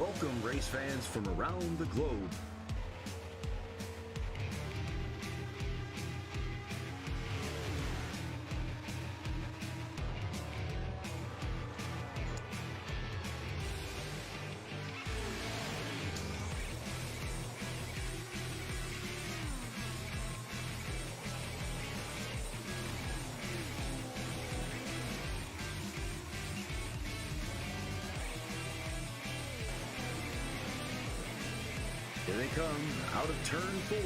Welcome, race fans from around the globe. Here they come, out of turn 4,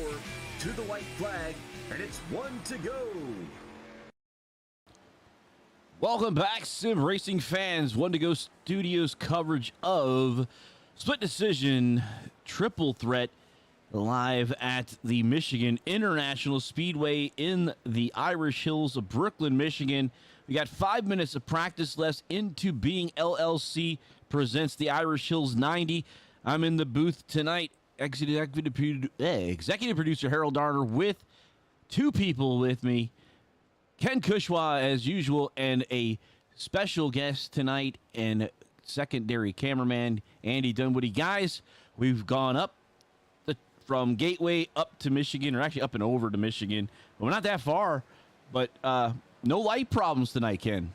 to the white flag, and it's 1 to go. Welcome back, Sim Racing fans. 1 to Go Studios coverage of Split Decision Triple Threat live at the Michigan International Speedway in the Irish Hills of Brooklyn, Michigan. We got 5 minutes of practice left. In2Being LLC presents the Irish Hills 90. I'm in the booth tonight. Executive producer Harold Darner with 2 people with me. Ken Kushwa, as usual, and a special guest tonight and secondary cameraman Andy Dunwoody. Guys, we've gone up from Gateway up to Michigan, or actually up and over to Michigan. But we're not that far, but no light problems tonight, Ken.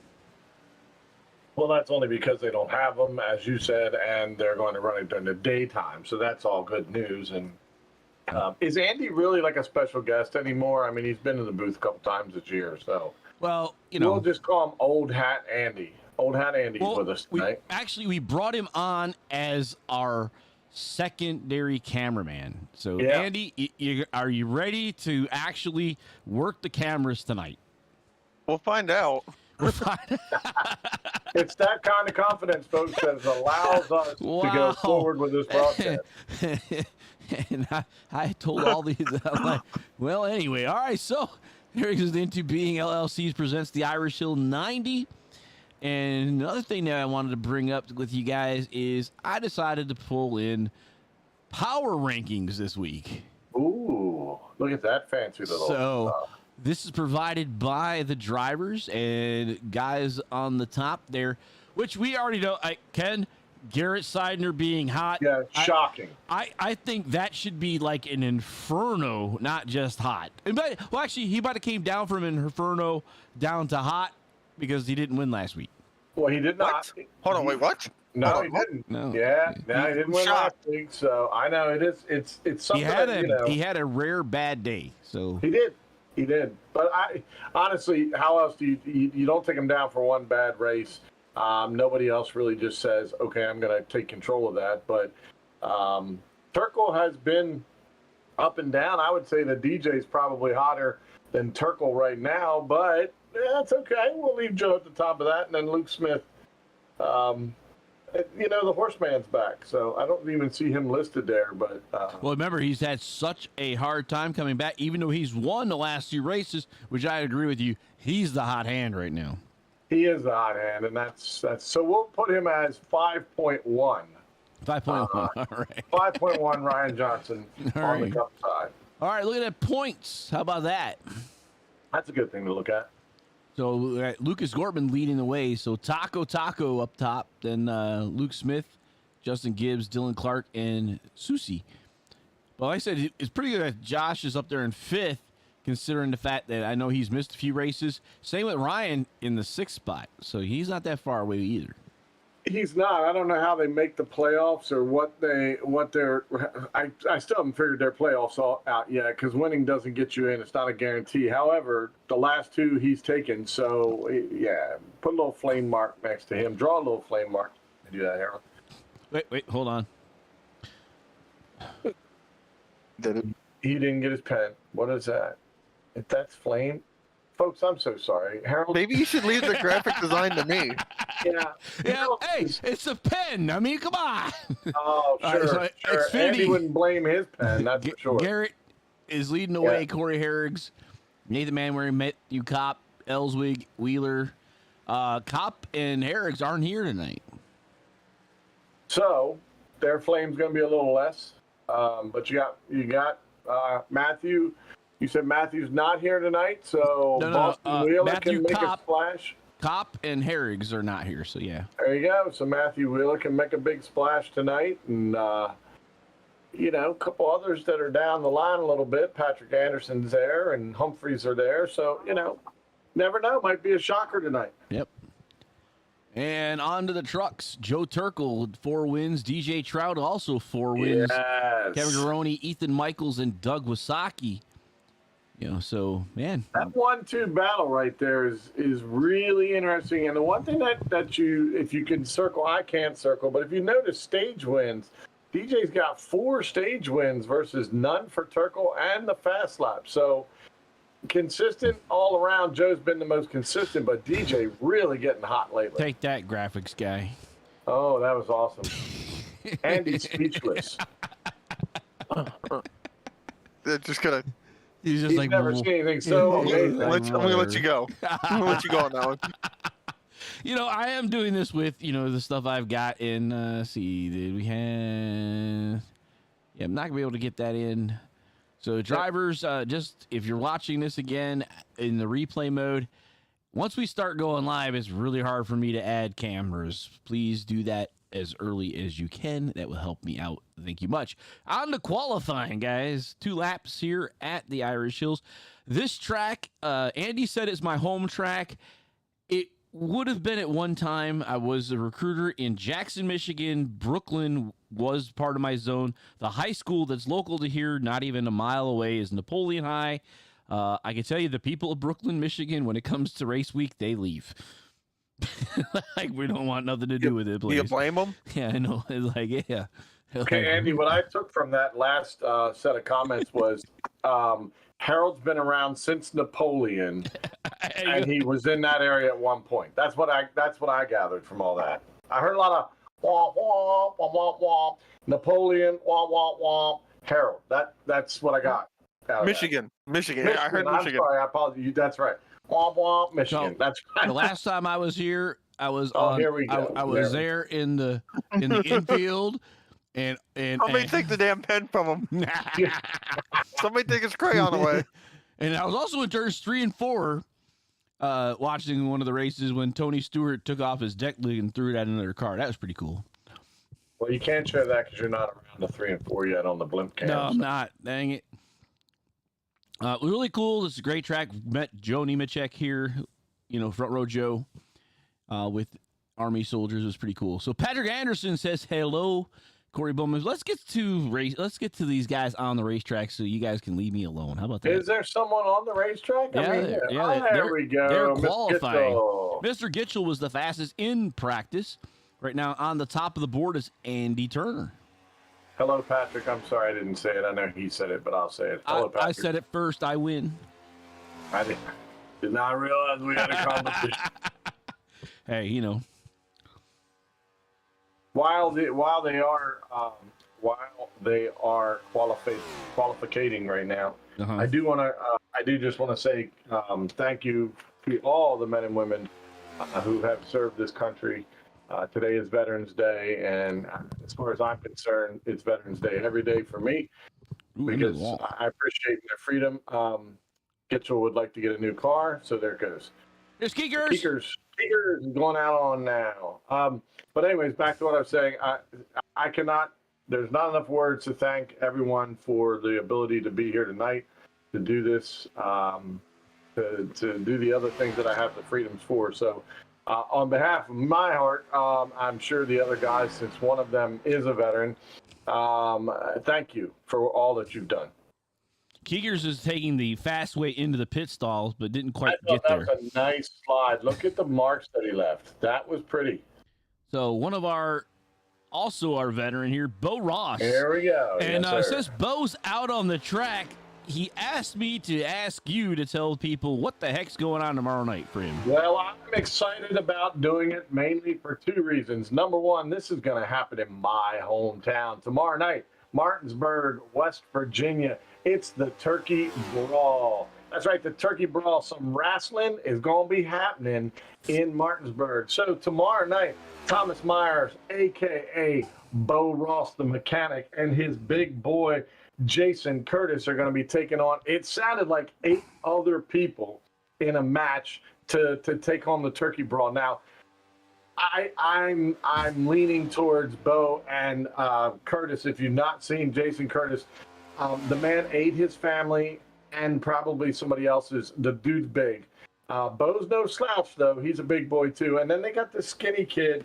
Well, that's only because they don't have them, as you said, and they're going to run it during the daytime. So that's all good news. And is Andy really like a special guest anymore? I mean, he's been in the booth a couple times this year. So, well, you know, we'll just call him Old Hat Andy. Old Hat Andy's with us tonight. We brought him on as our secondary cameraman. So, yeah. Andy, are you ready to actually work the cameras tonight? We'll find out. It's that kind of confidence, folks, that allows us to go forward with this broadcast. And I told all these, I'm like, well, anyway, all right. So here goes in2Being LLC presents the Irish Hill 90. And another thing that I wanted to bring up with you guys is I decided to pull in power rankings this week. Ooh, look at that fancy little stuff. This is provided by the drivers and guys on the top there, which we already know. Ken, Garrett Seidner being hot. Yeah, shocking. I think that should be like an inferno, not just hot. Well, actually, he might have came down from an inferno down to hot because he didn't win last week. Well, he did not. Hold on, wait, what? No, he didn't. No. Yeah, he didn't win last week. So I know it's something. He had a rare bad day. So he did. He did. But honestly, how else do you don't take him down for one bad race? Nobody else really just says, okay, I'm going to take control of that. But Turkle has been up and down. I would say the DJ's probably hotter than Turkle right now, but that's okay. We'll leave Joe at the top of that. And then Luke Smith, the horseman's back. So I don't even see him listed there. But well, remember, he's had such a hard time coming back, even though he's won the last 2 races, which I agree with you. He's the hot hand right now. He is the hot hand, and that's so we'll put him as 5.1. 5.1. All right. 5.1 Ryan Johnson on the cup side. All right, look at that points. How about that? That's a good thing to look at. So Lucas Gortman leading the way. So Taco up top, then Luke Smith, Justin Gibbs, Dylan Clark, and Susie. Well, like I said, it's pretty good that Josh is up there in 5th, considering the fact that I know he's missed a few races. Same with Ryan in the 6th spot. So he's not that far away either. He's not. I don't know how they make the playoffs or what they're. I still haven't figured their playoffs all out yet because winning doesn't get you in. It's not a guarantee. However, the last 2 he's taken. So yeah, put a little flame mark next to him. Draw a little flame mark. Do that, Harold. Wait, hold on. He didn't get his pen. What is that? If that's flame. Folks, I'm so sorry. Harold, maybe you should leave the graphic design to me. Yeah. Hey, it's a pen. I mean, come on. Oh, sure. Sure. Andy wouldn't blame his pen, that's for sure. Garrett is leading the way. Corey Herrigs, Nathan Manwaring, Matthew Kopp, Ellswig, Wheeler. Kopp and Herrigs aren't here tonight. So their flame's going to be a little less. But you got Matthew. You said Matthew's not here tonight, so Boston Wheeler Matthew can make Kopp, a splash. Kopp and Herrigs are not here, so yeah. There you go. So Matthew Wheeler can make a big splash tonight, and a couple others that are down the line a little bit. Patrick Anderson's there, and Humphreys are there. So never know. Might be a shocker tonight. Yep. And on to the trucks. Joe Turkel with 4 wins. DJ Trout also 4 wins. Yes. Kevin Garone, Ethan Michaels, and Doug Wasaki. So man, that 1-2 battle right there is really interesting. And the one thing that you, if you can circle, I can't circle, but if you notice stage wins, DJ's got 4 stage wins versus none for Turkel and the fast lap. So consistent all around. Joe's been the most consistent, but DJ really getting hot lately. Take that, graphics guy. Oh, that was awesome. Andy's speechless. They're just gonna. He's just He's like never seen anything so amazing. I'm gonna let you go. I'm gonna let you go on that one. I am doing this with, the stuff I've got in, see, did we have, yeah, I'm not gonna be able to get that in. So drivers, just, if you're watching this again in the replay mode, once we start going live, it's really hard for me to add cameras. Please do that as early as you can. That will help me out. Thank you much. On to qualifying, guys. 2 laps here at the Irish Hills. This track, Andy said it's my home track. It would have been at one time. I was a recruiter in Jackson, Michigan. Brooklyn was part of my zone. The high school that's local to here, not even a mile away, is Napoleon High. I can tell you the people of Brooklyn, Michigan, when it comes to race week, they leave. Like, we don't want nothing to do with it. Do you blame them? Yeah, I know. It's like, yeah. Okay, Andy, what I took from that last set of comments was Harold's been around since Napoleon, and he was in that area at one point. That's what I gathered from all that. I heard a lot of wah wah wah wah wah, Napoleon wah wah wah, Harold. That's what I got. Michigan. I heard Michigan. I'm sorry, I apologize. That's right. Wah wah, Michigan. So, that's right. The last time I was here, I was Here we go. I was there in the infield. And Somebody take the damn pen from him. Somebody take his crayon away. And I was also in turns 3 and 4, watching one of the races when Tony Stewart took off his deck lid and threw it at another car. That was pretty cool. Well, you can't share that because you're not around the 3 and 4 yet on the blimp cam. No, I'm not. Dang it. Really cool. This is a great track. Met Joe Nemechek here, Front Row Joe, with Army soldiers. It was pretty cool. So Patrick Anderson says hello. Corey Bowman, let's get to these guys on the racetrack so you guys can leave me alone. How about that? Is there someone on the racetrack? There we go. They're qualifying. Gitchell. Mr. Gitchell was the fastest in practice. Right now on the top of the board is Andy Turner. Hello, Patrick. I'm sorry I didn't say it. I know he said it, but I'll say it. Hello, Patrick. I said it first. I win. I did not realize we had a competition. Hey, While they are qualifying right now, I do just want to say thank you to all the men and women who have served this country. Today is Veterans Day, and as far as I'm concerned, it's Veterans Day every day for me because I appreciate their freedom. Gitchell would like to get a new car, so there it goes. There's Keekers is going out on now. But anyways, back to what I was saying. I cannot. There's not enough words to thank everyone for the ability to be here tonight, to do this, to do the other things that I have the freedoms for. So, on behalf of my heart, I'm sure the other guys, since one of them is a veteran, thank you for all that you've done. Keegers is taking the fast way into the pit stalls, but didn't quite get there. That was a nice slide. Look at the marks that he left. That was pretty. So one of our veteran here, Bo Ross. There we go. And yes, since Bo's out on the track, he asked me to ask you to tell people what the heck's going on tomorrow night for him. Well, I'm excited about doing it mainly for 2 reasons. Number one, this is going to happen in my hometown tomorrow night, Martinsburg, West Virginia. It's the Turkey Brawl. That's right, the Turkey Brawl. Some wrestling is going to be happening in Martinsburg. So tomorrow night, Thomas Myers, a.k.a. Bo Ross, the mechanic, and his big boy, Jason Curtis, are going to be taking on, it sounded like 8 other people in a match to take on the turkey brawl. Now, I'm leaning towards Bo and Curtis. If you've not seen Jason Curtis, the man ate his family and probably somebody else's. The dude's big. Bo's no slouch though. He's a big boy too. And then they got this skinny kid.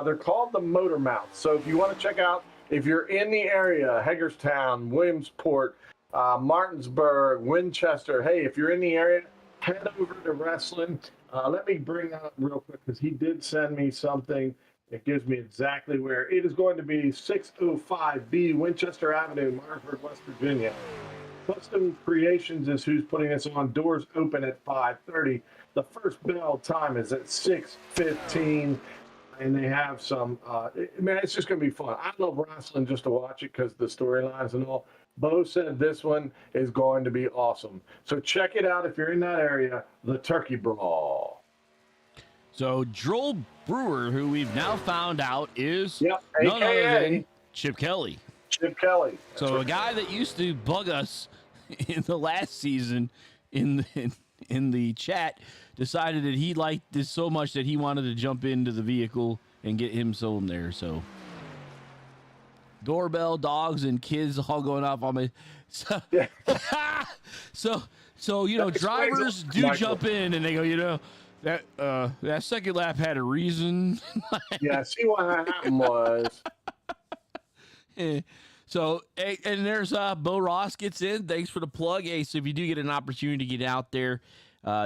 They're called the Motor Mouth. So if you want to check out, if you're in the area, Hagerstown, Williamsport, Martinsburg, Winchester, hey, if you're in the area, head over to wrestling. Let me bring up real quick because he did send me something. It gives me exactly where. It is going to be 605B Winchester Avenue, Martinsburg, West Virginia. Custom Creations is who's putting this on. Doors open at 5:30. The first bell time is at 6:15. And they have some, man, it's just going to be fun. I love wrestling just to watch it because the storylines and all. Bo said this one is going to be awesome. So check it out if you're in that area, the Turkey Brawl. So Joel Brewer, who we've now found out is none other than Chip Kelly. Chip Kelly. So a guy that used to bug us in the last season in the chat decided that he liked this so much that he wanted to jump into the vehicle and get him sold there. So doorbell, dogs, and kids all going off on me. So, so you know, drivers do jump in and they go, you know, that second lap had a reason. Yeah, see what happened was. So, and there's Bo Ross gets in. Thanks for the plug. Hey, so if you do get an opportunity to get out there,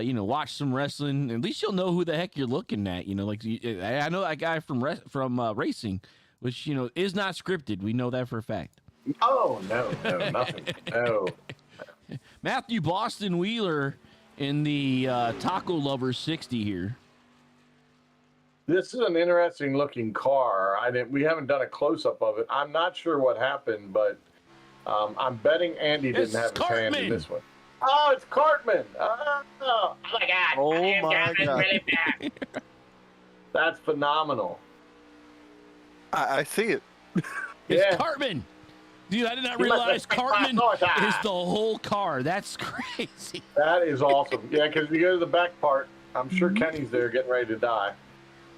you know, watch some wrestling, at least you'll know who the heck you're looking at. You know, like I know that guy from racing, which, you know, is not scripted. We know that for a fact. Oh, no, nothing. No. Matthew Boston Wheeler in the Taco Lover 60 here. This is an interesting looking car. We haven't done a close up of it. I'm not sure what happened, but I'm betting Andy didn't have his hand in this one. Oh, it's Cartman. Oh my God. Oh my God. Really bad. That's phenomenal. I see it. It's Cartman. Dude, I did not realize Cartman is the whole car. That's crazy. That is awesome. Yeah, because if you go to the back part, I'm sure Kenny's there getting ready to die.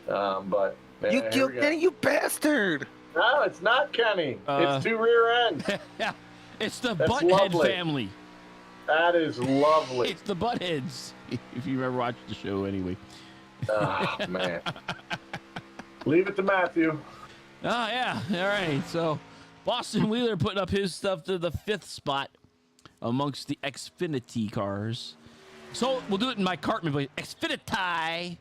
But man, You killed Kenny, you bastard! No, it's not Kenny. It's two rear ends. Yeah, it's the That's Butthead lovely. family. That is lovely. It's the Buttheads. If you've ever watched the show, anyway. Oh man. Leave it to Matthew. Oh yeah. All right. So, Boston Wheeler putting up his stuff to the 5th spot amongst the Xfinity cars. So we'll do it in my Cartman voice. Xfinity.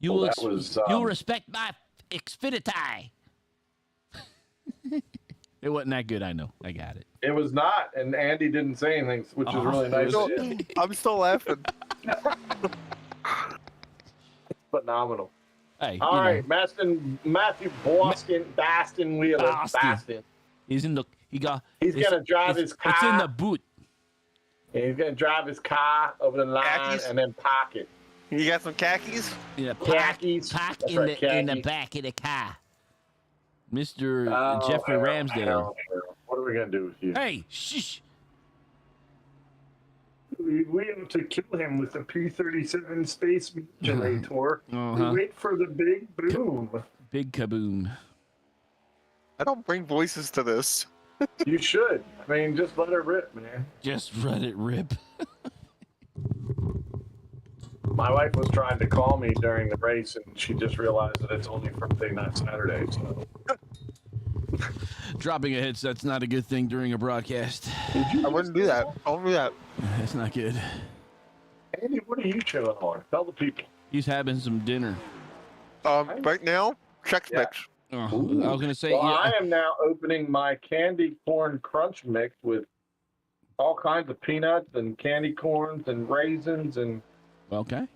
You will respect my Xfinity. It wasn't that good, I know. I got it. It was not, and Andy didn't say anything, which is really nice. I'm still laughing. Phenomenal. Hey, all right, Matthew Boston Wheeler. Boston. He's in the. He's gonna drive his car. It's in the boot. And he's gonna drive his car over the line Khakis? and then park it. You got some khakis? Yeah, Khakis. park That's in right, in the khakis. back of the car. Mr. Jeffrey Ramsdale. What are we gonna do with you? Hey, shh. We have to kill him with the P-37 space generator. Uh-huh. We wait for the big boom. Big kaboom. I don't bring voices to this. You should. I mean, just let her rip, man. Just let it rip. My wife was trying to call me during the race, and she just realized that it's only Friday, not Saturday. So Dropping a headset's not a good thing during a broadcast. I wouldn't do that. I won't do that. That's not good. Andy, what are you chilling on? Tell the people. He's having some dinner. Right now, Chex Mix. Oh, I was gonna say. Well, yeah. I am now opening my candy corn crunch mix with all kinds of peanuts and candy corns and raisins and. Okay.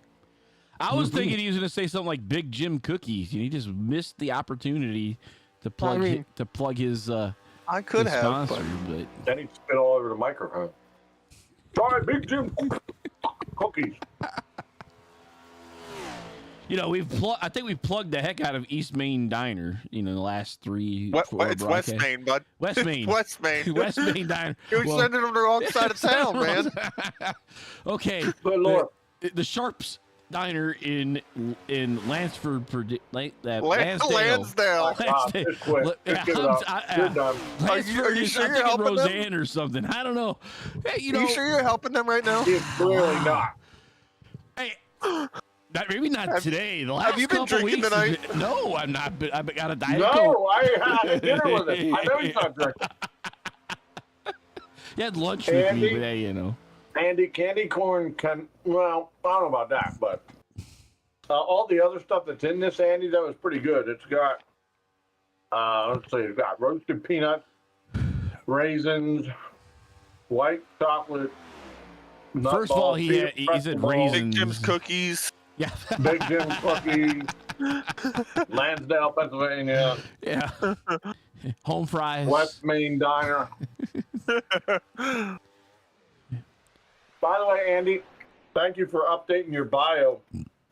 I was thinking he was going to say something like Big Jim cookies. He just missed the opportunity to plug his I could his have. sponsor, but Then he spit all over the microphone. Try Big Jim cookies. you know I think we've plugged the heck out of East Main Diner. You know, the last 3. What, 4 it's West broadcasts. Main, bud. West Main. West Main. West Main Diner. You're Well, sending them the wrong side of town, man. Okay. Good Lord. The Sharps Diner in Lansford, Lansdale. Lansdale. Wow, just quit. Just give it up. You're done. Are you sure you're helping them? Roseanne or something? I don't know. Hey, Are you sure you're helping them right now? It's clearly not. Hey, maybe not today. The last have you been couple drinking weeks tonight? No, I'm not. But I've got a diet. No, I had dinner with him. I know he's not drinking. You had lunch with me, Andy? but hey, you know. Andy, candy corn can, well, I don't know about that, but all the other stuff that's in this, Andy, that was pretty good. It's got, let's see, it's got roasted peanuts, raisins, white chocolate. First of all, he said raisins. Big Jim's cookies. Yeah. Big Jim's cookies. Lansdale, Pennsylvania. Yeah. Home fries. West Main Diner. By the way, Andy, thank you for updating your bio.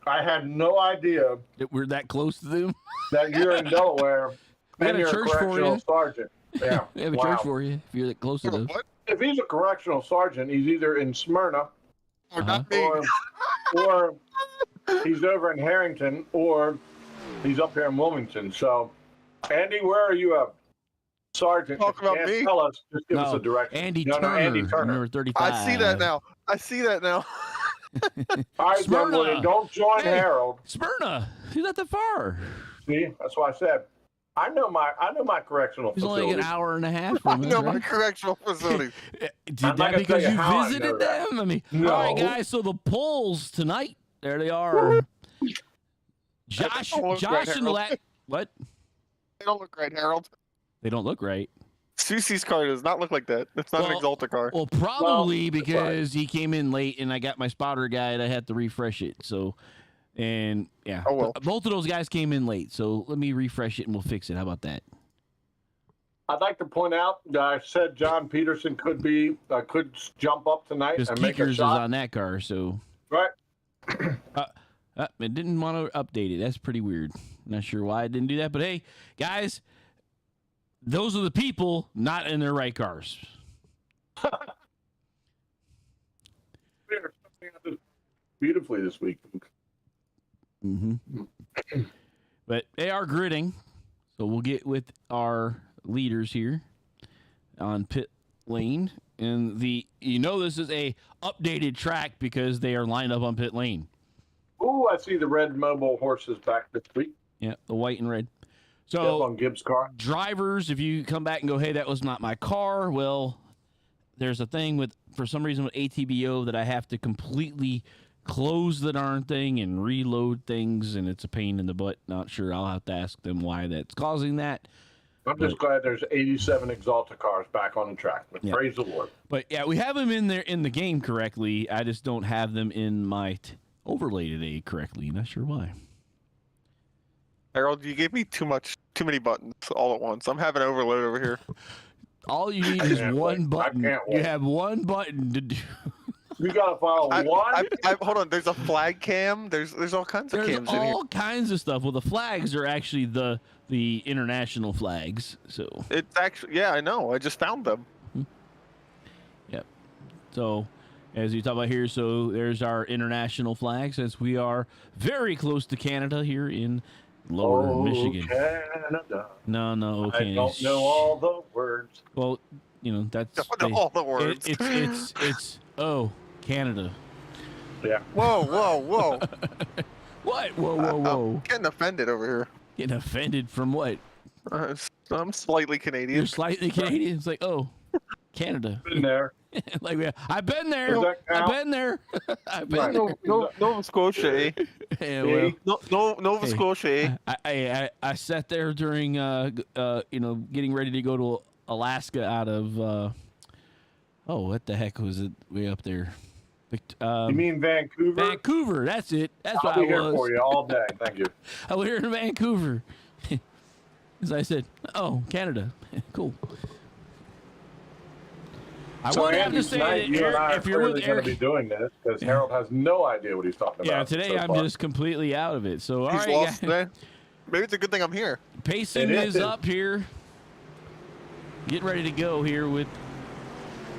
I had no idea That we're that close to them. that you're in Delaware We got and a you're a church for correctional you. sergeant. Yeah. We have a Wow. church for you if you're that close to them. What? If he's a correctional sergeant, he's either in Smyrna Or not me. or he's over in Harrington or he's up here in Wilmington. So, Andy, where are you at? Sergeant, Talk if you about can't me? tell us, just give us No, a direction. Andy No, Turner, Andy Turner. number 35. I see that now. I see that now. All right, Smyrna. Smyrna. Don't join Hey. Harold. Smyrna. He's not that far. See, that's why I said I know my correctional He's facility. only like an hour and a half I from us, know my right? correctional facility. Did I'm not that gonna because tell you you how I know visited that. them? I mean, No. all right, guys. So the polls tonight, there they are. Josh, don't look right, and Harold. what? They don't look right, Harold. They don't look right. Susie's car does not look like that. It's not an Exalta car. Well, probably Well, because he came in late and I got my spotter guide. I had to refresh it. So, and yeah, Oh, well. both of those guys came in late. So let me refresh it and we'll fix it. How about that? I'd like to point out that I said John Peterson could jump up tonight Because and make a Kickers is shot. on that car. So Right. it didn't want to update it. That's pretty weird. Not sure why I didn't do that. But hey, guys, those are the people not in their right cars. Beautifully this week. Mm-hmm. But they are gritting. So we'll get with our leaders here on pit lane. And this is a updated track because they are lined up on pit lane. Ooh, I see the red mobile horses back this week. Yeah, the white and red. Yep, So on Gibbs' car. drivers, if you come back and go, hey, that was not my car, well, there's a thing for some reason with ATBO that I have to completely close the darn thing and reload things, and it's a pain in the butt. Not sure. I'll have to ask them why that's causing that. I'm just glad there's 87 Exalta cars back on the track. Yeah. Praise the Lord. But yeah, we have them in there in the game correctly. I just don't have them in my overlay today correctly. Not sure why. Harold, you gave me too many buttons all at once. I'm having overload over here. All you need is can't one wait. button. I can't You wait. have one button to do. You got to follow one. Hold on. There's a flag cam. There's all kinds of There's cams in here. all kinds of stuff. Well, the flags are actually the international flags. So It's actually, yeah, I know. I just found them. yep. So as you talk about here, so there's our international flag since we are very close to Canada here in Lower Michigan. Canada. No, okay. I don't know all the words. Well, that's Don't know all the words. It's Canada. Yeah. Whoa. What? Whoa. I'm getting offended over here. Getting offended from what? I'm slightly Canadian. You're slightly Canadian. It's like, Canada. Been there. Like, I've been there. Does that I've count? been there. I've been Right. there. Nova Scotia. Yeah, well, Nova Hey. Scotia. I sat there during getting ready to go to Alaska out of what the heck was it way up there? You mean Vancouver? Vancouver. That's it. That's I'll what be I here was. for you all day. Thank you. I was here in Vancouver. As I said, Canada. Cool. I So would have Andy, to say tonight, that you and I if are you're clearly with going Eric, to be doing this because Harold has no idea what he's talking yeah, about. today so I'm far. just completely out of it. So all He's right, lost guys, today. Maybe it's a good thing I'm here. pacing It is is. up here. Get ready to go here with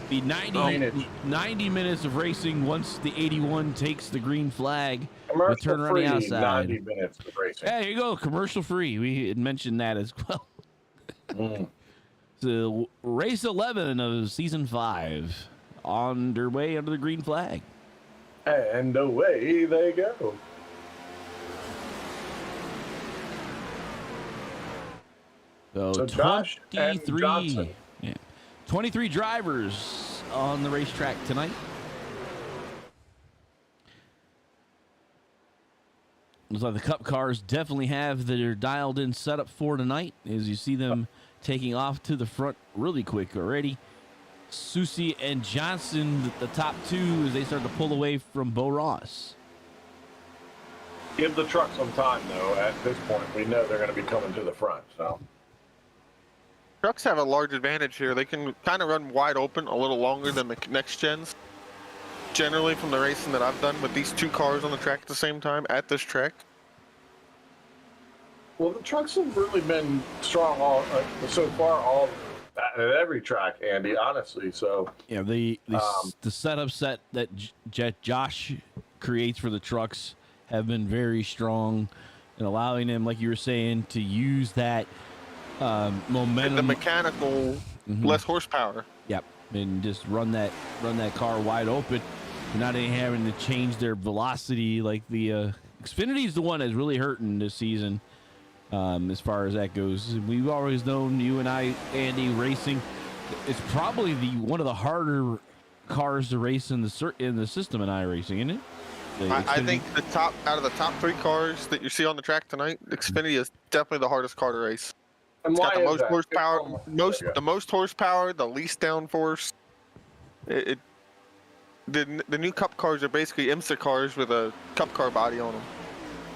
Be 90 minutes of racing once the 81 takes the green flag. We turn around the outside. 90 minutes of racing. Hey, here you go. Commercial free. We had mentioned that as well. So race 11 of season 5 underway under the green flag. And away they go. So Josh 23, 23 drivers on the racetrack tonight. Looks like the Cup cars definitely have their dialed in setup for tonight, as you see them taking off to the front really quick already. Susie and Johnson, the top two, as they start to pull away from Bo Ross. Give the truck some time, though. At this point, we know they're going to be coming to the front. So Trucks have a large advantage here. They can kind of run wide open a little longer than the next gens. Generally, from the racing that I've done with these two cars on the track at the same time at this track. well, the trucks have really been strong so far at every track, Andy. Honestly, so Yeah, the setup set that Josh creates for the trucks have been very strong, and allowing them, like you were saying, to use that momentum. And the mechanical, less horsepower. Yep, and just run that car wide open. You're not even having to change their velocity like the Xfinity is the one that's really hurting this season. As far as that goes, we've always known, you and I, Andy, racing. It's probably one of the harder cars to race in the system in iRacing, isn't it? I think out of the top 3 cars that you see on the track tonight, Xfinity is definitely the hardest car to race. and It's why got the is most that? horsepower, Yeah. the most horsepower, the least downforce. The new Cup cars are basically IMSA cars with a Cup car body on them,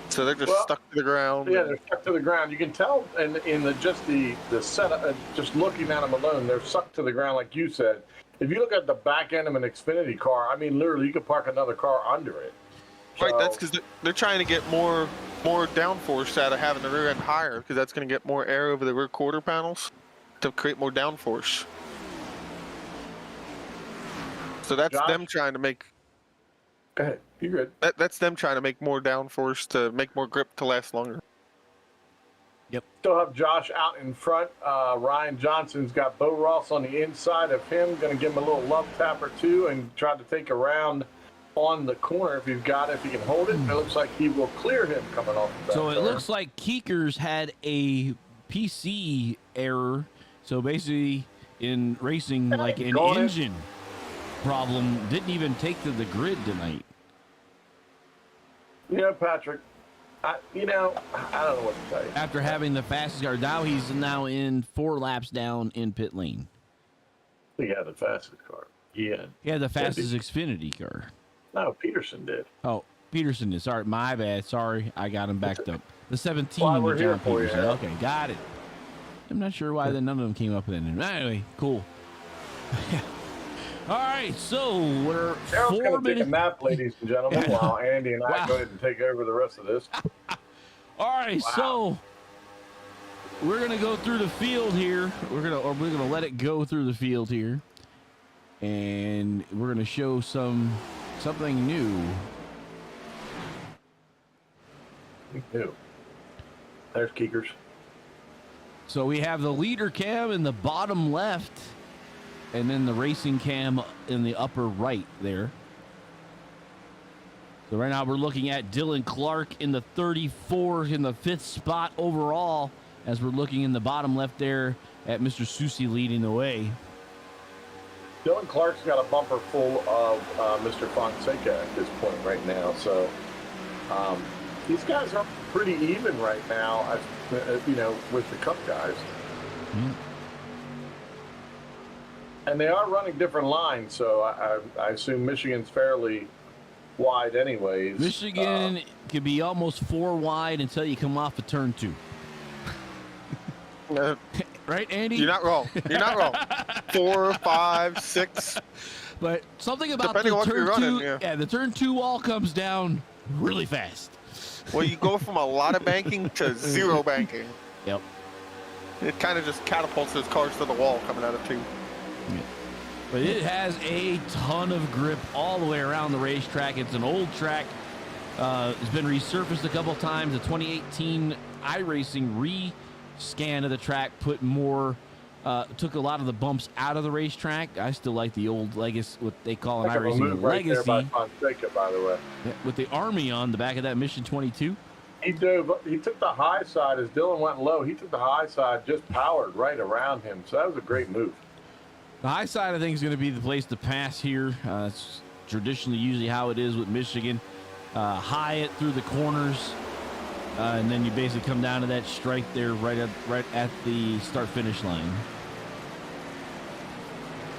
so they're just stuck to the ground. Yeah, they're stuck to the ground. You can tell in the setup, just looking at them alone, they're stuck to the ground, like you said. If you look at the back end of an Xfinity car, I mean, literally, you could park another car under it. Right, So- that's because they're trying to get more downforce out of having the rear end higher, because that's going to get more air over the rear quarter panels to create more downforce. So that's Josh? them trying to make. Go ahead, you're good. That's them trying to make more downforce to make more grip to last longer. Still have Josh out in front. Ryan Johnson's got Bo Ross on the inside of him. Going to give him a little love tap or two and try to take a round on the corner if he's got it, if he can hold it. It looks like he will clear him coming off the back. So it looks like Keekers had a PC error. So basically, in racing, like an Gone it. engine problem, didn't even take to the grid tonight. Patrick, I don't know what to tell you. After having the fastest car, he's in 4 laps down in pit lane. He had the fastest car. Yeah. He had the fastest Xfinity car. No, Peterson did. Oh, Peterson is. Sorry, my bad. Sorry, I got him backed up. The 17 Why we're with here John for you, Peterson. Al. Okay, got it. I'm not sure why none of them came up in it. Anyway, cool. All right, so we're Daryl's 4 going to take a minutes. nap, ladies and gentlemen, while Andy and I go ahead and take over the rest of this. All right, so we're gonna go through the field here. We're gonna let it go through the field here, and we're gonna show something new. Ew. There's Keekers. So we have the leader cam in the bottom left, and then the racing cam in the upper right there. So right now we're looking at Dylan Clark in the 34 in the 5th spot overall, as we're looking in the bottom left there at Mr. Susi leading the way. Dylan Clark's got a bumper full of Mr. Fonseca at this point right now. So these guys are pretty even right now, with the Cup guys. Mm. And they are running different lines, so I assume Michigan's fairly wide anyways. Michigan could be almost 4 wide until you come off of turn 2. Right, Andy? You're not wrong. You're not wrong. 4, 5, 6. But something about Depending on the what you're turn 2, running, yeah. the turn 2 wall comes down really fast. Well, you go from a lot of banking to 0 banking. Yep. It kind of just catapults those cars to the wall coming out of 2. But it has a ton of grip all the way around the racetrack. It's an old track. It's been resurfaced a couple times. The 2018 iRacing re-scan of the track put more, took a lot of the bumps out of the racetrack. I still like the old legacy, what they call an iRacing legacy. By Fonseca, by the way. With the Army on the back of that Mission 22. He took the high side as Dylan went low. He took the high side, just powered right around him. So that was a great move. The high side, I think, is going to be the place to pass here. It's traditionally usually how it is with Michigan. High it through the corners, and then you basically come down to that strike there right at the start-finish line.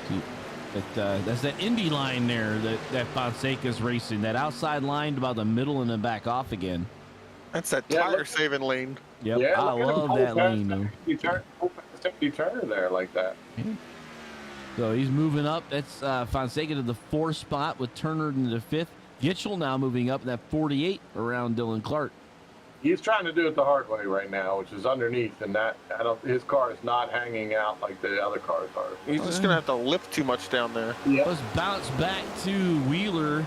See, that's that Indy line there that Fonseca's racing. That outside line about the middle and then back off again. That's that tire-saving lane. Yep, yeah, I love that lane, though. You turn there like that. Yeah. So he's moving up. That's Fonseca to the 4th spot with Turner in the 5th. Gitchell now moving up that 48 around Dylan Clark. He's trying to do it the hard way right now, which is underneath, and his car is not hanging out like the other cars are. He's just gonna have to lift too much down there. Yep. Let's bounce back to Wheeler,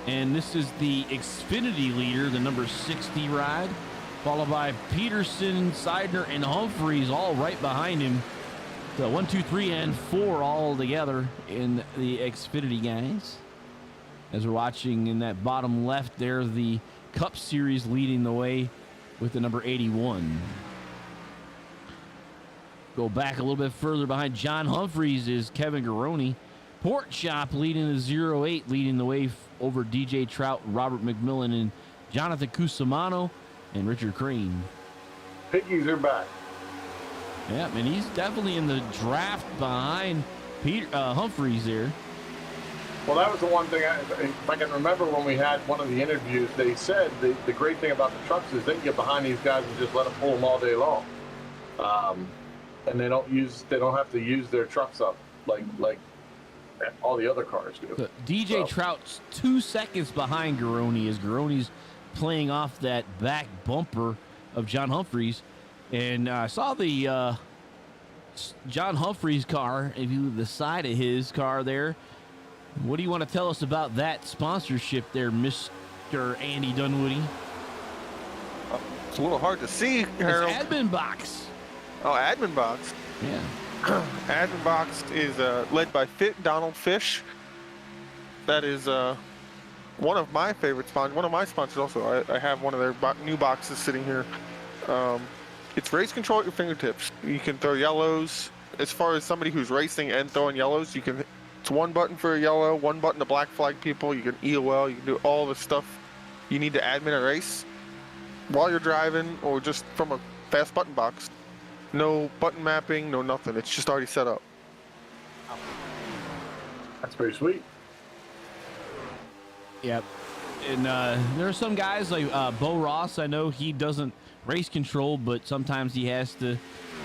and this is the Xfinity leader, the number 60 ride, followed by Peterson, Seidner, and Humphreys all right behind him. So 1, 2, 3, and 4 all together in the Xfinity guys. As we're watching in that bottom left there, the Cup Series leading the way with the number 81. Go back a little bit further behind John Humphreys is Kevin Garoni. Port Shop leading the 08, leading the way over DJ Trout, Robert McMillan, and Jonathan Cusimano and Richard Crane. Piggies are back. Yeah, and he's definitely in the draft behind Humphreys there. Well, that was the one thing, if I can remember when we had one of the interviews, they said the great thing about the trucks is they can get behind these guys and just let them pull them all day long. And they don't have to use their trucks up like all the other cars do. So DJ Trout's 2 seconds behind Garoni as Garoni's playing off that back bumper of John Humphreys. And I saw the John Humphreys car, if you look at the side of his car there. What do you want to tell us about that sponsorship there, Mr. Andy Dunwoody? It's a little hard to see, Harold. It's Admin Box. Oh, Admin Box. Yeah. Admin Box is led by Donald Fish. That is one of my favorite sponsors. One of my sponsors also. I have one of their new boxes sitting here. It's race control at your fingertips. You can throw yellows. As far as somebody who's racing and throwing yellows, you can. It's one button for a yellow, one button to black flag people. You can EOL. You can do all the stuff you need to admin a race while you're driving, or just from a fast button box. No button mapping, no nothing. It's just already set up. That's pretty sweet. Yep. And there are some guys like Bo Ross. I know he doesn't race control, but sometimes he has to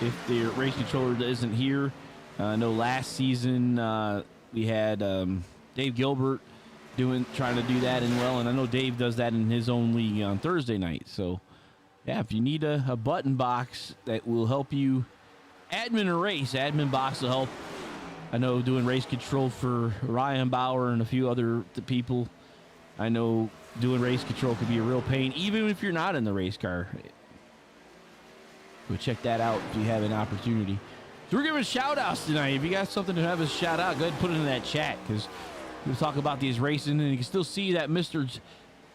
if the race controller isn't here. I know last season we had Dave Gilbert trying to do that in well, and I know Dave does that in his own league on Thursday night. So, yeah, if you need a button box that will help you admin a race, Admin Box will help. I know doing race control for Ryan Bauer and a few other people. I know doing race control can be a real pain, even if you're not in the race car. Go check that out if you have an opportunity. So we're giving shout outs tonight. If you got something to have us shout out, go ahead and put it in that chat, because we'll talk about these racing, and you can still see that Mr.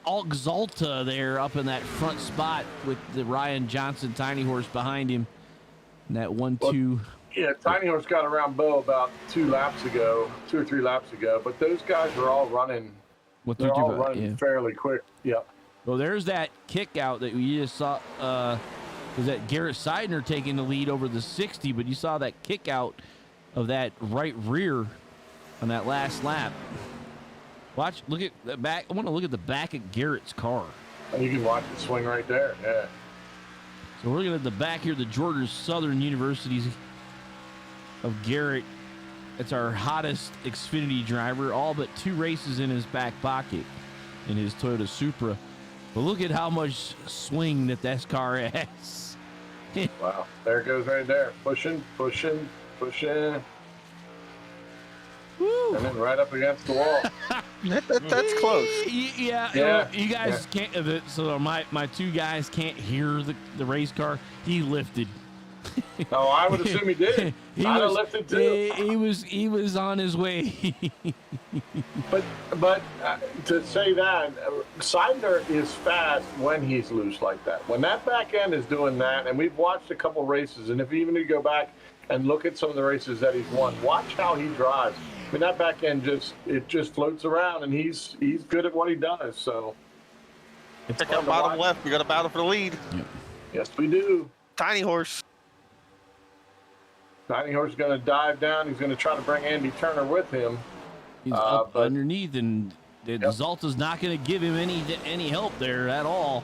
Exalta there up in that front spot with the Ryan Johnson Tiny Horse behind him. And that 1-2. Yeah, Tiny Horse got around Bo about 2 or 3 laps ago, but those guys are all running. They're all running fairly quick. Yep. Well, there's that kick out that we just saw. Was that Garrett Seidner taking the lead over the 60, but you saw that kick out of that right rear on that last lap. Look at the back. I want to look at the back of Garrett's car. And you can watch it swing right there. Yeah. So we're looking at the back here, the Georgia Southern Universities of Garrett. It's our hottest Xfinity driver, all but 2 races in his back pocket in his Toyota Supra. But look at how much swing that car has. Wow. There it goes right there. Pushing. Woo! and then right up against the wall. That's close. Yeah, Yeah, you guys can't. So my two guys can't hear the race car. He lifted. Oh, I would assume he did. He I'd have was, lifted too. he was on his way. But to say that, Seidler is fast when he's loose like that. When that back end is doing that, and we've watched a couple races, and if you even you go back and look at some of the races that he's won, watch how he drives. I mean, that back end just floats around, and he's good at what he does. So Check out bottom left. We got a battle for the lead. Yep. Yes, we do. Tiny Horse. Tiny Horse is going to dive down. He's going to try to bring Andy Turner with him. He's up but- underneath, and Zalta's not going to give him any help there at all.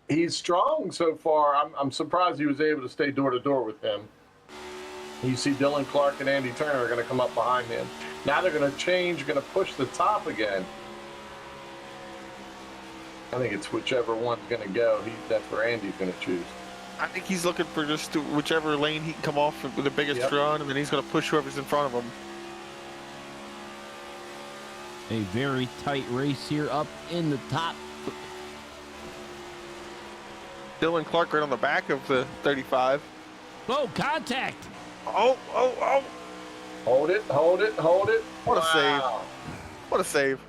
He's strong so far. I'm surprised he was able to stay door to door with him. You see Dylan Clark and Andy Turner are going to come up behind him. Now they're going to change, going to push the top again. I think it's whichever one's going to go. That's where Andy's going to choose. I think he's looking for just whichever lane he can come off with the biggest run, and then he's going to push whoever's in front of him. A very tight race here up in the top. Dylan Clark right on the back of the 35. Oh, contact! Oh. Hold it. What a save. What a save.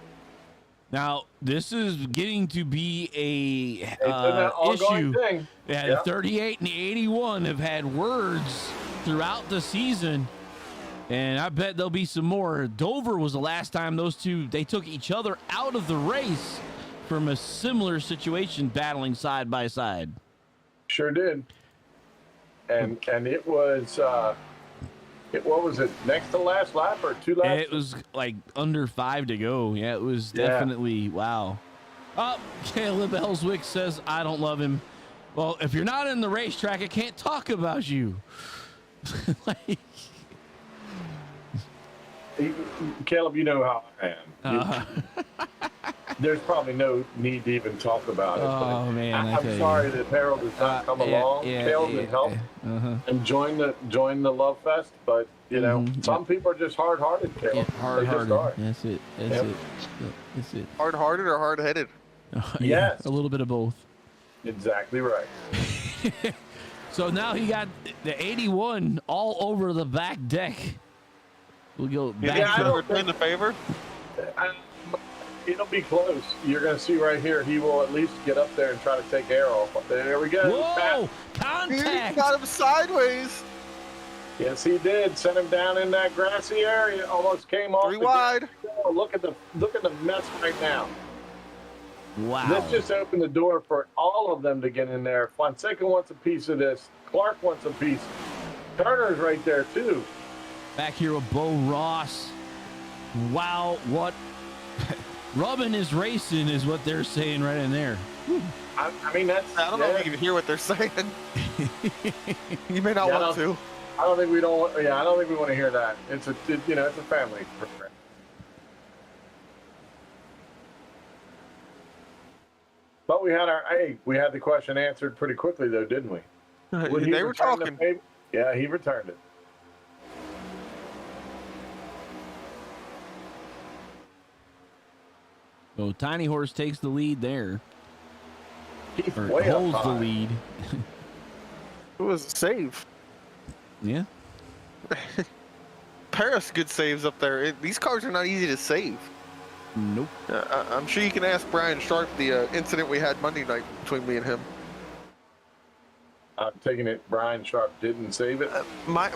Now, this is getting to be It's an ongoing issue. thing. Yeah, Yeah. the 38 and the 81 have had words throughout the season, and I bet there'll be some more. Dover was the last time those two, they took each other out of the race from a similar situation, battling side by side. Sure did. And it was what was it, next to last lap or two laps? It was like under 5 to go. Yeah, it was Yeah. definitely, wow. Oh, Caleb Ellswick says, I don't love him. Well, if you're not in the racetrack, I can't talk about you. Like, Caleb, you know how I am. There's probably no need to even talk about it. Oh, but man, I tell I'm you. sorry that Harold has not come along. Caleb has helped and join the Love Fest, but you know, some people are just hard-hearted, Caleb. Yeah, They just hard-hearted. are. That's it. That's Yep. it. That's it. Hard-hearted or hard-headed? Yeah, Yes. a little bit of both. Exactly right. So now he got the 81 all over the back deck. We'll go back Yeah, I to don't Return the favor? It'll be close. You're going to see right here, he will at least get up there and try to take air off. There we go. Whoa! He Contact! got him sideways. Yes, he did. Sent him down in that grassy area. Almost came off. 3 wide. Oh, look at the mess right now. Wow. This just opened the door for all of them to get in there. Fonseca wants a piece of this. Clark wants a piece. Turner's right there too. Back here with Bo Ross. Wow, what? Rubbing is racing is what they're saying right in there. I mean, that's. I don't know if you can hear what they're saying. You may not Yeah, want to. I don't think we don't. Yeah, I don't think we want to hear that. It's a family program. But we had the question answered pretty quickly though, didn't we? Would he They were return the talking. favor? Yeah, he returned it. So Tiny Horse takes the lead there. He's Or way up holds the high. lead. It was a save. Yeah. Paris good saves up there. These cars are not easy to save. Nope. I'm sure you can ask Brian Sharp the incident we had Monday night between me and him. I'm taking it Brian Sharp didn't save it. My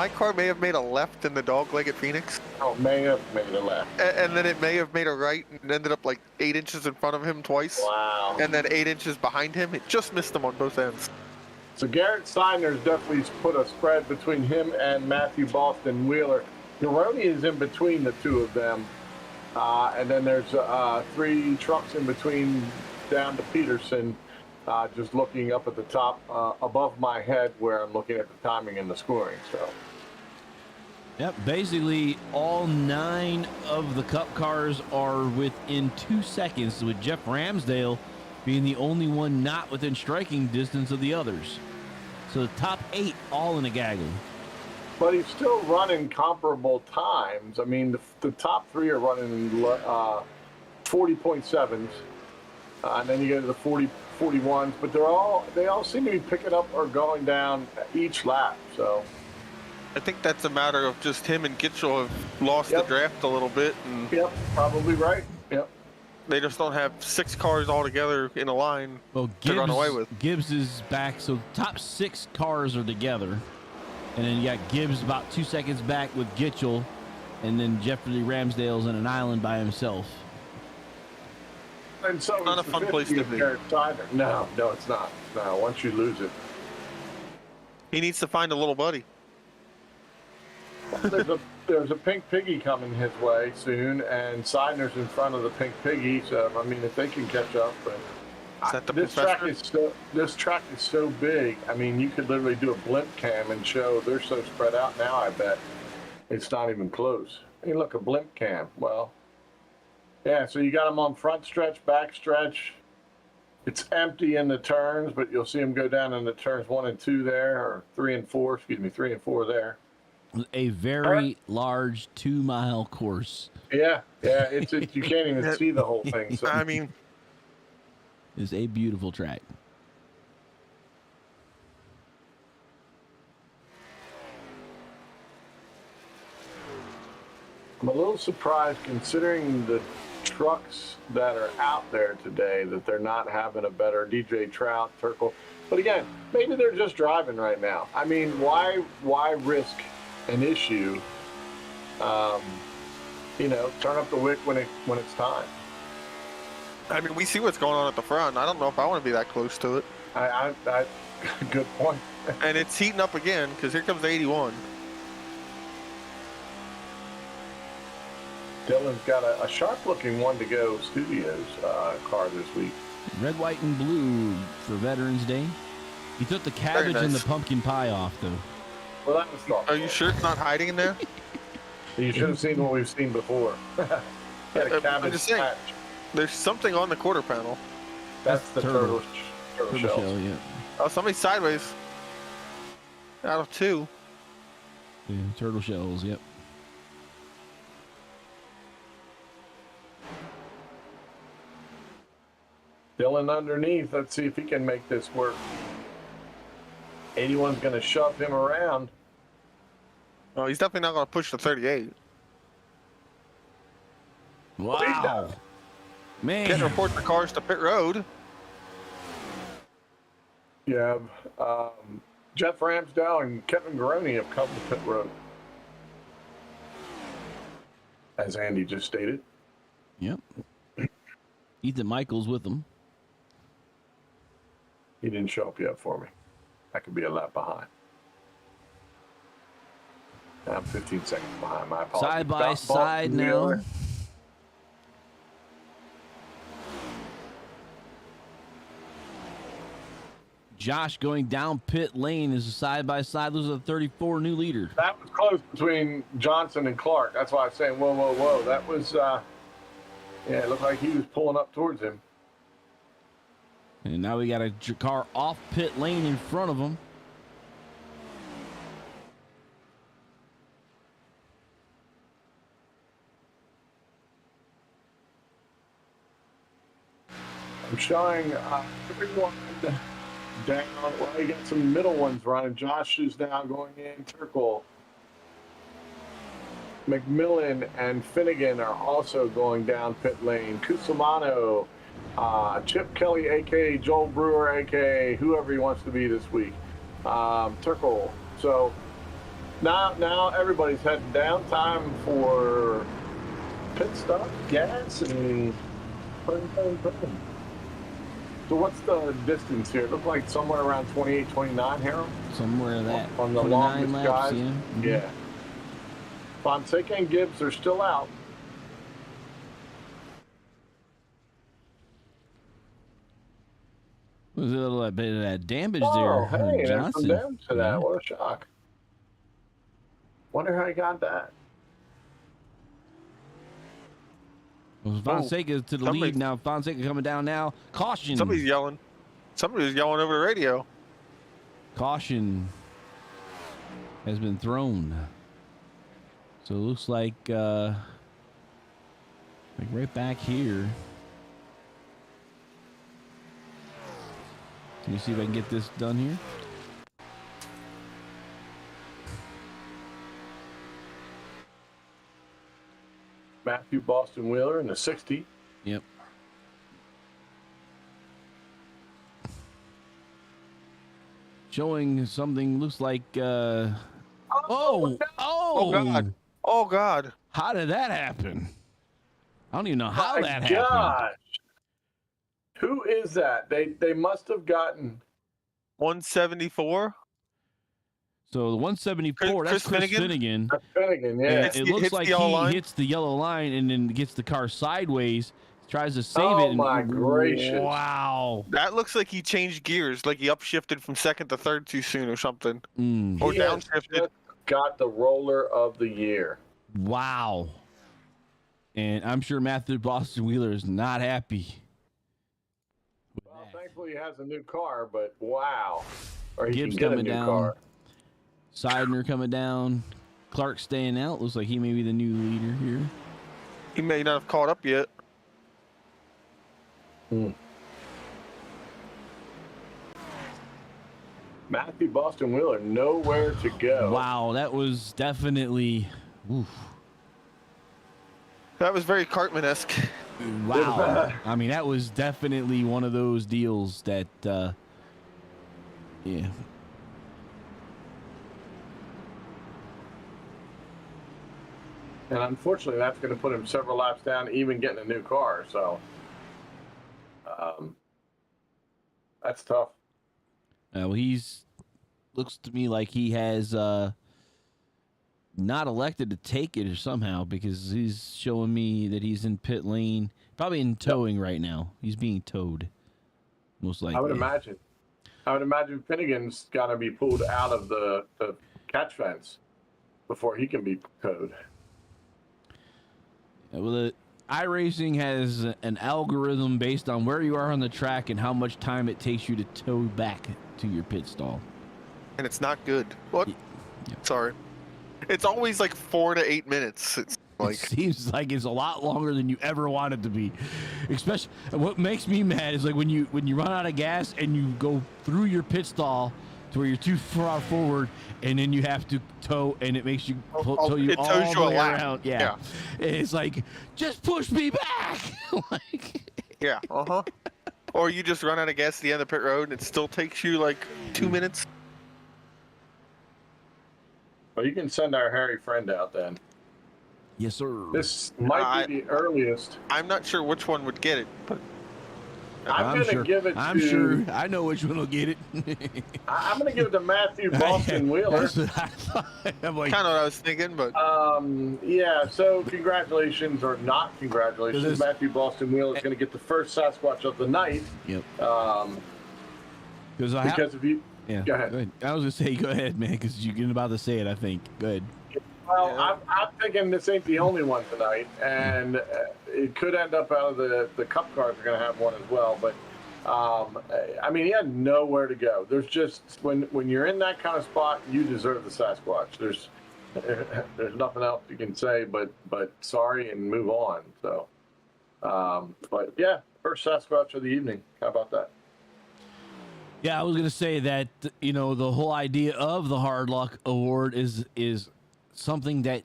car may have made a left in the dog leg at Phoenix, Oh, may have made a left. and then it may have made a right and ended up like 8 inches in front of him twice, Wow. and then 8 inches behind him. It just missed him on both ends. So Garrett Steiner's definitely put a spread between him and Matthew Boston Wheeler. Garoni is in between the two of them. And then there's 3 trucks in between down to Peterson, just looking up at the top above my head where I'm looking at the timing and the scoring. So Yep. Basically, all 9 of the Cup cars are within 2 seconds, with Jeff Ramsdale being the only one not within striking distance of the others. So the top 8 all in a gaggle. but he's still running comparable times. I mean, the top three are running 40.7s, and then you go to the 41s, but they all seem to be picking up or going down each lap. So I think that's a matter of just him and Gitchell have lost the draft a little bit, and yep, probably right. Yep. they just don't have 6 cars all together in a line to run away with. Gibbs is back, so top 6 cars are together. And then you got Gibbs about 2 seconds back with Gitchell, and then Jeffrey Ramsdale's on an island by himself. And so not a fun place to be. No, it's not. No, once you lose it. He needs to find a little buddy. There's a pink piggy coming his way soon, and Seidner's in front of the pink piggy. So I mean, if they can catch up, but Is that the this track is so big. I mean, you could literally do a blimp cam and show they're so spread out now. I bet it's not even close. Hey, look, a blimp cam. Well, yeah. So you got them on front stretch, back stretch. It's empty in the turns, but you'll see them go down in the turns 1 and 2 there, or 3 and 4. Excuse me, 3 and 4 there. A very large 2-mile course. Yeah. It's you can't even see the whole thing. So. I mean, It's a beautiful track. I'm a little surprised considering the trucks that are out there today that they're not having a better DJ Trout, Turkle. But again, maybe they're just driving right now. I mean, why risk an issue? Turn up the wick when it's time. I mean, we see what's going on at the front. I don't know if I want to be that close to it. I good point. And it's heating up again because here comes the 81. Dylan's got a sharp-looking one to go Studios car this week. Red, white, and blue for Veterans Day. He took the cabbage and the pumpkin pie off, though. Well, that was thoughtful. Are you sure it's not hiding in there? You should have seen what we've seen before. Got a I'm cabbage just saying. patch. There's something on the quarter panel. That's the turtle Turtle shell. shell, yeah. Oh, somebody's sideways. Out of 2. Yeah, turtle shells, yep. Dylan underneath. Let's see if he can make this work. 81's going to shove him around. Oh, he's definitely not going to push the 38. Wow. Man. Can't report the cars to pit road. You have Jeff Ramsdale and Kevin Garoni have come to pit road. As Andy just stated. Yep. Ethan Michaels with them. He didn't show up yet for me. I could be a lap behind. I'm 15 seconds behind. My apologies. Side by side now. Josh going down pit lane is a side-by-side. Those are the 34 new leader. That was close between Johnson and Clark. That's why I was saying, whoa. That was, it looked like he was pulling up towards him. And now we got a car off pit lane in front of him. I'm showing everyone down. Well, you got some middle ones running. Josh is now going in. Turkle, McMillan, and Finnegan are also going down pit lane. Cusimano, Chip Kelly, a.k.a. Joel Brewer, a.k.a. whoever he wants to be this week. Turkle. So now everybody's heading down. Time for pit stop, gas, and boom. So what's the distance here? It looks like somewhere around 28, 29, Harold? Somewhere that. On the longest laps, guys? yeah. Mm-hmm. Yeah. Fonseca and Gibbs are still out. Was a little bit of that damage Oh, there, hey, there's some Johnson. damage to that. Yeah. What a shock. Wonder how he got that. Well, Fonseca to the lead now. Fonseca coming down now. Caution. Somebody's yelling. Somebody was yelling over the radio. Caution. has been thrown. So it looks like right back here. Can you see if I can get this done here? Matthew Boston Wheeler in the 60. Yep. Showing something looks like no. oh God. Oh God. How did that happen? I don't even know how My that gosh. happened. Who is that? They must have gotten 174. So the 174, that's Chris Finnegan. Finnegan, yeah. And it looks like he hits the yellow line and then gets the car sideways, tries to save it. Oh my gracious. Wow. That looks like he changed gears, like he upshifted from second to third too soon or something. Or He has downshifted. just got the roller of the year. Wow. And I'm sure Matthew Boston Wheeler is not happy. Well, thankfully he has a new car, but wow. Or he Gibbs can get a coming new down. car. Seidner coming down. Clark staying out. Looks like he may be the new leader here. He may not have caught up yet. Matthew Boston Wheeler, nowhere to go. Wow, that was definitely. Oof. That was very Cartman-esque. Wow. I mean, that was definitely one of those deals that, yeah. And unfortunately, that's going to put him several laps down, even getting a new car. So, that's tough. Well, looks to me like he has not elected to take it or somehow, because he's showing me that he's in pit lane, probably in towing right now. He's being towed, most likely. I would imagine Finnegan's got to be pulled out of the catch fence before he can be towed. Well, the iRacing has an algorithm based on where you are on the track and how much time it takes you to tow back to your pit stall. And it's not good. What? Yeah. Sorry. It's always like 4 to 8 minutes. It's like It seems like it's a lot longer than you ever want it to be. Especially, what makes me mad is like when you run out of gas and you go through your pit stall to where you're too far forward, and then you have to tow, and it makes you tow you it all tows the you a way lap. around. Yeah. It's like, just push me back. Like, yeah, Or you just run out of gas at the end of the pit road, and it still takes you like 2 minutes. Well, you can send our hairy friend out then. yes, sir. This might be the earliest. I'm not sure which one would get it, but I'm going to give it to... I'm sure I know which one will get it. I'm going to give it to Matthew Boston Wheeler. That's what I thought. I'm like, kind of what I was thinking. But Yeah, so congratulations, or not congratulations. Matthew Boston Wheeler is going to get the first Sasquatch of the night. yep. Because if you... Yeah, Go ahead. I was going to say, go ahead, man, because you're about to say it, I think. Go ahead. Well, Yeah. I'm thinking this ain't the only one tonight, and it could end up out of the Cup cars are going to have one as well. But I mean, he had nowhere to go. There's just when you're in that kind of spot, you deserve the Sasquatch. There's nothing else you can say but sorry and move on. So, but yeah, first Sasquatch of the evening. How about that? Yeah, I was going to say that, the whole idea of the Hard Luck Award is something that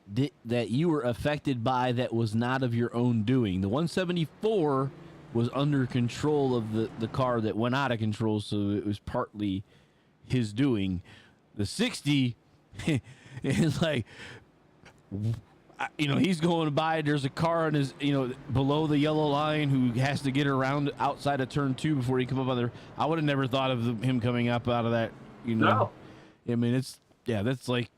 you were affected by that was not of your own doing. The 174 was under control of the car that went out of control, so it was partly his doing. The 60 is like, he's going by. There's a car in his, below the yellow line who has to get around outside of turn 2 before he come up on there. I would have never thought of him coming up out of that. No. I mean, that's like,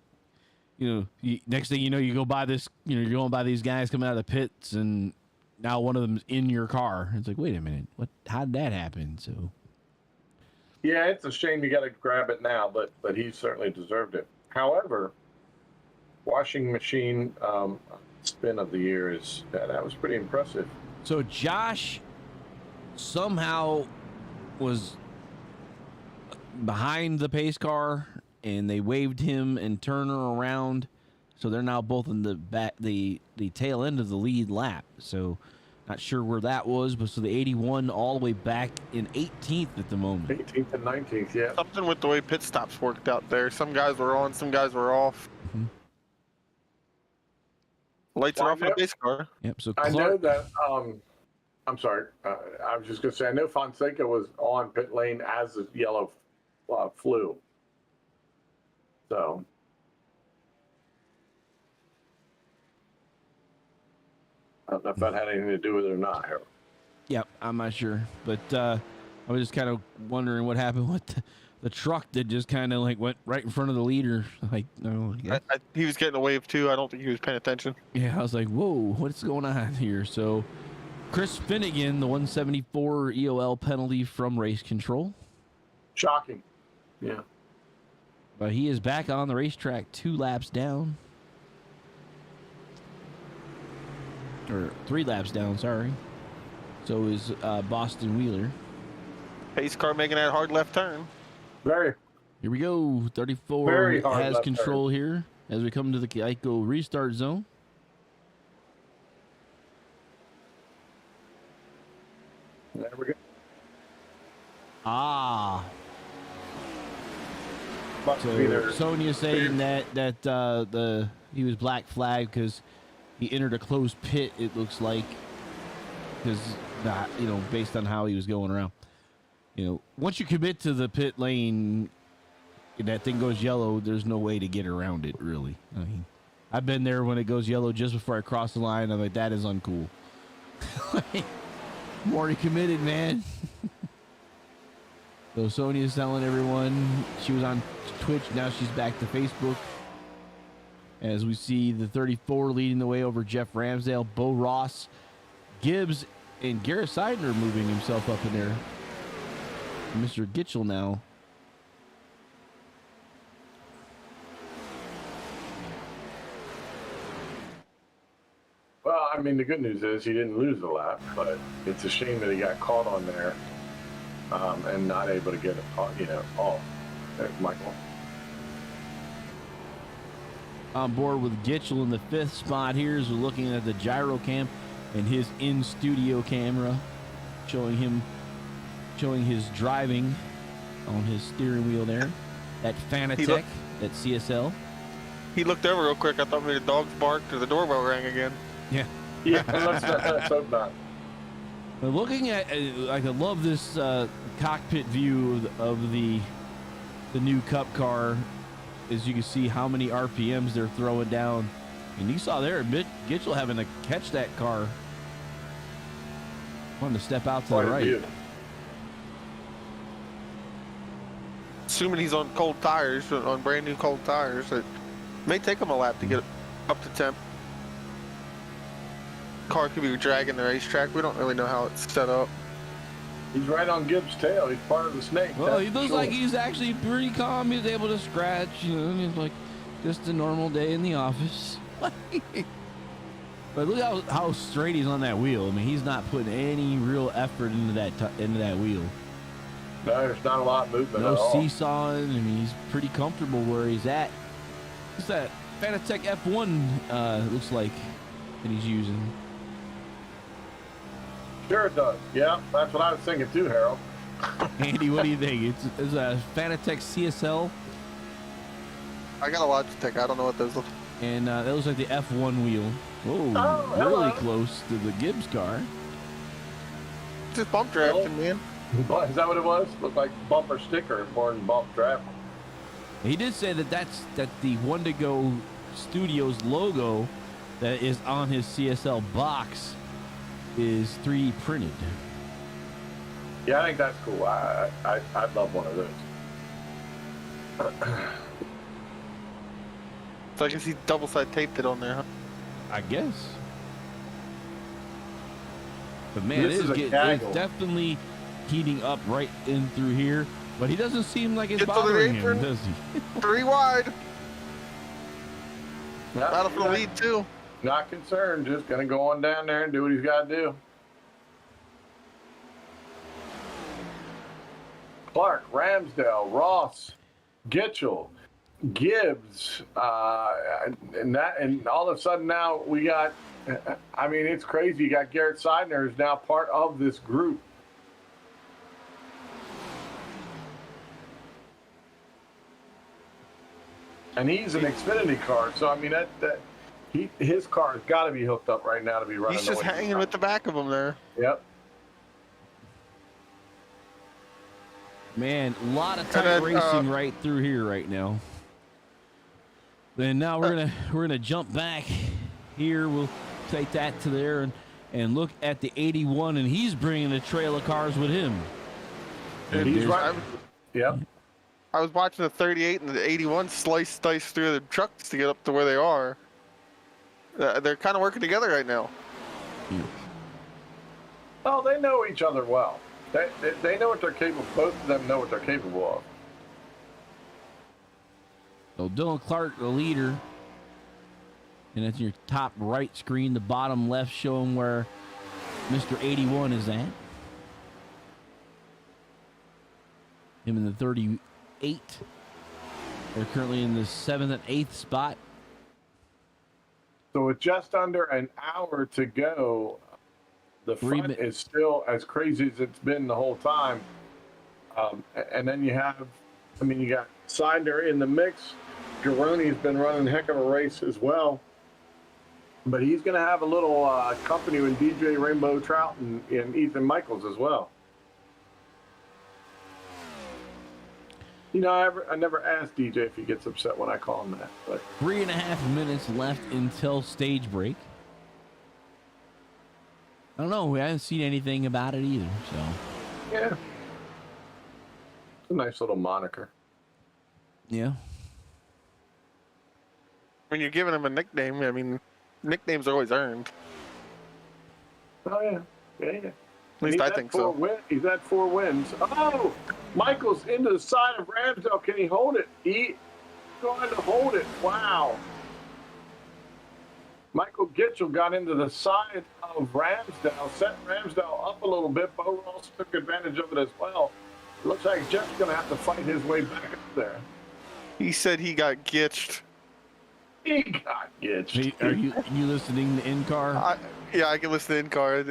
next thing you know, you go by this, you're going by these guys coming out of the pits, and now one of them's in your car. It's like, wait a minute, how did that happen? So, yeah, it's a shame you got to grab it now, but he certainly deserved it. However, washing machine spin of the year that was pretty impressive. So Josh somehow was behind the pace car and they waved him and Turner around. So they're now both in the back, the tail end of the lead lap. So not sure where that was, but so the 81 all the way back in 18th at the moment. 18th and 19th, yeah. Something with the way pit stops worked out there. Some guys were on, some guys were off. Mhm. Lights are off in the base car. Yep. So I Clark, know that. I'm sorry. I was just gonna say. I know Fonseca was on pit lane as the yellow flew. So. I don't know if that had anything to do with it or not, Harold. Yep, I'm not sure, but I was just kind of wondering what happened with the truck that just kind of like went right in front of the leader. Like, no, yeah. He was getting a wave too. I don't think he was paying attention. Yeah, I was like, whoa, what's going on here? So, Chris Finnegan, the 174 EOL penalty from race control. Shocking. Yeah. But he is back on the racetrack 2 laps down. Or 3 laps down, sorry. So is Boston Wheeler. Pace car making that hard left turn. Very. Here we go. 34 Very hard has left control here as we come to the Geico restart zone. There we go. Ah. Must be So there. Sonia saying that he was black flag because he entered a closed pit, it looks like, because based on how he was going around. Once you commit to the pit lane and that thing goes yellow, there's no way to get around it, really. I mean, I've been there when it goes yellow just before I cross the line. I'm like, that is uncool. I'm already committed, man. So Sonia's telling everyone she was on Twitch. Now she's back to Facebook. As we see the 34 leading the way over Jeff Ramsdale, Bo Ross, Gibbs, and Garrett Seidner moving himself up in there. Mr. Gitchell now. Well, I mean, the good news is he didn't lose the lap, but it's a shame that he got caught on there and not able to get it, off. There's Michael. On board with Gitchell in the 5th spot here as we're looking at the gyro cam and his in-studio camera showing his driving on his steering wheel there. That Fanatec, that CSL. He looked over real quick. I thought maybe the dogs barked or the doorbell rang again. Yeah. Yeah, let's hope not. But looking at, I love this cockpit view of the new Cup car. As you can see how many RPMs they're throwing down. And you saw there, Gitchell having to catch that car. Wanting to step out to the right. Assuming he's on cold tires, on brand new cold tires, it may take him a lap to get up to temp. Car could be dragging the racetrack. We don't really know how it's set up. He's right on Gibbs' tail. He's part of the snake. Well, he looks like he's actually pretty calm. He's able to scratch, it's like just a normal day in the office. But look how straight he's on that wheel. I mean, he's not putting any real effort into that wheel. No, there's not a lot of movement at No all. seesawing. I mean, he's pretty comfortable where he's at. What's that? Fanatec F1 looks like that he's using. Sure it does. Yeah, that's what I was thinking too, Harold. Andy, what do you think? It's a Fanatec CSL. I got a Logitech. I don't know what those look like. And that looks like the F1 wheel. Oh, really hello. close to the Gibbs car. Just bump drafting, man. Is that what it was? Looked like bumper sticker more than bump draft. He did say that the One2Go Studios logo that is on his CSL box is 3D printed. Yeah, I think that's cool. I'd love one of those. So I can see double-side taped it on there, huh? I guess. But man, This is a it's gaggle. definitely heating up right in through here. But he doesn't seem like it's Get to the bothering him, apron. does he? 3 wide. Not, Battle for the lead, too. Not concerned. Just gonna go on down there and do what he's got to do. Clark, Ramsdale, Ross, Gitchell, Gibbs, and all of a sudden now we got. I mean, it's crazy. You got Garrett Seidner is now part of this group. And he's an Xfinity car, so I mean his car has got to be hooked up right now to be running. He's just hanging with the back of him there. Yep. Man, a lot of tight racing right through here right now. Then now we're gonna jump back here. We'll take that to there and look at the 81, and he's bringing a trail of cars with him. And he's right. Yep. I was watching the 38 and the 81 slice dice through the trucks to get up to where they are. They're kind of working together right now. Yeah. Oh, they know each other well. They know what they're capable. Both of them know what they're capable of. So Dylan Clark, the leader, and that's your top right screen. The bottom left showing where Mr. 81 is at. Him in the 38. They're currently in the 7th and 8th spot. So with just under an hour to go, the front is still as crazy as it's been the whole time. And then you have, I mean, you got Seidner in the mix. Garoni's been running a heck of a race as well. But he's going to have a little company with DJ Rainbow Trout and Ethan Michaels as well. You know, I never asked DJ if he gets upset when I call him that. But 3.5 minutes left until stage break. I don't know. We haven't seen anything about it either. So yeah, it's a nice little moniker. Yeah. When you're giving him a nickname, I mean, nicknames are always earned. Oh yeah, yeah. At least I think so. He's had 4 wins. Oh, Michael's into the side of Ramsdale. Can he hold it? He's going to hold it. Wow. Michael Gitchell got into the side of Ramsdale, set Ramsdale up a little bit, but also took advantage of it as well. It looks like Jeff's going to have to fight his way back up there. He said he got gitched. He got gitched. Are you listening to in-car? Yeah, I can listen to in-car.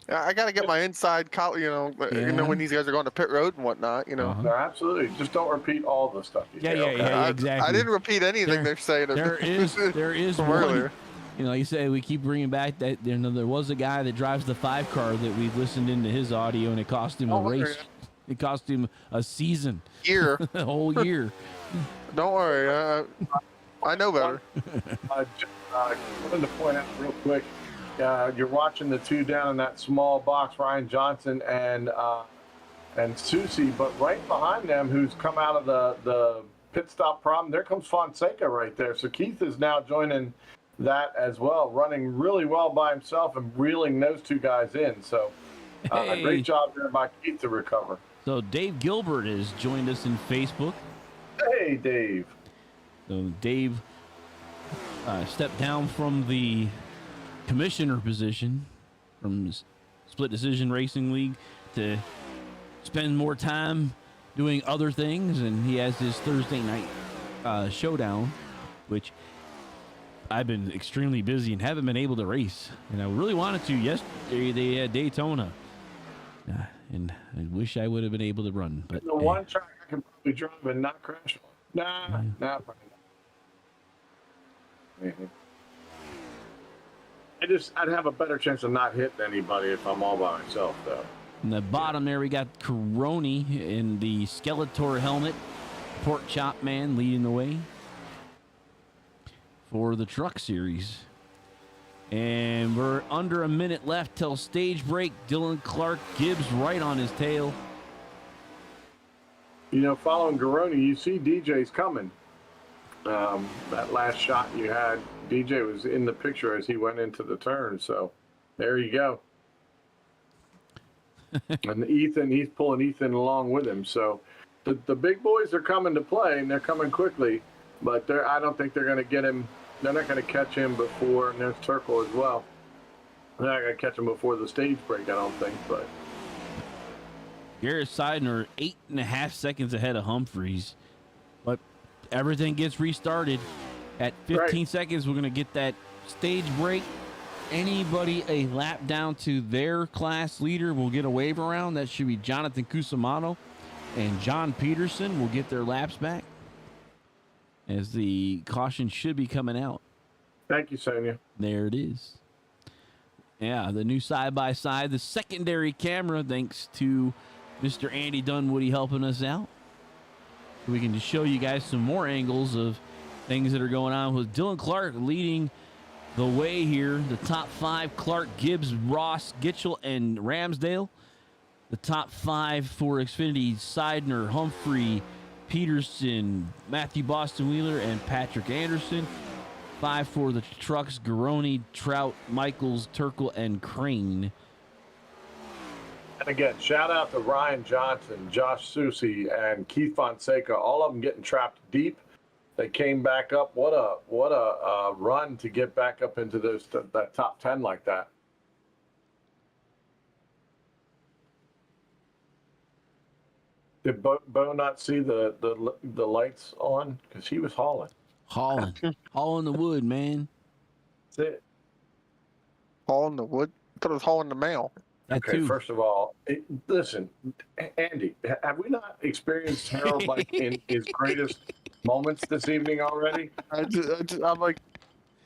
I got to get my inside, you know, when these guys are going to pit road and whatnot, you know. Uh-huh. No, absolutely. Just don't repeat all the stuff you Yeah, say. yeah, exactly. I didn't repeat anything they're saying. There is from one. earlier. You know, like you say, we keep bringing back that. You know, there was a guy that drives the 5 car that we've listened into his audio, and it cost him a race. It cost him a season, a whole year. Don't worry, I know better. Just wanted to point out real quick. You're watching the 2 down in that small box, Ryan Johnson and Susie, but right behind them, who's come out of the pit stop problem, there comes Fonseca right there. So Keith is now joining that as well, running really well by himself and reeling those 2 guys in. So great job there by Keith to recover. So Dave Gilbert has joined us in Facebook. Hey, Dave. So Dave stepped down from the commissioner position from Split Decision Racing League to spend more time doing other things, and he has his Thursday night showdown, which I've been extremely busy and haven't been able to race, and I really wanted to yesterday. They had Daytona, and I wish I would have been able to run, but the one track I can probably drive and not crash on. Nah, probably not. I'd have a better chance of not hitting anybody if I'm all by myself, though. In the bottom there, we got Caroni in the Skeletor helmet. Pork Chop Man leading the way for the Truck Series. And we're under a minute left till stage break. Dylan Clark, Gibbs right on his tail. You know, following Garoni, you see DJ's coming. That last shot you had, DJ was in the picture as he went into the turn. So there you go. And Ethan, he's pulling Ethan along with him. So the big boys are coming to play, and they're coming quickly. But I don't think they're going to get him. They're not going to catch him before, and there's Turkle as well. They're not going to catch him before the stage break, I don't think. But Garrett Seidner 8.5 seconds ahead of Humphreys. But everything gets restarted. At 15 seconds, we're going to get that stage break. Anybody a lap down to their class leader will get a wave around. That should be Jonathan Cusimano and John Peterson will get their laps back, as the caution should be coming out. Thank you, Sonia. There it is. Yeah, the new side-by-side, the secondary camera, thanks to Mr. Andy Dunwoody helping us out. We can just show you guys some more angles of things that are going on with Dylan Clark leading the way here. The top 5, Clark, Gibbs, Ross, Gitchell, and Ramsdale. The top 5 for Xfinity, Seidner, Humphrey, Peterson, Matthew Boston Wheeler, and Patrick Anderson. 5 for the trucks, Garoni, Trout, Michaels, Turkle, and Crane. And again, shout out to Ryan Johnson, Josh Susi, and Keith Fonseca. All of them getting trapped deep. They came back up. What a run to get back up into that top 10 like that. Did Bo not see the lights on? Because he was hauling. Hauling the wood, man. That's it. Hauling the wood? I thought it was hauling the mail. Okay, first of all, listen, Andy, have we not experienced Harold like in his greatest moments this evening already? I'm like,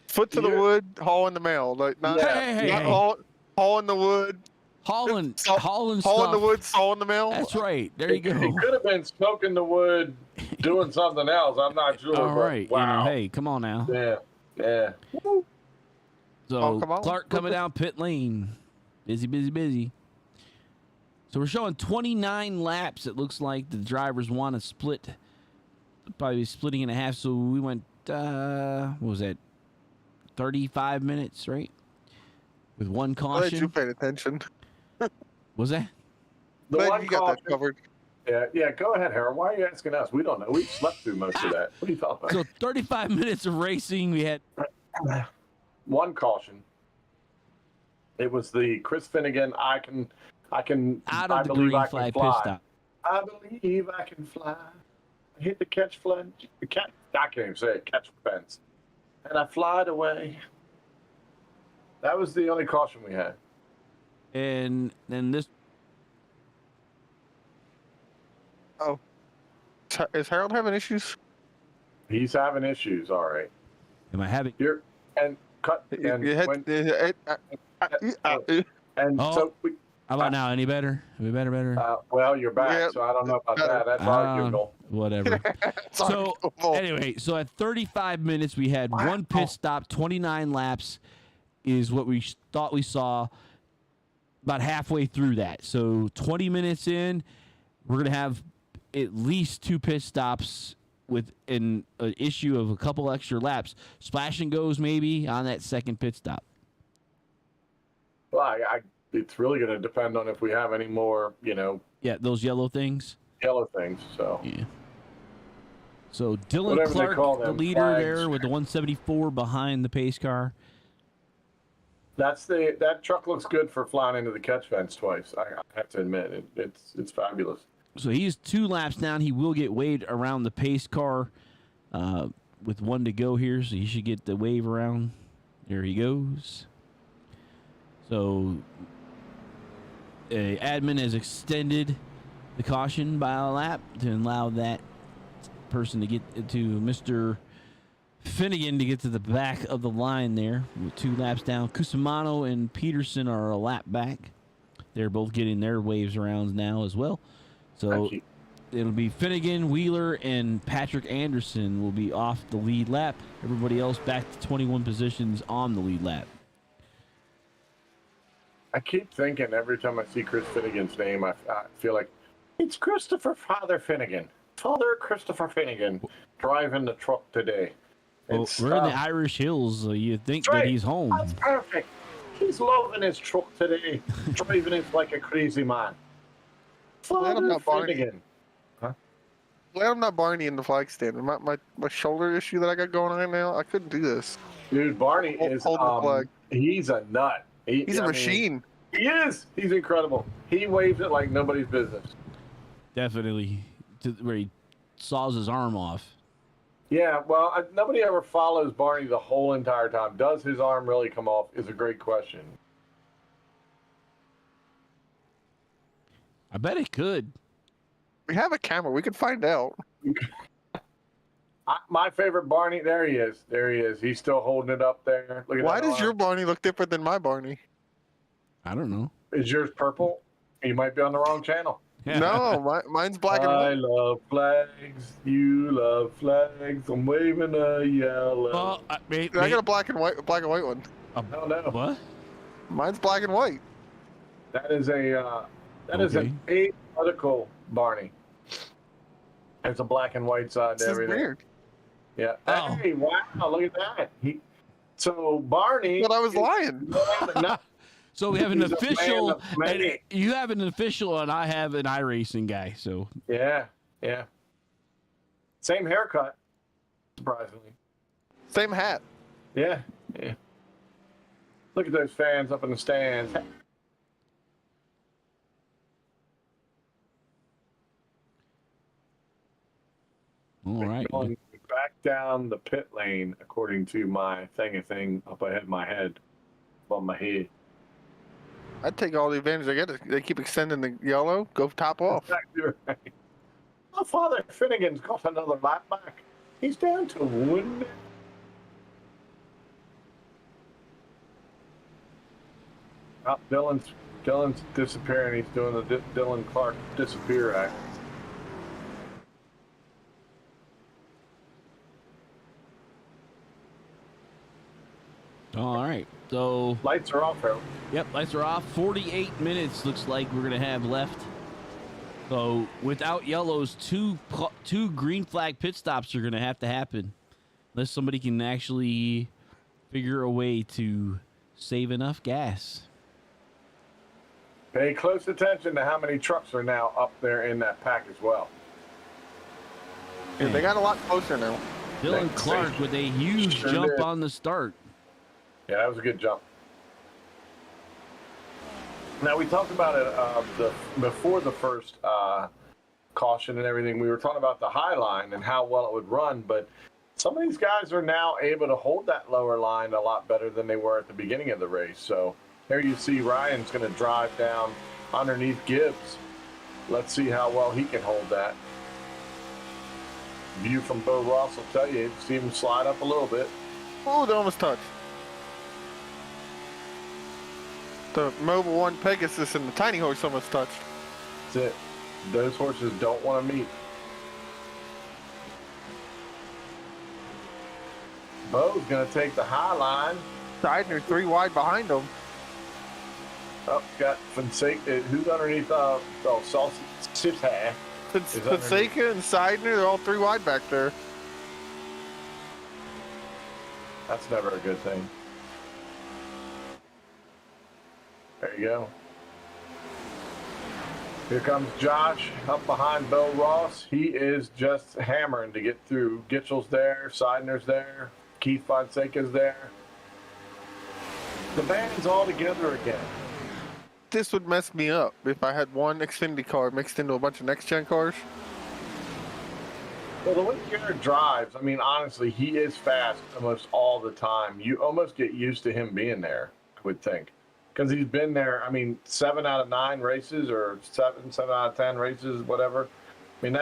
foot to the wood, hauling the mail. Like, not, Hey. hauling the wood. Hauling Hauling stuff. the wood, sawing the mail. That's right. There you go. He could have been smoking the wood, doing something else. I'm not sure. All right. Wow. Hey, come on now. Yeah. So come on. Clark coming down pit lane. Busy. So we're showing 29 laps. It looks like the drivers want to split. Probably splitting in half. So we went, what was that? 35 minutes, right? With one I'm glad you caution. paid attention. Was that? The Glad one you got caution- that covered. Yeah. Go ahead, Harold. Why are you asking us? We don't know. We slept through most of that. What are you talking about? So 35 minutes of racing. We had One caution. It was the Chris Finnegan. I out of the believe green I can flag fly. pit stop. I believe I can fly. I hit the catch fence. I can't even say it. Catch fence. And I flied away. That was the only caution we had. And then this. Oh. Is Harold having issues? He's having issues. All right. Am I having? You're and cut and Oh. so we, How about now? Any better? Are we better? well, you're back, Yeah. so I don't know about that. That's arguable. Whatever. So anyway, so at 35 minutes, we had one pit stop, 29 laps is what we thought we saw about halfway through that. So 20 minutes in, we're going to have at least 2 pit stops with an issue of a couple extra laps. Splash and goes maybe on that second pit stop. Well, it's really going to depend on if we have any more, Yeah, those yellow things. yellow things. So Yeah. So Dylan Whatever they Clark, call the them, leader flags. there with the 174 behind the pace car. that truck looks good for flying into the catch fence twice. I have to admit, it's fabulous. So he's 2 laps down. He will get waved around the pace car with 1 to go here, so he should get the wave around. There he goes. So admin has extended the caution by a lap to allow that person to get to Mr. Finnegan to get to the back of the line there with 2 laps down. Cusimano and Peterson are a lap back. They're both getting their waves around now as well. So it'll be Finnegan, Wheeler, and Patrick Anderson will be off the lead lap. Everybody else back to 21 positions on the lead lap. I keep thinking every time I see Chris Finnegan's name, I feel like it's Christopher Father Finnegan. Father Christopher Finnegan driving the truck today. Well, we're in the Irish Hills, so you think That's right. that he's home. That's perfect. He's loving his truck today, driving it like a crazy man. Glad I'm Father not Barney. Finnegan. Glad I'm not Barney in the flag stand. My shoulder issue that I got going on right now, I couldn't do this. Dude, Barney is Hold the flag. he's a nut. He's a I mean, machine. he is. He's incredible. He waves it like nobody's business. definitely, where he saws his arm off. Yeah, well, nobody ever follows Barney the whole entire time. Does his arm really come off? Is a great question. I bet it could. We have a camera. We could find out. My favorite Barney. There he is. There he is. He's still holding it up there. Look at Why that does arm. your Barney look different than my Barney? I don't know. Is yours purple? You might be on the wrong channel. No, mine's black and I white. love flags. You love flags. I'm waving a yellow. Well, I got a black and white one. I don't know. What? Mine's black and white. That is an apolitical Barney. It's a black and white side to This is everything. weird. Yeah. Oh. Hey, wow! Look at that. So Barney. But I was lying. So we have an He's a man official, of many. and you have an official, and I have an iRacing guy. So Yeah, yeah. Same haircut, surprisingly. Same hat. Yeah, yeah. Look at those fans up in the stands. all right. Going back down the pit lane, according to my thing up ahead of my head, above my head. I'd take all the advantage I get. They keep extending the yellow. Go top off. Exactly right. Oh, Father Finnegan's got another lap back. He's down to one. Oh, Dylan's disappearing. He's doing the Dylan Clark disappear act. All right. So Lights are off, Harold. yep, lights are off. 48 minutes looks like we're gonna have left. So without yellows, two green flag pit stops are gonna have to happen, unless somebody can actually figure a way to save enough gas. Pay close attention to how many trucks are now up there in that pack as well. Yeah, they got a lot closer now. Dylan Clark with a huge Sure jump did. on the start. Yeah, that was a good jump. Now, we talked about it before the first caution and everything. We were talking about the high line and how well it would run, but some of these guys are now able to hold that lower line a lot better than they were at the beginning of the race. So here you see Ryan's going to drive down underneath Gibbs. Let's see how well he can hold that. View from Bo Ross will tell you, see him slide up a little bit. Oh, they almost touched. The Mobile 1 Pegasus and the Tiny Horse almost touched. That's it. Those horses don't want to meet. Bo's going to take the high line. Seidner 3 wide behind him. Oh, got Fonseca. Who's underneath? Salsa Sips hat. Fonseca and Seidner, they're all 3 wide back there. That's never a good thing. There you go. Here comes Josh up behind Bill Ross. He is just hammering to get through. Gitchel's there. Seidner's there. Keith Fonseca's there. The band's all together again. This would mess me up if I had one Xfinity car mixed into a bunch of next-gen cars. Well, the way Garrett drives, I mean, honestly, he is fast almost all the time. You almost get used to him being there, I would think. Because he's been there, I mean, 7 out of 9 races or 7 out of 10 races, whatever. I mean,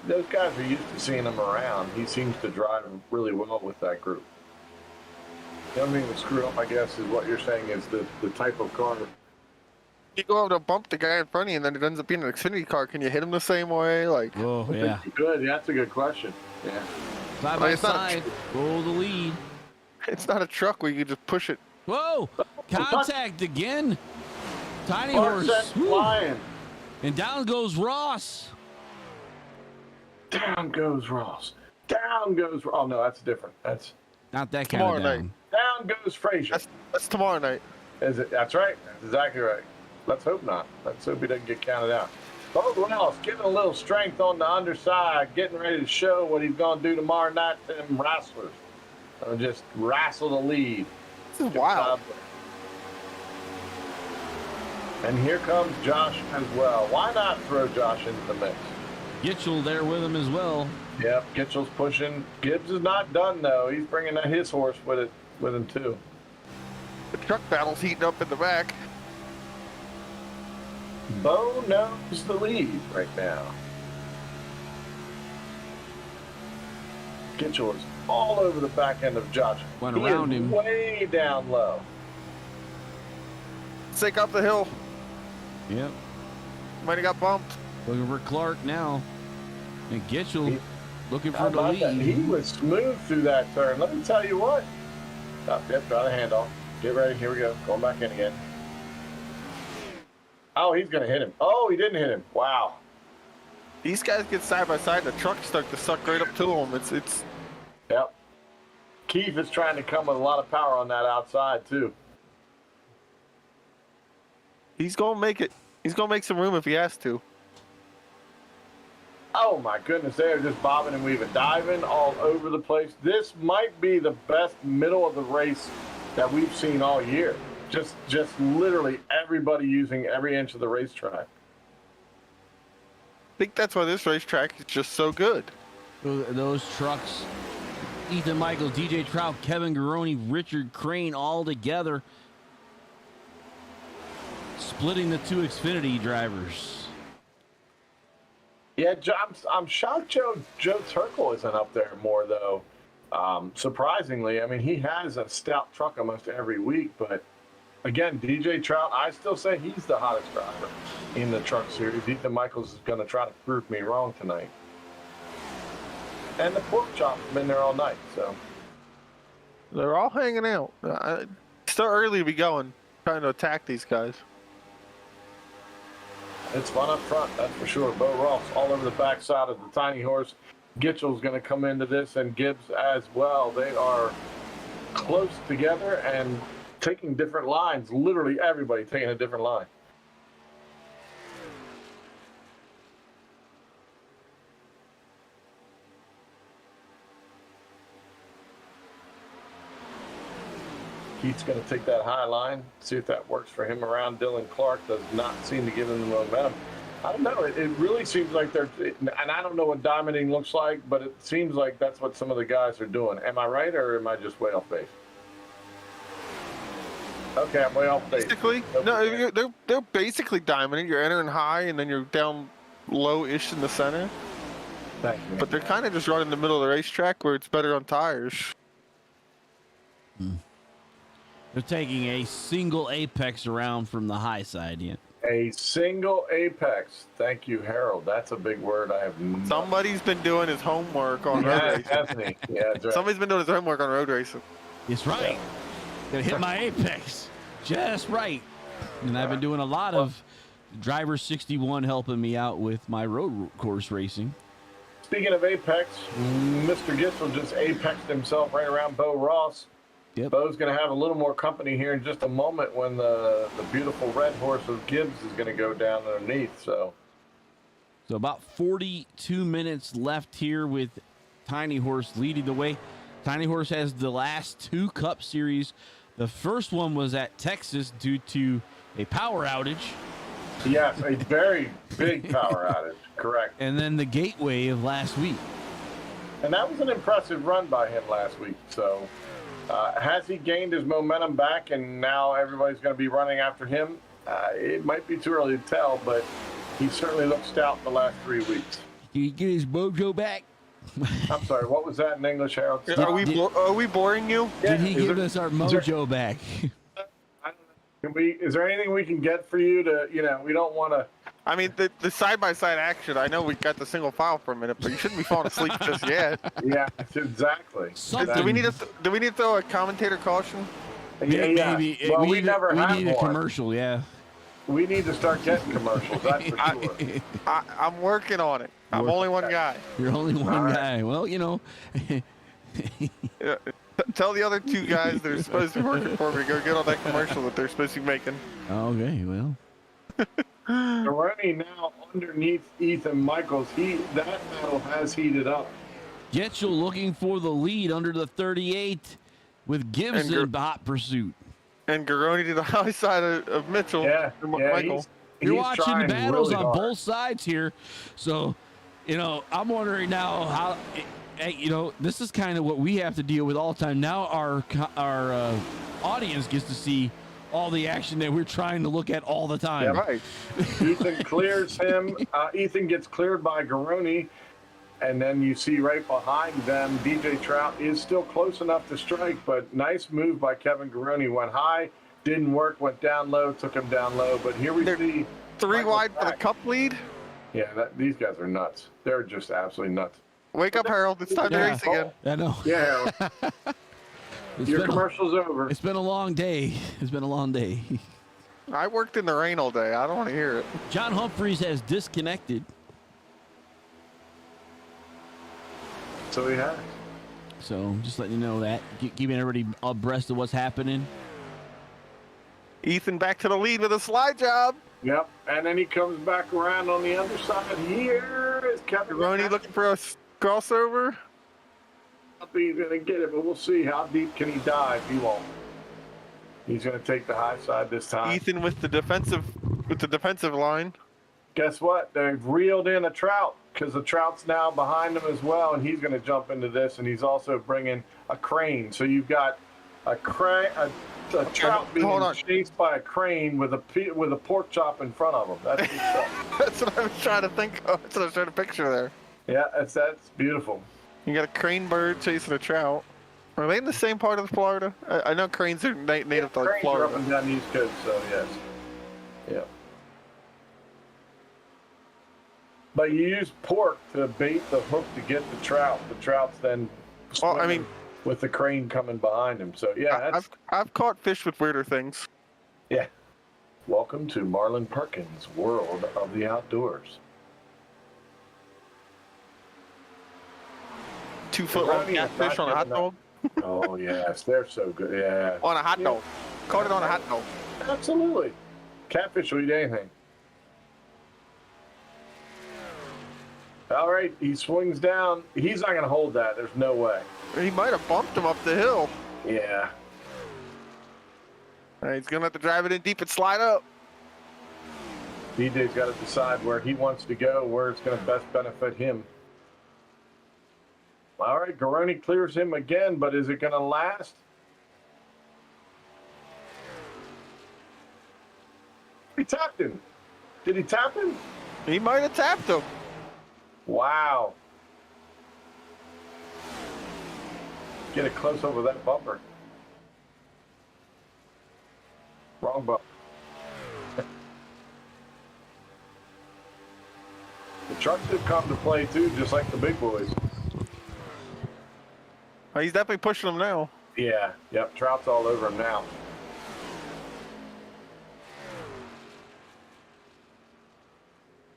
those guys are used to seeing him around. He seems to drive really well with that group. The only thing that screw up, I guess, is what you're saying is the type of car. You go over to bump the guy in front of you, and then it ends up being an Xfinity car. Can you hit him the same way? Like, Oh yeah. Good, that's a good question. Yeah. Side by it's not a- side, roll the lead. it's not a truck where you can just push it. Whoa! Contact again. Tiny Clark horse. sent Woo. flying. And down goes Ross. Down goes Ross. Down goes. Oh no, that's different. That's Not that kind of Tomorrow down. down goes Frazier. That's tomorrow night. Is it? That's right. That's exactly right. Let's hope not. Let's hope he doesn't get counted out. Bo Wells getting a little strength on the underside, getting ready to show what he's going to do tomorrow night to them wrestlers. Just wrestle the lead. This is wild. And here comes Josh as well. Why not throw Josh into the mix? Gitchell there with him as well. Yep, Gitchell's pushing. Gibbs is not done though. He's bringing his horse with him too. The truck battle's heating up in the back. Bo knows the lead right now. Gitchell is all over the back end of Josh. Went around him. Way down low. Sink up the hill. Yep. Might have got bumped. Looking for Clark now. And Gitchell looking How for the about lead. that? He was smooth through that turn. Let me tell you what. Yep, try the handoff. Get ready. Here we go. Going back in again. Oh, he's going to hit him. Oh, he didn't hit him. Wow. These guys get side by side. The truck start to suck right up to them. It's. Yep. Keith is trying to come with a lot of power on that outside, too. He's going to make it. He's going to make some room if he has to. Oh, my goodness. They are just bobbing and weaving, diving all over the place. This might be the best middle of the race that we've seen all year. Just literally everybody using every inch of the racetrack. I think that's why this racetrack is just so good. Those trucks, Ethan Michaels, DJ Trout, Kevin Garoni, Richard Crane, all together, splitting the two Xfinity drivers. Yeah, I'm shocked Joe Turkle isn't up there more, though. Surprisingly, I mean, he has a stout truck almost every week, but again, DJ Trout, I still say he's the hottest driver in the truck series. Ethan Michaels is going to try to prove me wrong tonight. And the pork chop's been there all night, so. They're all hanging out. It's still early to be going, trying to attack these guys. It's fun up front, that's for sure. Bo Ross all over the backside of the tiny horse. Gitchell's going to come into this, and Gibbs as well. They are close together and taking different lines. Literally everybody taking a different line. Keith's going to take that high line, see if that works for him around. Dylan Clark does not seem to give him the momentum. I don't know. It really seems like and I don't know what diamonding looks like, but it seems like that's what some of the guys are doing. Am I right, or am I just way off base? Okay, I'm way off base. Basically, no, they're basically diamonding. You're entering high, and then you're down low-ish in the center. Thank you. But they're kind of just running the middle of the racetrack where it's better on tires. They're taking a single apex around from the high side yet. A single apex. Thank you, Harold. That's a big word. I have Somebody's been doing his homework on road racing. hasn't he? Yeah, that's right. Somebody's been doing his homework on road racing. It's right. Gonna hit my apex just right. And I've been doing a lot of Driver 61 helping me out with my road course racing. Speaking of apex, Mr. Gitchell just apexed himself right around Bo Ross. Yep. Bo's going to have a little more company here in just a moment when the beautiful red horse of Gibbs is going to go down underneath. So about 42 minutes left here with Tiny Horse leading the way. Tiny Horse has the last two Cup Series. The first one was at Texas due to a power outage. yes, a very big power outage. Correct. And then the Gateway of last week. And that was an impressive run by him last week. So has he gained his momentum back and now everybody's going to be running after him? It might be too early to tell, but he certainly looked stout the last 3 weeks. Did he get his mojo back? I'm sorry, what was that in English, Harold? Are we boring you? Did he is give there- us our mojo back? I don't know. Is there anything we can get for you to, we don't want to. I mean, the side-by-side action, I know we got the single file for a minute, but you shouldn't be falling asleep just yet. Yeah, exactly. Something. Do we need to throw a commentator caution? Yeah. Maybe. Well, we never we had need a one. commercial, yeah. We need to start getting commercials, that's for sure. I'm working on it. I'm only one guy. You're only one All right. guy. Well, Tell the other two guys they're supposed to be working for me to go get on that commercial that they're supposed to be making. Okay, well. Garoni now underneath Ethan Michaels. That battle has heated up. Getchell looking for the lead under the 38 with Gibbs in hot pursuit. And Garoni to the high side of Mitchell. Yeah, Michael. You're he's watching trying battles really on hard. both sides here. So You know, I'm wondering now how. Hey, you know, this is kind of what we have to deal with all the time. Now our audience gets to see all the action that we're trying to look at all the time. Yeah, Right. Ethan clears him. Ethan gets cleared by Garoni, and then you see right behind them, DJ Trout is still close enough to strike, but nice move by Kevin Garoni. Went high, didn't work, went down low, took him down low. But here we see 3 Michael wide for the back. cup lead. Yeah, these guys are nuts. They're just absolutely nuts. Wake up, Harold. It's time to race again. I know. Yeah, It's your been commercial's over. It's been a long day. It's been a long day. I worked in the rain all day. I don't want to hear it. John Humphreys has disconnected. So he has. So just letting you know that. Keeping everybody abreast of what's happening. Ethan back to the lead with a slide job. Yep, and then he comes back around on the other side. Here is Kevin. Roney looking for a crossover. I think he's going to get it, but we'll see. How deep can he dive? He won't. He's going to take the high side this time. Ethan with the defensive line. Guess what? They've reeled in a Trout because the Trout's now behind him as well, and he's going to jump into this, and he's also bringing a crane. So you've got a crane, a Trout being chased by a crane with a pork chop in front of him. That's good stuff. That's what I was trying to think of. That's what I was trying to picture there. Yeah, that's beautiful. You got a crane bird chasing a trout. Are they in the same part of Florida? I know cranes are native to like Cranes are up Florida. and down the East Coast, so yes. Yeah. But you use pork to bait the hook to get the trout. The trout's then Well, I swimming mean, with the crane coming behind him. So yeah, that's I've caught fish with weirder things. yeah. Welcome to Marlon Perkins' world of the outdoors. 2-foot-long catfish on a hot dog. Oh yes, they're so good. Yeah. On a hot dog. Caught it on a hot dog. Absolutely. Catfish will eat anything. All right, he swings down. He's not going to hold that. There's no way. He might have bumped him up the hill. Yeah. He's going to have to drive it in deep and slide up. DJ's got to decide where he wants to go, where it's going to best benefit him. All right, Garoni clears him again, but is it going to last? He tapped him. Did he tap him? He might have tapped him. Wow. Get a close over that bumper. Wrong bumper. The trucks have come to play too, just like the big boys. He's definitely pushing him now. Yeah, yep, Trout's all over him now.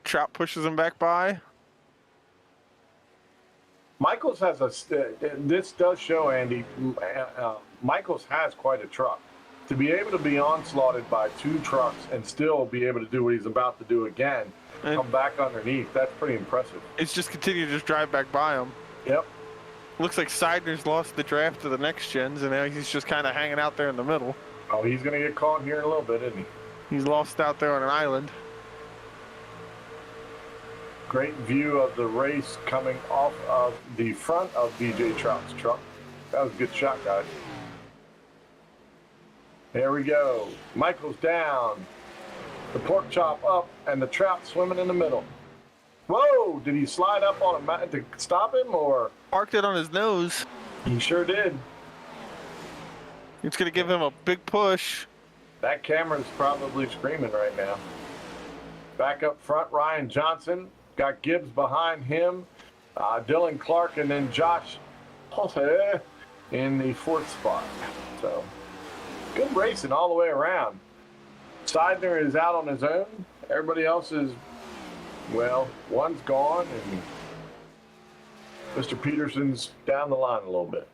Trout pushes him back by. Michaels has this does show, Andy, Michaels has quite a truck. To be able to be onslaughted by 2 trucks and still be able to do what he's about to do again, come back underneath, that's pretty impressive. It's just continued to just drive back by him. Yep. Looks like Seidner's lost the draft to the next gens, and now he's just kind of hanging out there in the middle. Oh, he's going to get caught here in a little bit, isn't he? He's lost out there on an island. Great view of the race coming off of the front of DJ Trout's truck. That was a good shot, guys. There we go. Michael's down. The pork chop up, and the Trout swimming in the middle. Whoa! Did he slide up on a mat to stop him, or? Parked it on his nose. He sure did. It's going to give him a big push. That camera's probably screaming right now. Back up front, Ryan Johnson. Got Gibbs behind him. Dylan Clark, and then Josh Posse in the 4th spot. So, good racing all the way around. Seidner is out on his own. Everybody else is, well, one's gone, and Mr. Peterson's down the line a little bit.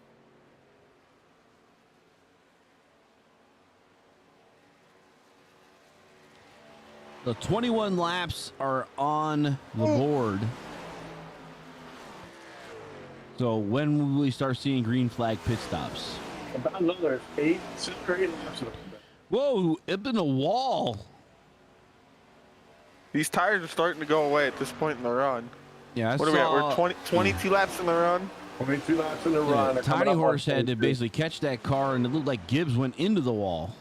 The 21 laps are on the board. So when will we start seeing green flag pit stops? About another 6 or 8 laps. Whoa, it's been a wall. These tires are starting to go away at this point in the run. Yeah, I What are we at? We're 22 laps in the run. 22 laps in the run. They're coming Tiny up on Horse had to 22. basically catch that car, and it looked like Gibbs went into the wall.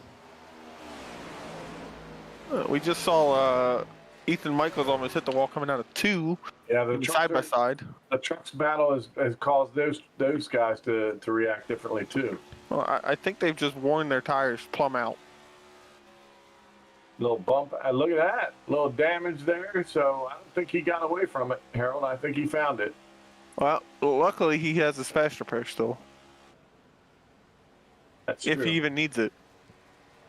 We just saw Ethan Michaels almost hit the wall coming out of 2. Yeah, the Side by side. The trucks battle has caused those guys to react differently too. Well, I think they've just worn their tires plumb out. Little bump. Look at that. Little damage there. So I don't think he got away from it, Harold. I think he found it. Well, luckily he has his fast repair still. That's if true. he even needs it.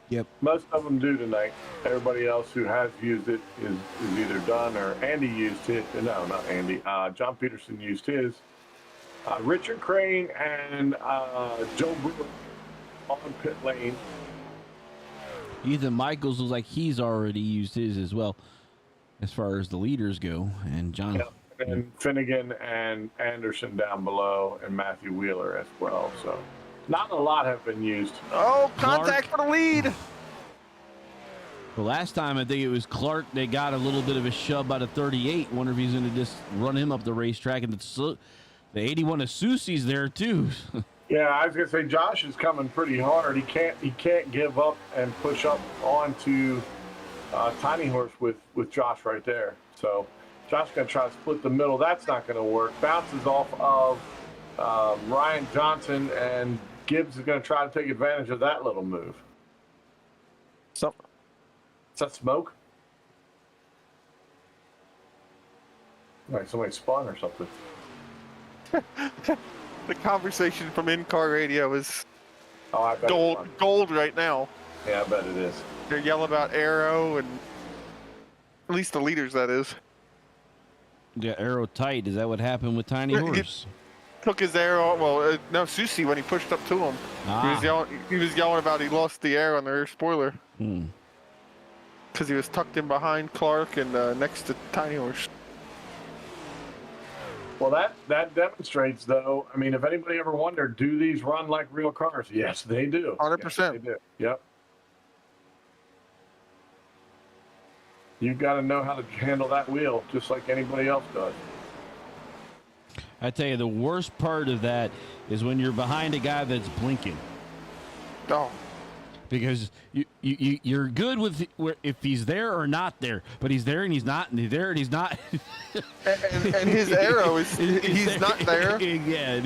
Yep. Most of them do tonight. Everybody else who has used it is either done or Andy used it. No, not Andy. John Peterson used his. Richard Crane and Joe Brewer on pit lane. Ethan Michaels looks like he's already used his as well, as far as the leaders go. And John. Yep. And Finnegan and Anderson down below, and Matthew Wheeler as well. So not a lot have been used. Oh, contact for the lead. The last time I think it was Clark, they got a little bit of a shove out of 38. Wonder if he's going to just run him up the racetrack. And the 81 of Susie's there too. Yeah, I was gonna say Josh is coming pretty hard. He can't give up and push up onto Tiny Horse with Josh right there. So Josh is gonna try to split the middle. That's not gonna work. Bounces off of Ryan Johnson, and Gibbs is gonna try to take advantage of that little move. So, is that smoke? Like somebody spun or something. the conversation from in-car radio is I bet gold right now. Yeah, I bet it is. They're yelling about Arrow, and at least the leaders, that is. Yeah, Arrow tight. Is that what happened with Tiny Horse? Took his arrow. Well, no, Susie when he pushed up to him. He was yelling about he lost the air on the rear spoiler. Because he was tucked in behind Clark and next to Tiny Horse. Well, that demonstrates, though. I mean, if anybody ever wondered, do these run like real cars? Yes, they do. 100%. Yes, they do. Yep. You've got to know how to handle that wheel just like anybody else does. I tell you, the worst part of that is when you're behind a guy that's blinking. Oh. Because you're good with if he's there or not there, but he's there and he's not, and he's there and he's not. and his arrow is he's not there. Yeah,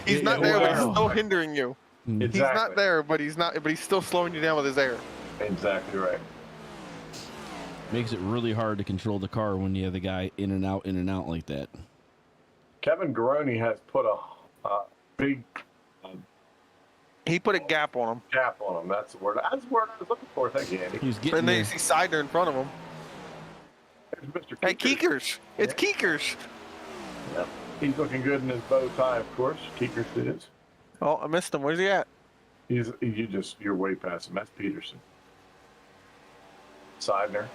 he's not there, but he's still hindering you. Exactly. He's not there, but he's still slowing you down with his air. Exactly right. Makes it really hard to control the car when you have the guy in and out like that. Kevin Garoni has put a big. He put a gap on him. Gap on him. That's the word. That's the word I was looking for. Thank you, Andy. He's getting and then you see Sider in front of him. There's Mr. Hey, Keekers. It's Keekers. Yep. He's looking good in his bow tie, of course. Keekers is. Oh, I missed him. Where's he at? You're way past him. That's Peterson. Sidner.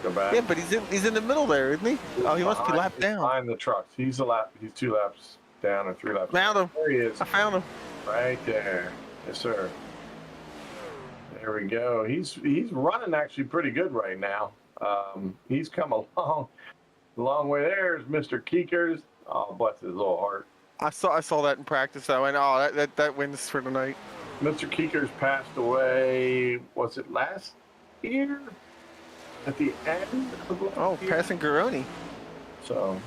Go back. Yeah, but he's in the middle there, isn't he? Oh, he must be lapped down. Behind the trucks. He's 2 laps down or 3 laps. Found him. There he is. I found him. Right there. Yes, sir. There we go. He's running actually pretty good right now. He's come a long way. There's Mr. Keekers. Oh, bless his little heart. I saw that in practice. I went, oh, that wins for tonight. Mr. Keekers passed away. Was it last year? At the end of last year? Passing Garoni. So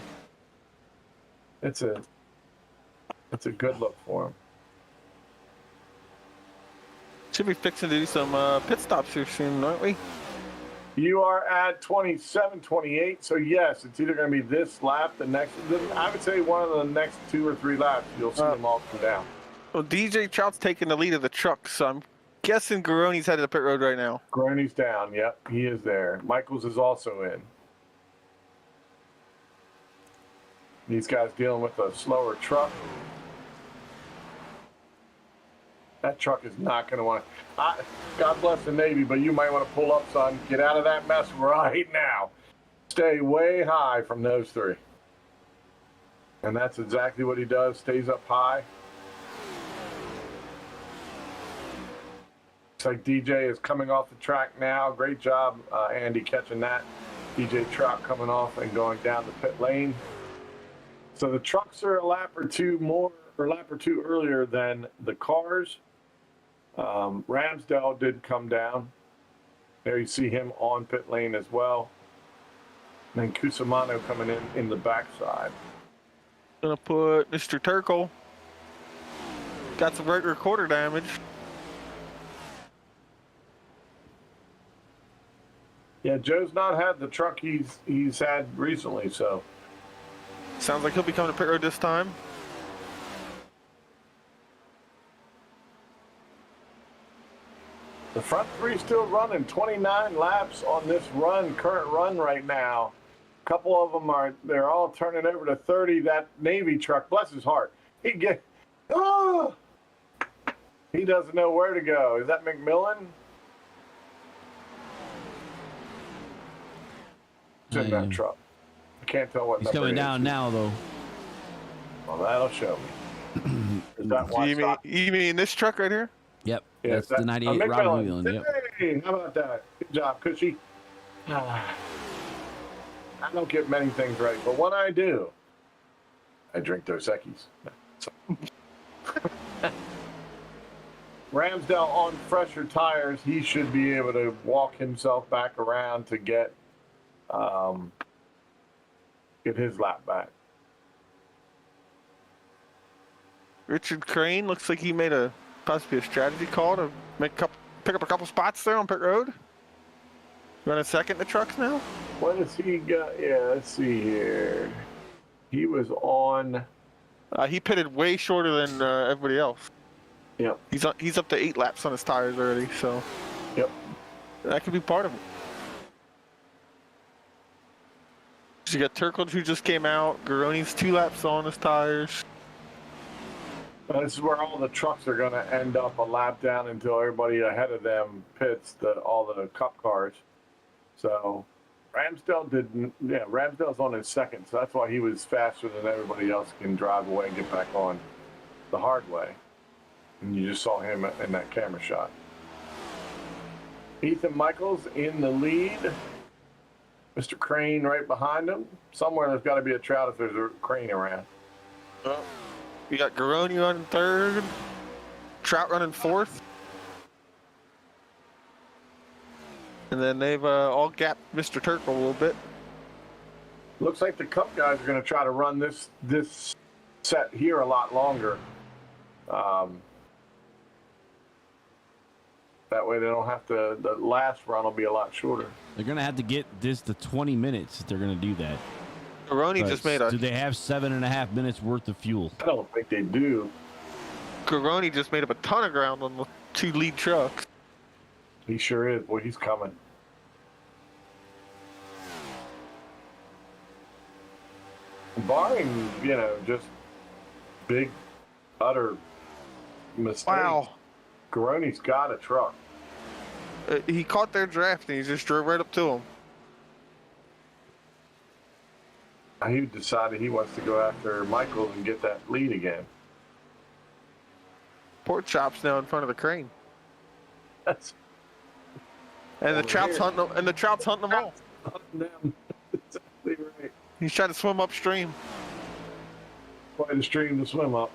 it's a good look for him. Should be fixing to do some pit stops here soon, aren't we? You are at 27, 28. So yes, it's either going to be this lap, the next. I would say one of the next 2 or 3 laps, you'll see them all come down. Well, DJ Trout's taking the lead of the truck, so I'm guessing Garoni's headed to pit road right now. Garoni's down. Yep, he is there. Michaels is also in. These guys dealing with a slower truck. That truck is not going to want to. God bless the Navy, but you might want to pull up, son. Get out of that mess right now. Stay way high from those 3. And that's exactly what he does. Stays up high. Looks like DJ is coming off the track now. Great job, Andy, catching that. DJ Trout coming off and going down the pit lane. So the trucks are a lap or two earlier than the cars. Ramsdale did come down. There you see him on pit lane as well. And then Cusimano coming in the backside. Gonna put Mr. Turkle. Got some right recorder damage. Yeah, Joe's not had the truck he's had recently, so. Sounds like he'll be coming to pit road this time. The front three still running 29 laps on this current run right now. A couple of them they're all turning over to 30. That Navy truck, bless his heart, he doesn't know where to go. Is that McMillan? It's in that truck. I can't tell what He's number coming it is. down now, though. Well, that'll show me. Is that You mean this truck right here? Yep. Yeah, That's the 98 Robert McMillan. Wheelan. Yep. Hey, how about that? Good job, Cushy. I don't get many things right, but when I do, I drink Dos Equis. Ramsdale on fresher tires, he should be able to walk himself back around to get his lap back. Richard Crane looks like he made possibly a strategy call to pick up a couple spots there on pit road. Running second in the trucks now. What has he got? Yeah, let's see here. He was on. He pitted way shorter than everybody else. Yep. He's up to 8 laps on his tires already, so. Yep. That could be part of it. So you got Turkle who just came out. Garoni's 2 laps on his tires. This is where all the trucks are going to end up a lap down until everybody ahead of them pits all the cup cars. So Ramsdale's on his second, so that's why he was faster than everybody else can drive away and get back on the hard way. And you just saw him in that camera shot. Ethan Michaels in the lead. Mr. Crane right behind him. Somewhere there's got to be a Trout if there's a Crane around. Oh. We got Garoni running third. Trout running fourth. And then they've all gapped Mr. Turkle a little bit. Looks like the Cup guys are going to try to run this set here a lot longer. That way they don't have to, the last run will be a lot shorter. They're going to have to get this to 20 minutes if they're going to do that. Garoni just made Do they have 7.5 minutes worth of fuel? I don't think they do. Garoni just made up a ton of ground on the 2 lead trucks. He sure is. Boy, he's coming. Barring, just big, utter mistakes. Wow. Garoni's got a truck. He caught their draft and he just drove right up to him. He decided he wants to go after Michael and get that lead again. Pork chops now in front of the Crane. That's And the Trout's here. hunting them, and the Trout's hunting them all. them. Exactly right. He's trying to swim upstream. Quite a stream to swim up.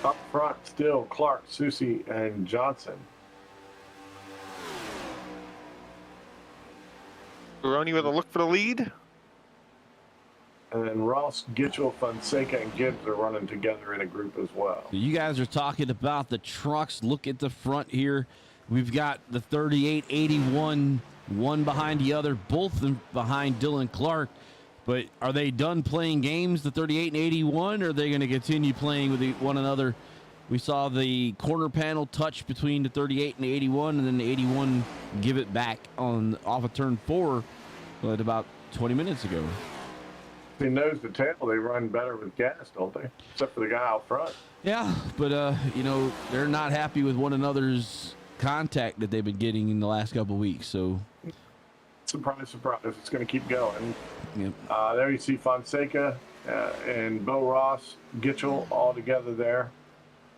Up front still, Clark, Susie, and Johnson. Garoni with a look for the lead. And then Ross, Gitchell, Fonseca, and Gibbs are running together in a group as well. You guys are talking about the trucks. Look at the front here. We've got the 3881, one behind the other, both behind Dylan Clark. But are they done playing games, the 38 and 81, or are they going to continue playing with one another? We saw the corner panel touch between the 38 and the 81, and then the 81 give it back off of turn 4 about 20 minutes ago. They nose to tail, they run better with gas, don't they? Except for the guy out front. Yeah, but, they're not happy with one another's contact that they've been getting in the last couple of weeks, so... Surprise, surprise. It's going to keep going. Yep. There you see Fonseca and Bo Ross, Gitchell all together there.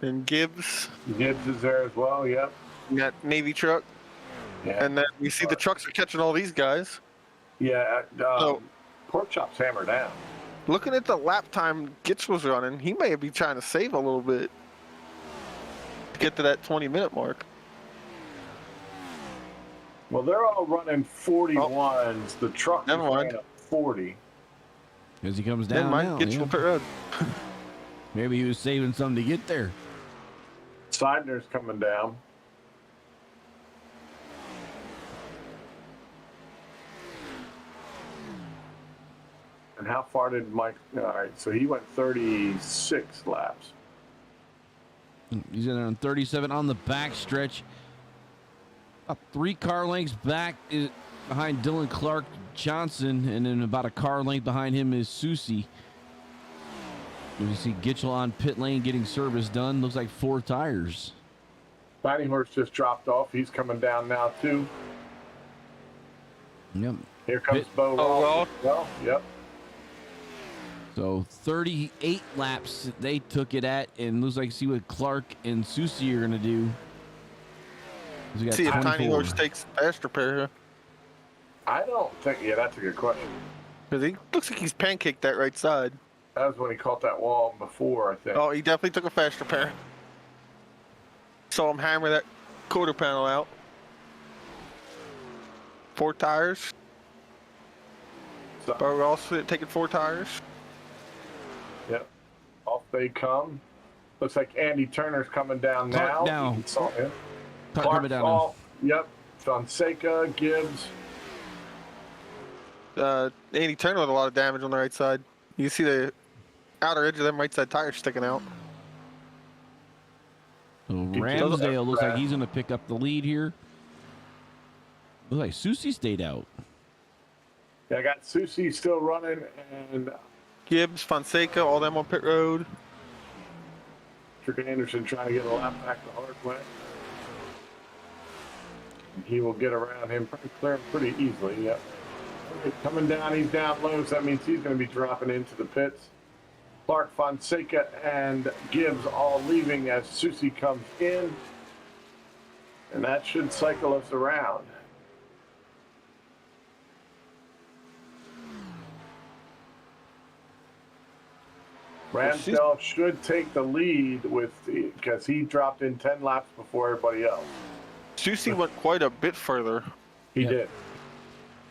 And Gibbs. Gibbs is there as well, yep. You got Navy truck. Yeah. And then you see the trucks are catching all these guys. Yeah, So- pork chop's hammer down. Looking at the lap time Gitz was running, he may be trying to save a little bit to get to that 20-minute mark. Well, they're all running 41s. The truck is Never mind. running a 40. As he comes Never down mind, now. Gitz Yeah. will pit road. Maybe he was saving some to get there. Seidner's coming down. And how far did Mike? All right, so he went 36 laps. He's in there on 37 on the back stretch. About 3 car lengths back behind Dylan Clark Johnson, and then about a car length behind him is Susie. You see Gitchell on pit lane getting service done. Looks like 4 tires. Mighty Horse just dropped off. He's coming down now too. Yep. Here comes Pit- Bo Ross. Well, yep. So 38 laps they took it at, and looks like see what Clark and Susie are gonna do. We got See if Tiny 24. Horse takes faster pair here. I don't think. Yeah, that's a good question. Because he looks like he's pancaked that right side. That was when he caught that wall before, I think. Oh, he definitely took a faster pair. Saw him hammer that quarter panel out. 4 tires. So, Bo Ross taking 4 tires. yep. Off they come. Looks like Andy Turner's coming down Clark now. down. You saw him. Clark coming down now. off. Yep. Fonseca, Gibbs. Andy Turner with a lot of damage on the right side. You can see the outer edge of them right side tires sticking out. So doesn't Ramsdale have looks like Brad. he's gonna pick up the lead here. Looks like Susie stayed out. Yeah, I got Susie still running, and Gibbs, Fonseca, all them on pit road. Trick Anderson trying to get a lap back the hard way. And he will get around him, clear him pretty easily. Yep. Okay, coming down, he's down low, so that means he's going to be dropping into the pits. Clark, Fonseca, and Gibbs all leaving as Susie comes in. And that should cycle us around. Ramsdale should take the lead because he dropped in 10 laps before everybody else. Susie went quite a bit further. He Yep. did.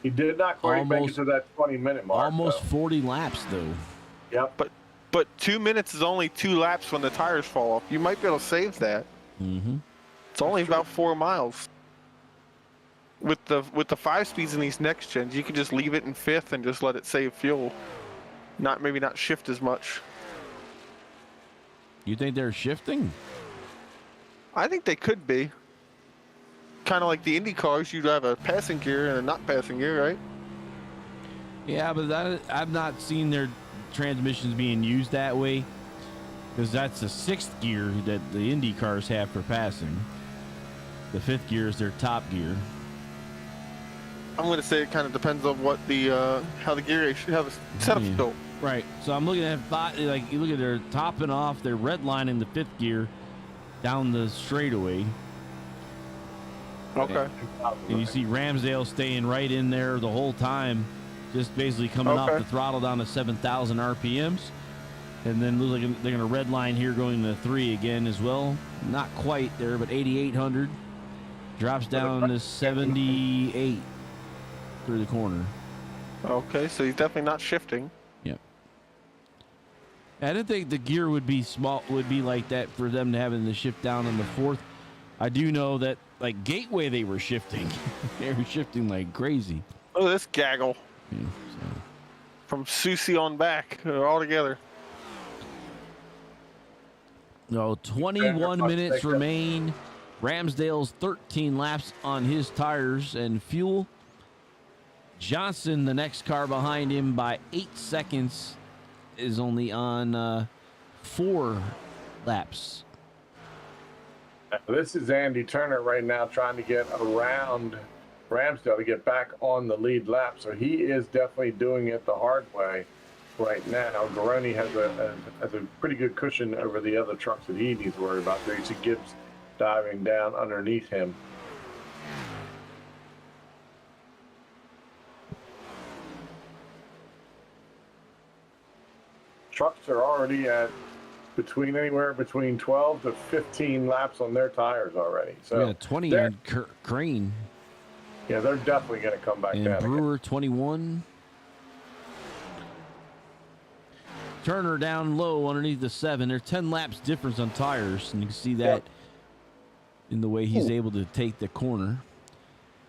He did not quite make it Almost- to that 20-minute mark. Almost though. 40 laps though. Yep. But 2 minutes is only 2 laps when the tires fall off. You might be able to save that. Mm-hmm. It's only about 4 miles. With the 5 speeds in these next gens, you can just leave it in 5th and just let it save fuel. Maybe not shift as much. You think they're shifting? I think they could be. Kind of like the Indy cars, you'd have a passing gear and a not passing gear, right? Yeah, but I've not seen their transmissions being used that way, because that's the 6th gear that the Indy cars have for passing. The 5th gear is their top gear. I'm going to say it kind of depends on what how the setup's Yeah. built. Right. So I'm looking at like you look at their topping off, they're redlining the 5th gear down the straightaway, Okay. and you see Ramsdale staying right in there the whole time, just basically coming off Okay. the throttle down to 7,000 RPMs, and then looks like they're going to redline here going to 3 again as well. Not quite there, but 8,800 drops down to 78 through the corner. Okay, so he's definitely not shifting. Yep. I didn't think the gear would be like that for them to having to shift down in the 4th. I do know that like Gateway they were shifting. They were shifting like crazy. Oh, this gaggle Yeah, so. from Susie on back, all together. No, 21 Take minutes it. remain. Ramsdale's 13 laps on his tires and fuel. Johnson, the next car behind him by 8 seconds, is only on 4 laps. This is Andy Turner right now trying to get around Ramsdale to get back on the lead lap. So he is definitely doing it the hard way right now. Garoni has a pretty good cushion over the other trucks that he needs to worry about. There you see Gibbs diving down underneath him. trucks are already at anywhere between 12 to 15 laps on their tires already. So yeah, 20 on Crane. Yeah, they're definitely going to come back And down Brewer, again. 21. Turner down low underneath the 7. There's 10 laps difference on tires, and you can see that in the way he's able to take the corner.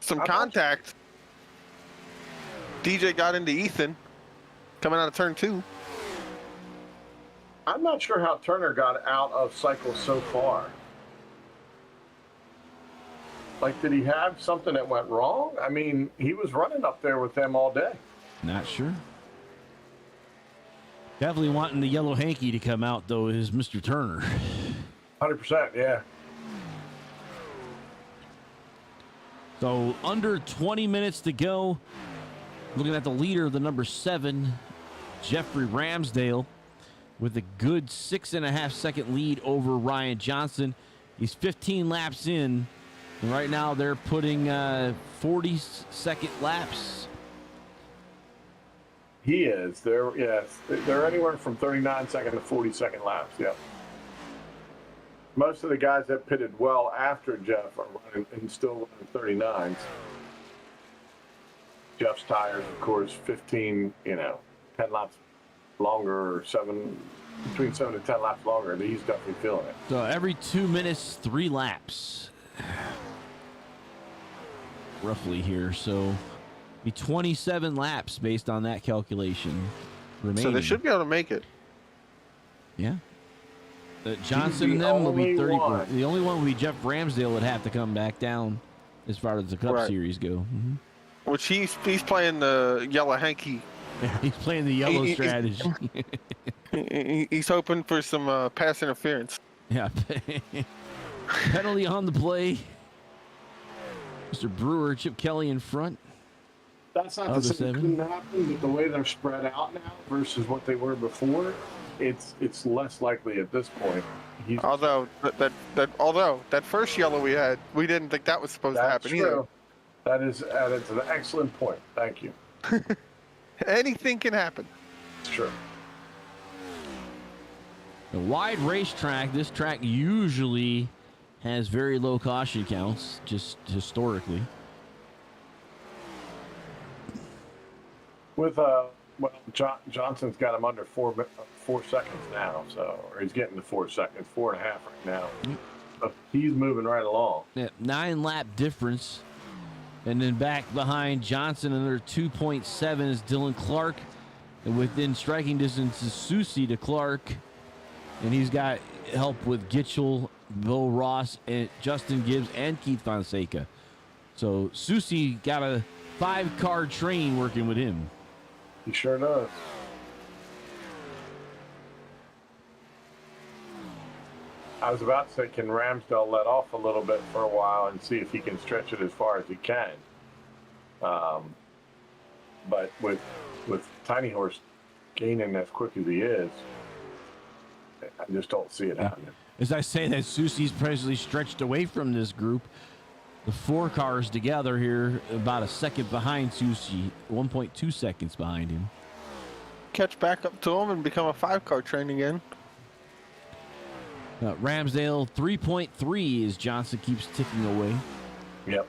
Some contact. DJ got into Ethan coming out of turn 2. I'm not sure how Turner got out of cycle so far. Like, did he have something that went wrong? I mean, he was running up there with them all day. Not sure. Definitely wanting the yellow hanky to come out, though, is Mr. Turner. 100%, yeah. So under 20 minutes to go. Looking at the leader, the number 7, Jeffrey Ramsdale, with a good 6.5 second lead over Ryan Johnson. He's 15 laps in, and right now they're putting 40-second laps. He is. They're anywhere from 39-second to 40-second laps, yeah. Most of the guys that pitted well after Jeff are running and still running 39s. Jeff's tires, of course, 15, 10 laps longer, or between 7 to 10 laps longer. He's definitely feeling it. So every 2 minutes, 3 laps. Roughly here. So be 27 laps based on that calculation remaining. So they should be able to make it. Yeah. Johnson and them will be 30. The only one would be Jeff Ramsdale would have to come back down as far as the Cup Series go. Mm-hmm. Which he's playing the yellow hanky. Yeah, he's playing the yellow strategy. He's hoping for some pass interference. Yeah. Penalty on the play. Mr. Brewer, Chip Kelly in front. That's not to say it couldn't happen, but the way they're spread out now versus what they were before, it's less likely at this point. Although that first yellow we had, we didn't think that was supposed to happen either. That is an excellent point. Thank you. Anything can happen. It's true. A wide racetrack. This track usually has very low caution counts, just historically. With Johnson's got him under 4 seconds now, or he's getting to 4 seconds, 4.5 right now. So he's moving right along. Yeah, 9 lap difference. And then back behind Johnson, another 2.7 is Dylan Clark. And within striking distance is Susie to Clark. And he's got help with Gitchell, Bo Ross, and Justin Gibbs, and Keith Fonseca. So Susie got a 5-car train working with him. He sure does. I was about to say, can Ramsdale let off a little bit for a while and see if he can stretch it as far as he can? But with Tiny Horse gaining as quick as he is, I just don't see it happening. As I say that, Susie's presently stretched away from this group. The 4 cars together here, about a second behind Susie, 1.2 seconds behind him. Catch back up to him and become a 5-car train again. Ramsdale 3.3 as Johnson keeps ticking away. Yep.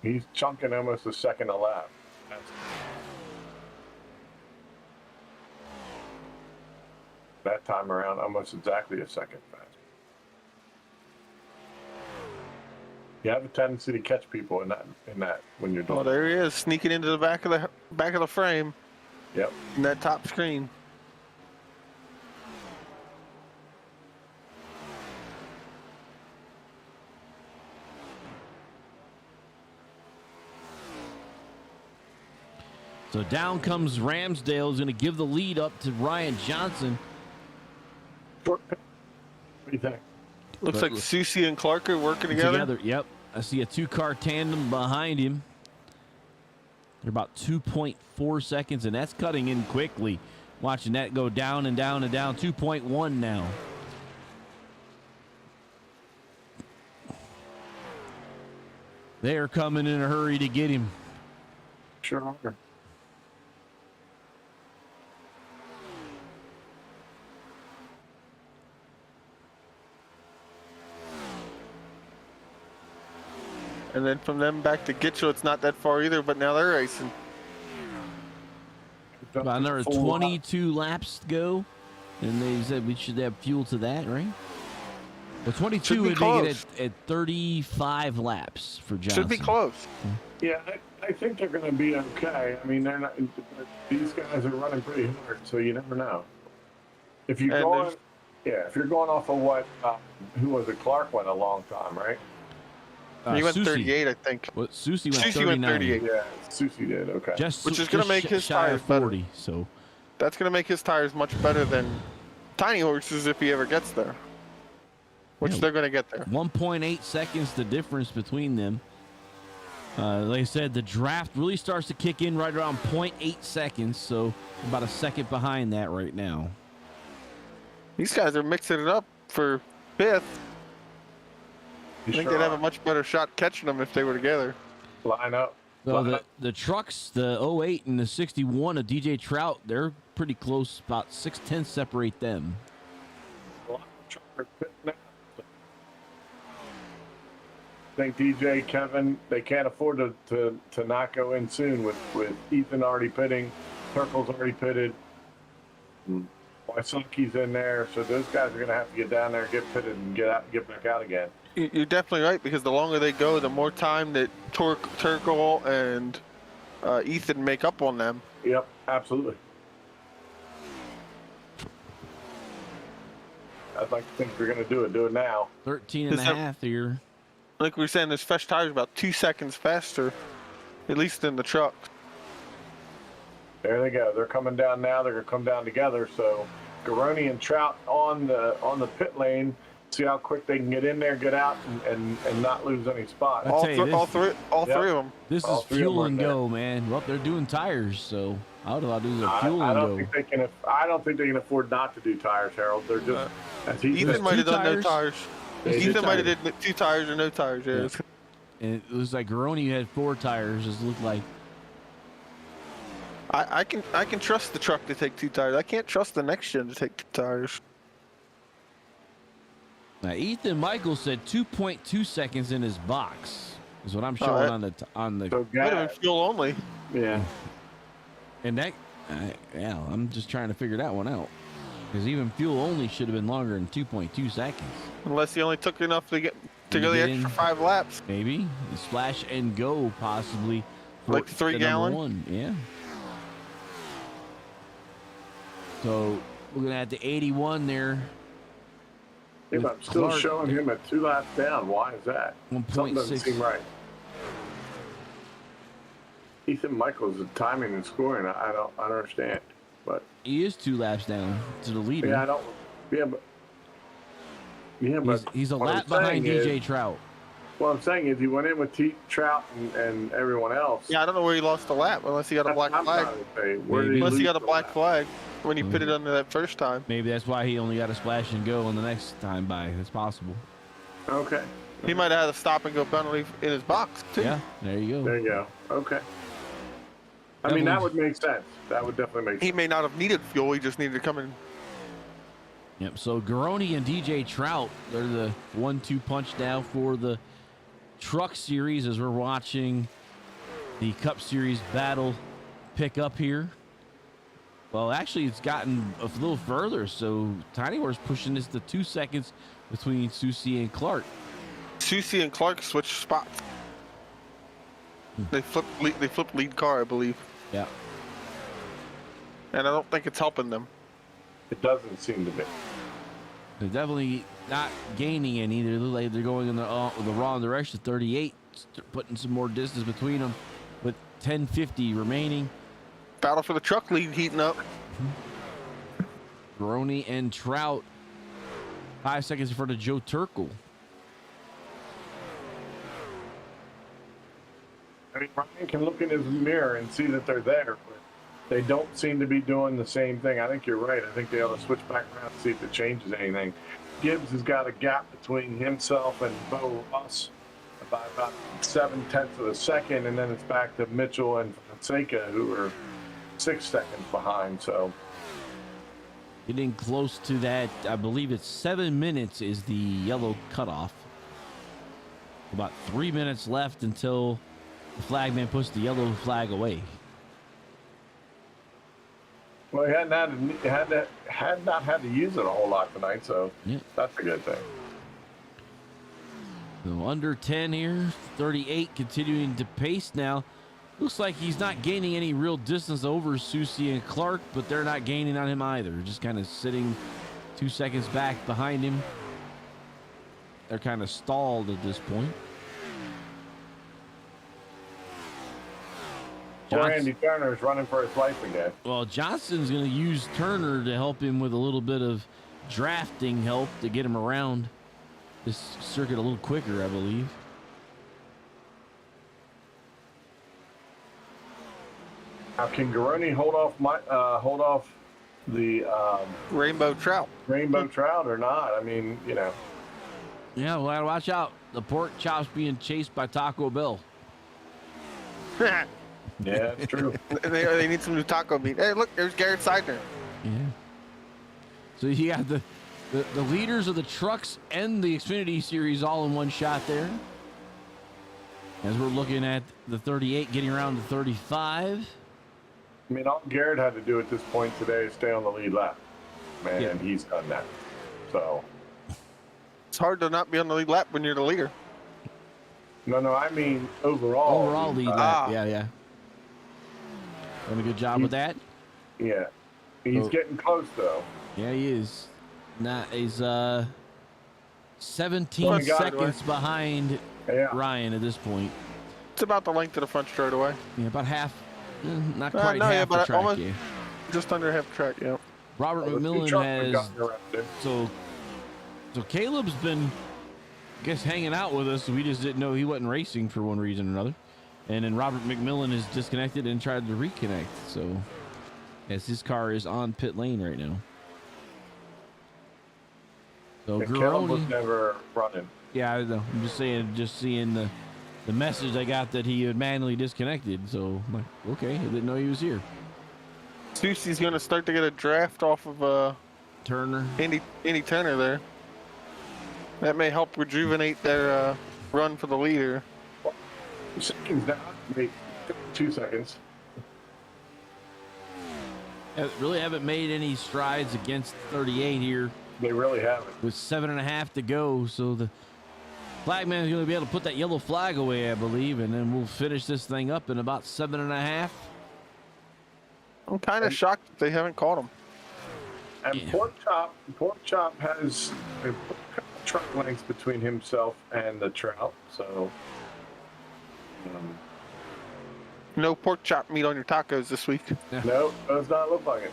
He's chunking almost a second a lap. That time around, almost exactly a second faster. You have a tendency to catch people in that when you're doing. Oh, there he is, sneaking into the back of the frame. Yep. In that top screen. So down comes Ramsdale. He's going to give the lead up to Ryan Johnson. What do you think? Looks like Susie and Clark are working together. Yep. I see a 2-car tandem behind him. They're about 2.4 seconds, and that's cutting in quickly. Watching that go down and down and down. 2.1 now. They are coming in a hurry to get him. Sure are. And then from them back to Gitchell, it's not that far either, but now they're racing. About another Full 22 laps to go, and they said we should have fuel to that, right? Well, 22 would make it at 35 laps for Johnson. Should be close. Yeah, I think they're going to be okay. I mean, they're not. These guys are running pretty hard, so you never know. If you're going, if you're going off of what, who was it? Clark went a long time, right? He went Susie. 38, I think. Well, Susie went Susie 39. went 38. Yeah, Susie did. Okay. Which is gonna make his shy tires of better. 40. So That's going to make his tires much better than Tiny Horses if he ever gets there. Which Yeah. they're going to get there. 1.8 seconds the difference between them. Like I said, the draft really starts to kick in right around 0.8 seconds, so about a second behind that right now. These guys are mixing it up for 5th. I think they'd have a much better shot catching them if they were together. Line up. So the trucks, the 08 and the 61 of DJ Trout, they're pretty close. About 6/10 separate them. I think DJ, Kevin, they can't afford to not go in soon with Ethan already pitting, Turkle's already pitted, Wysocki's in there, so those guys are going to have to get down there, get pitted, and get back out again. You're definitely right, because the longer they go, the more time that Turkle and Ethan make up on them. Yep, absolutely. I'd like to think if you're going to do it now. 13 and a half here. Like we were saying, this fresh tire is about 2 seconds faster, at least in the truck. There they go. They're coming down now. They're going to come down together. So Garoni and Trout on the pit lane. See how quick they can get in there, get out, and not lose any spots. I'll tell you All three of them. This All is three of them fuel are and there. go, man. Well, they're doing tires, so I would allow to do the fuel I and don't go. think they can. I don't think they can afford not to do tires, Harold. They're just as he Ethan said, might have done no tires? tires. They Ethan did might have tires. did 2 tires or no tires. Yeah. And it was like Garoni had 4 tires. It looked like. I can trust the truck to take 2 tires. I can't trust the next gen to take 2 tires. Now, Ethan Michael said 2.2 seconds in his box is what I'm showing on the. So Might have gas. been fuel only. Yeah. And that, yeah, I'm just trying to figure that one out. Because even fuel only should have been longer than 2.2 seconds. Unless he only took enough to go the get extra in. 5 laps. Maybe the splash and go possibly. for Like 3 the gallon? number 1, yeah. So looking at the 81 there. Yeah, with but I'm still Clark. showing him at 2 laps down. Why is that? Something doesn't 1.6. seem right. Ethan Michaels' timing and scoring. I don't understand. But He is 2 laps down to the leader. yeah, I don't. Yeah, but He's a what I'm lap behind saying DJ is- Trout. What I'm saying is he went in with Trout and everyone else. Yeah, I don't know where he lost the lap unless he got a That's black what I'm flag. trying to say. Where did Maybe. Unless he lose got a the black lap? flag when he pitted under that first time. Maybe that's why he only got a splash and go on the next time by. That's possible. Okay. He might have had a stop and go penalty in his box too. Yeah, there you go. There you go. Okay. I That mean, that was- would make sense. That would definitely make He sense. may not have needed fuel. He just needed to come in. Yep. So Garoni and DJ Trout, they're the 1-2 punch now for the Truck Series as we're watching the Cup Series battle pick up here. Well, actually, it's gotten a little further. So Tiny Horse pushing this to 2 seconds between Susie and Clark. Susie and Clark switched spots. They flipped lead car, I believe, Yeah. and I don't think it's helping them. It doesn't seem to be. They're definitely not gaining any. They look like they're going in the wrong direction. 38, putting some more distance between them with 10:50 remaining. Battle for the truck lead heating up. Garoni and Trout, 5 seconds in front of Joe Turkle. I mean, Ryan can look in his mirror and see that they're there, but they don't seem to be doing the same thing. I think you're right. I think they ought to switch back around and see if it changes anything. Gibbs has got a gap between himself and Bo Ross by about 7/10 of a second, and then it's back to Mitchell and Fonseca, who are 6 seconds behind. So Getting close to that, I believe it's 7 minutes is the yellow cutoff About 3 minutes left until the flagman puts the yellow flag away. Well, he had not had to use it a whole lot tonight, so Yeah. that's a good thing. So under 10 here, 38 continuing to pace now. Looks like he's not gaining any real distance over Susie and Clark, but they're not gaining on him either. Just kind of sitting 2 seconds back behind him. They're kind of stalled at this point. Poor Andy Turner is running for his life again. Well, Johnson's going to use Turner to help him with a little bit of drafting help to get him around this circuit a little quicker, I believe. Now, can Garoni hold off the Rainbow trout. rainbow trout or not? I mean, you know. Yeah, well, gotta watch out. The pork chops being chased by Taco Bell. Yeah, it's true. They need some new taco meat. Hey, look, there's Garrett Seidner. Yeah. So you got the leaders of the trucks and the Xfinity Series all in one shot there. As we're looking at the 38 getting around to 35. I mean, all Garrett had to do at this point today is stay on the lead lap. Man, Yeah. he's done that. So, It's hard to not be on the lead lap when you're the leader. no, I mean overall. Overall lead lap. Yeah. Done a good job with that. Yeah. He's getting close, though. Yeah, he is. He's 17 Oh, God, seconds behind Yeah. Ryan at this point. It's about the length of the front straightaway. Yeah, about half. Not quite no, half yeah, the but track. almost- Yeah. Just under half track, yeah. Robert The two McMillan trucks have has. gotten around him. So Caleb's been, I guess, hanging out with us. We just didn't know he wasn't racing for one reason or another. And then Robert McMillan is disconnected and tried to reconnect. So, as his car is on pit lane right now. So And Caleb was Garoni, never running. yeah, I know. I'm just saying, just seeing the message I got that he had manually disconnected. So, I'm like, okay, I didn't know he was here. Susie's going to start to get a draft off of Turner. Andy Turner there. That may help rejuvenate their run for the leader. Seconds now. Wait, 2 seconds. Really haven't made any strides against 38 here. They really haven't. With 7.5 to go, so the flagman is going to be able to put that yellow flag away, I believe, and then we'll finish this thing up in about 7.5. I'm kind of shocked that they haven't caught him. And Yeah. Pork Chop has a couple truck lengths between himself and the trout. So, No pork chop meat on your tacos this week. no, does not look like it.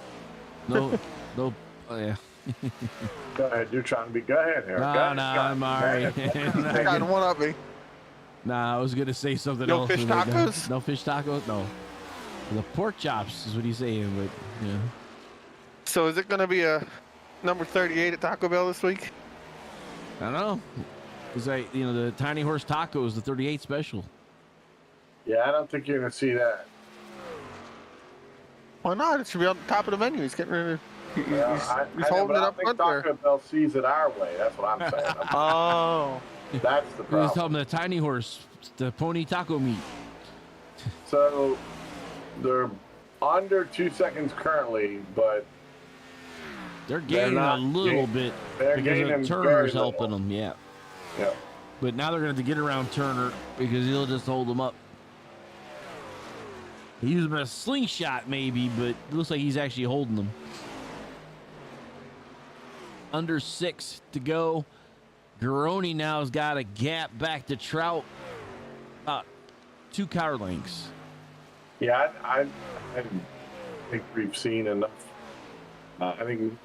No, oh yeah. Go ahead, you're trying to be. Go ahead, Eric. Go No, ahead, no, go I'm all ahead. right. They got one up me. Nah, I was going to say something No else. fish but tacos? No fish tacos? No. The pork chops is what he's saying, but, yeah. So is it going to be a number 38 at Taco Bell this week? I don't know. It's like, the Tiny Horse Tacos, the 38 special. Yeah, I don't think you're gonna see that. Why not? It should be on the top of the menu. He's getting ready. He's I know, holding but it I up think front there. Taco Bell sees it our way. That's what I'm saying. Oh. That's the He was problem. telling the Tiny Horse, the pony taco meat. So they're under 2 seconds currently, but They're gaining not a little bit they're because gaining of very Turner's little. helping them, yeah. yeah. But now they're going to have to get around Turner because he'll just hold them up. He used him in a slingshot maybe, but it looks like he's actually holding them. Under 6 to go. Garoni now has got a gap back to Trout. About 2 car lengths. Yeah, I think we've seen enough. I think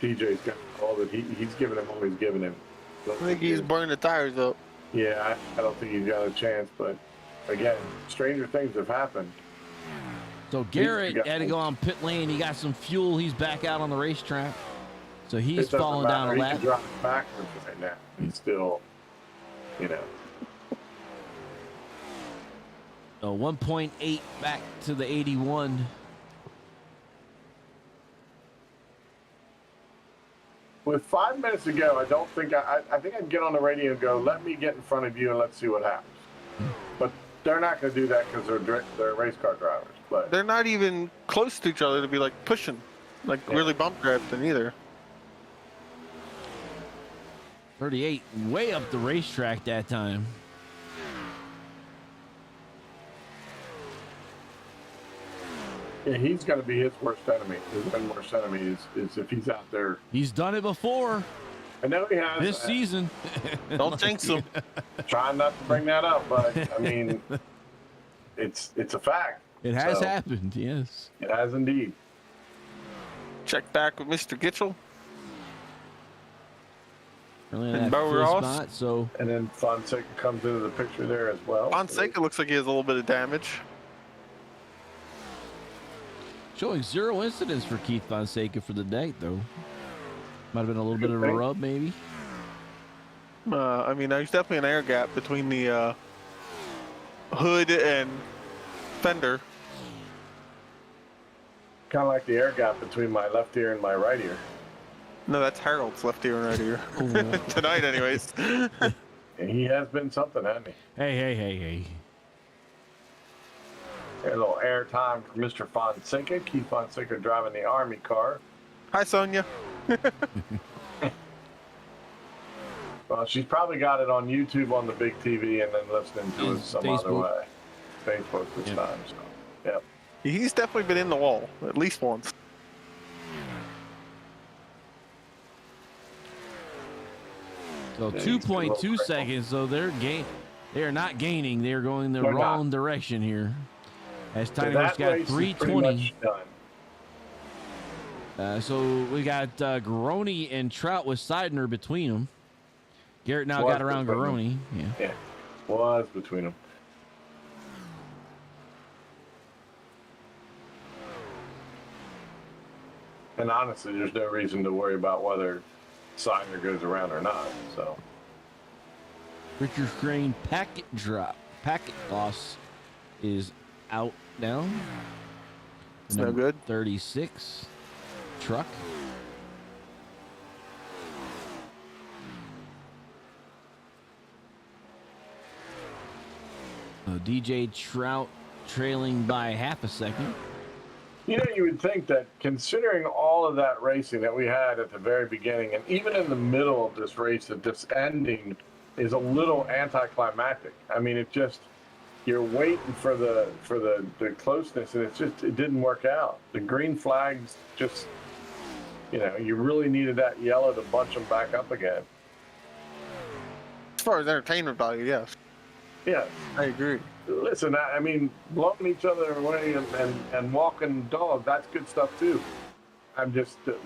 TJ's got all that he's given him what he's given him. I think he's burning the tires up. Yeah, I don't think he's got a chance. But again, stranger things have happened. So Garrett had to go on pit lane. He got some fuel. He's back out on the racetrack. So he's It doesn't falling down a matter. He lap. can drop backwards right now. He's still, So 1.8 back to the 81. with 5 minutes to go, I don't think I think I'd get on the radio and go, let me get in front of you and let's see what happens. But they're not going to do that because they're race car drivers. But They're not even close to each other to be like pushing, like really bump drafting either. 38, way up the racetrack that time. yeah, he's going to be his worst enemy. His one worst enemy is if he's out there. He's done it before I know he has this season. Don't jinx them. Trying not to bring that up, but I mean, it's a fact. It has So, happened, yes. It has indeed. Check back with Mr. Gitchell. Early in And that Bo fifth Ross. spot, so And then Fonseca comes into the picture there as well. Fonseca looks like he has a little bit of damage. showing 0 incidents for Keith Fonseca for the night, though. Might have been a little bit of a thing. rub, maybe. I mean, there's definitely an air gap between the hood and fender. Kind of like the air gap between my left ear and my right ear. No, that's Harold's left ear and right ear. Tonight, anyways. And he has been something, hasn't he? Hey. A little air time for Mr. Fonseca. Keith Fonseca driving the Army car. Hi, Sonia. Well, she's probably got it on YouTube on the big TV and then listening to it some other Facebook. way. Facebook this Yep. time. So, yep. He's definitely been in the wall at least once. So Yeah, he's a little 2.2 crippled. seconds, so they are not gaining. They are going the They're wrong not. direction here. As So Tiny that Horse got race is pretty 320. much done. So we got Garoni and Trout with Seidner between them. Garrett now Was got around between Garoni. Yeah. Yeah, was between them. And honestly, there's no reason to worry about whether Seidner goes around or not. So Richard Crane packet loss is out now. It's no Number good. 36 truck. DJ Trout trailing by half a second. you know, you would think that considering all of that racing that we had at the very beginning, and even in the middle of this race, that this ending is a little anticlimactic. I mean, it just you're waiting for the closeness, and it didn't work out. The green flags just, you really needed that yellow to bunch them back up again. As far as entertainment value, yes. Yeah, I agree. listen, I mean, blowing each other away and walking dog, that's good stuff too.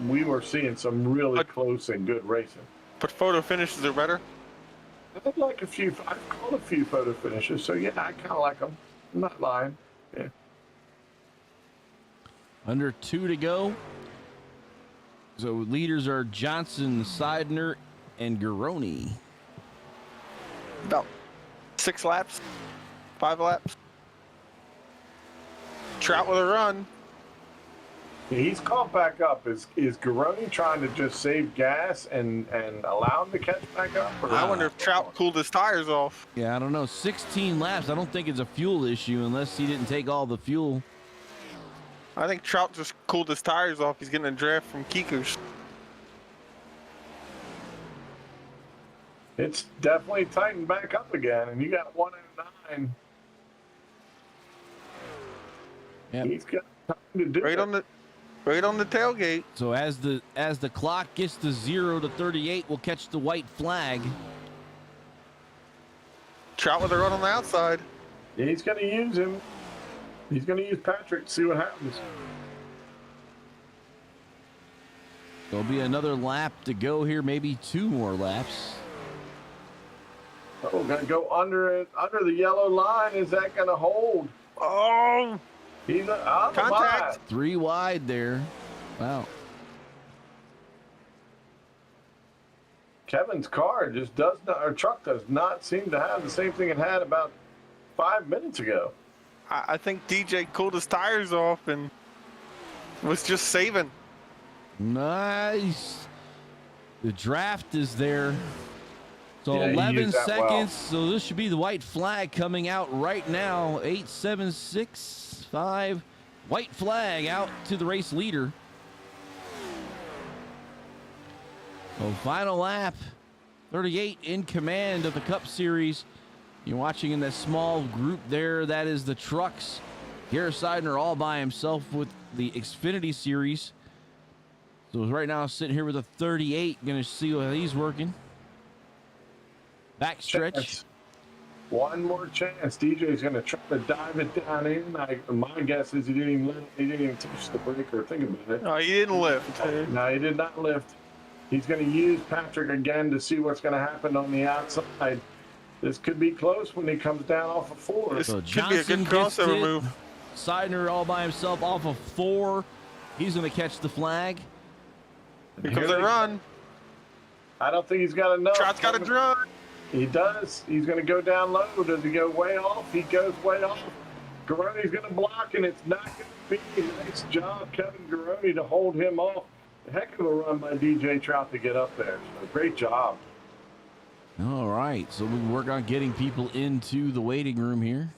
We were seeing some really close and good racing. But photo finishes are better. I've called a few photo finishes, so yeah, I kind of like them. I'm not lying. Yeah. Under 2 to go. So leaders are Johnson, Seidner, and Garoni. About 6 laps, 5 laps. Trout with a run. He's caught back up. Is Garoni trying to just save gas and allow him to catch back up? Or I wonder if Trout cooled his tires off. Yeah, I don't know. 16 laps. I don't think it's a fuel issue unless he didn't take all the fuel. I think Trout just cooled his tires off. He's getting a draft from Kiku's. It's definitely tightened back up again, and you got 1 out of 9. Yep. He's got time to do it. Right on the tailgate. So as the clock gets to 0 to 38, we'll catch the white flag. Trout with a run on the outside. Yeah, he's going to use him. He's going to use Patrick to see what happens. There'll be another lap to go here, maybe 2 more laps. Oh, going to go under the yellow line. Is that going to hold? Oh! He's out of Contact. 3 wide there. Wow. Kevin's car truck does not seem to have the same thing it had about 5 minutes ago. I think DJ cooled his tires off and was just saving. Nice. The draft is there. So Yeah, he 11 used that well. seconds. So this should be the white flag coming out right now. 8.765. White flag out to the race leader. So final lap. 38 in command of the Cup Series. You're watching in that small group there. That is the trucks. Garrett Seidner all by himself with the Xfinity Series. So right now sitting here with a 38. Going to see how he's working. Backstretch. Chance. One more chance. DJ's going to try to dive it down in. My guess is he didn't even touch the brake or think about it. No, he didn't lift. No, he did not lift. He's going to use Patrick again to see what's going to happen on the outside. This could be close when he comes down off of 4. This So could be a good gets crossover it. move. Seidner all by himself off of 4. He's going to catch the flag. Here comes a run. I don't think he's got enough. Trout's got a run. He does. He's going to go down low. Does he go way off? He goes way off. Garoni's going to block, and it's not going to be. Nice job, Kevin Garoni, to hold him off. A heck of a run by DJ Trout to get up there. So great job. All right. So we work on getting people into the waiting room here.